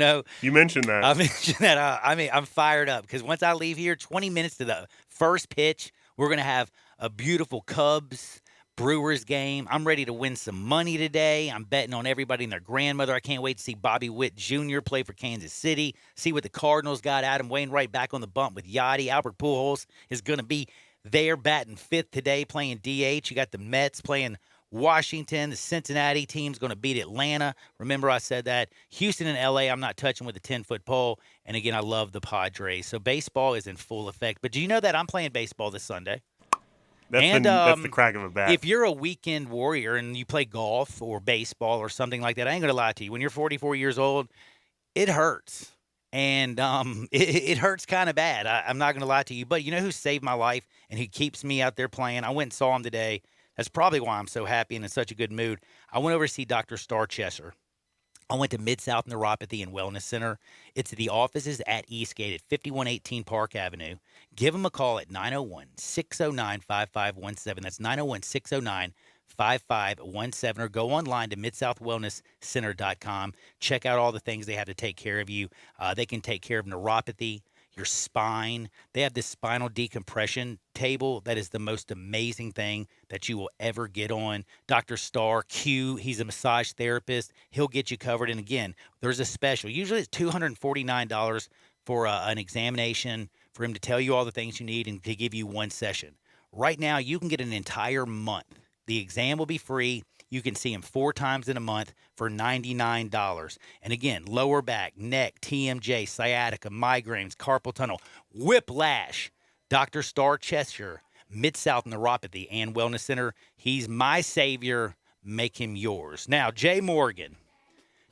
mentioned that. I mentioned that. I'm fired up because once I leave here, 20 minutes to the first pitch, we're going to have a beautiful Cubs Brewers game. I'm ready to win some money today. I'm betting on everybody and their grandmother. I can't wait to see Bobby Witt Jr. play for Kansas City, see what the Cardinals got. Adam Wainwright back on the bump with Yachty. Albert Pujols is going to be there batting fifth today playing DH. You got the Mets playing Washington. The Cincinnati team's going to beat Atlanta. Remember I said that. Houston and L.A. I'm not touching with a 10-foot pole. And again, I love the Padres. So baseball is in full effect. But do you know that I'm playing baseball this Sunday? That's the crack of a bat. If you're a weekend warrior and you play golf or baseball or something like that, I ain't going to lie to you. When you're 44 years old, it hurts. And it hurts kind of bad. I'm not going to lie to you. But you know who saved my life and who keeps me out there playing? I went and saw him today. That's probably why I'm so happy and in such a good mood. I went over to see Dr. Star Chesser. I went to Mid-South Neuropathy and Wellness Center. It's the offices at Eastgate at 5118 Park Avenue. Give them a call at 901-609-5517. That's 901-609-5517. Or go online to midsouthwellnesscenter.com. Check out all the things they have to take care of you. They can take care of neuropathy, your spine. They have this spinal decompression table that is the most amazing thing that you will ever get on. Dr. Starr, Q, he's a massage therapist. He'll get you covered. And again, there's a special. Usually it's $249 for an examination, for him to tell you all the things you need and to give you one session. Right now, you can get an entire month. The exam will be free. You can see him 4 times in a month for $99. And again, lower back, neck, TMJ, sciatica, migraines, carpal tunnel, whiplash, Dr. Star Cheshire, Mid-South Neuropathy and Wellness Center. He's my savior. Make him yours. Now, Jay Morgan,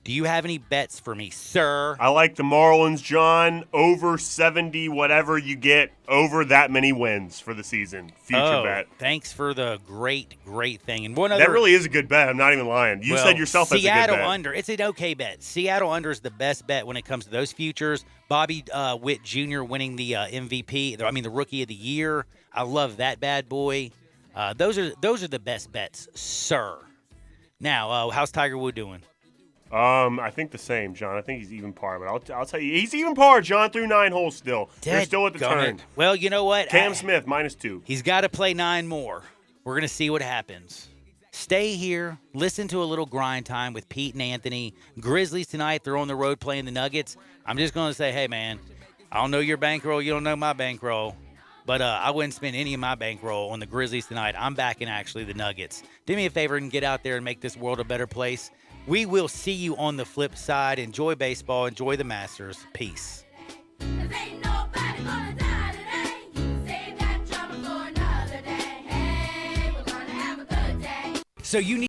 do you have any bets for me, sir? I like the Marlins, John. Over 70, whatever you get, over that many wins for the season. Future bet. Thanks for the great thing. And one other. That really is a good bet. I'm not even lying. You said yourself that's a good bet. Seattle under. It's an okay bet. Seattle under is the best bet when it comes to those futures. Bobby Witt Jr. winning the MVP. The Rookie of the Year. I love that bad boy. Those are the best bets, sir. Now, how's Tiger Woods doing? I think the same, John. I think he's even par, but I'll tell you, he's even par, John, through 9 holes still. They're still at the turn. Well, you know what? Cam Smith, -2. He's got to play 9 more. We're going to see what happens. Stay here. Listen to a little grind time with Pete and Anthony. Grizzlies tonight, they're on the road playing the Nuggets. I'm just going to say, hey, man, I don't know your bankroll. You don't know my bankroll. But I wouldn't spend any of my bankroll on the Grizzlies tonight. I'm backing, actually, the Nuggets. Do me a favor and get out there and make this world a better place. We will see you on the flip side. Enjoy baseball. Enjoy the Masters. Peace. So you need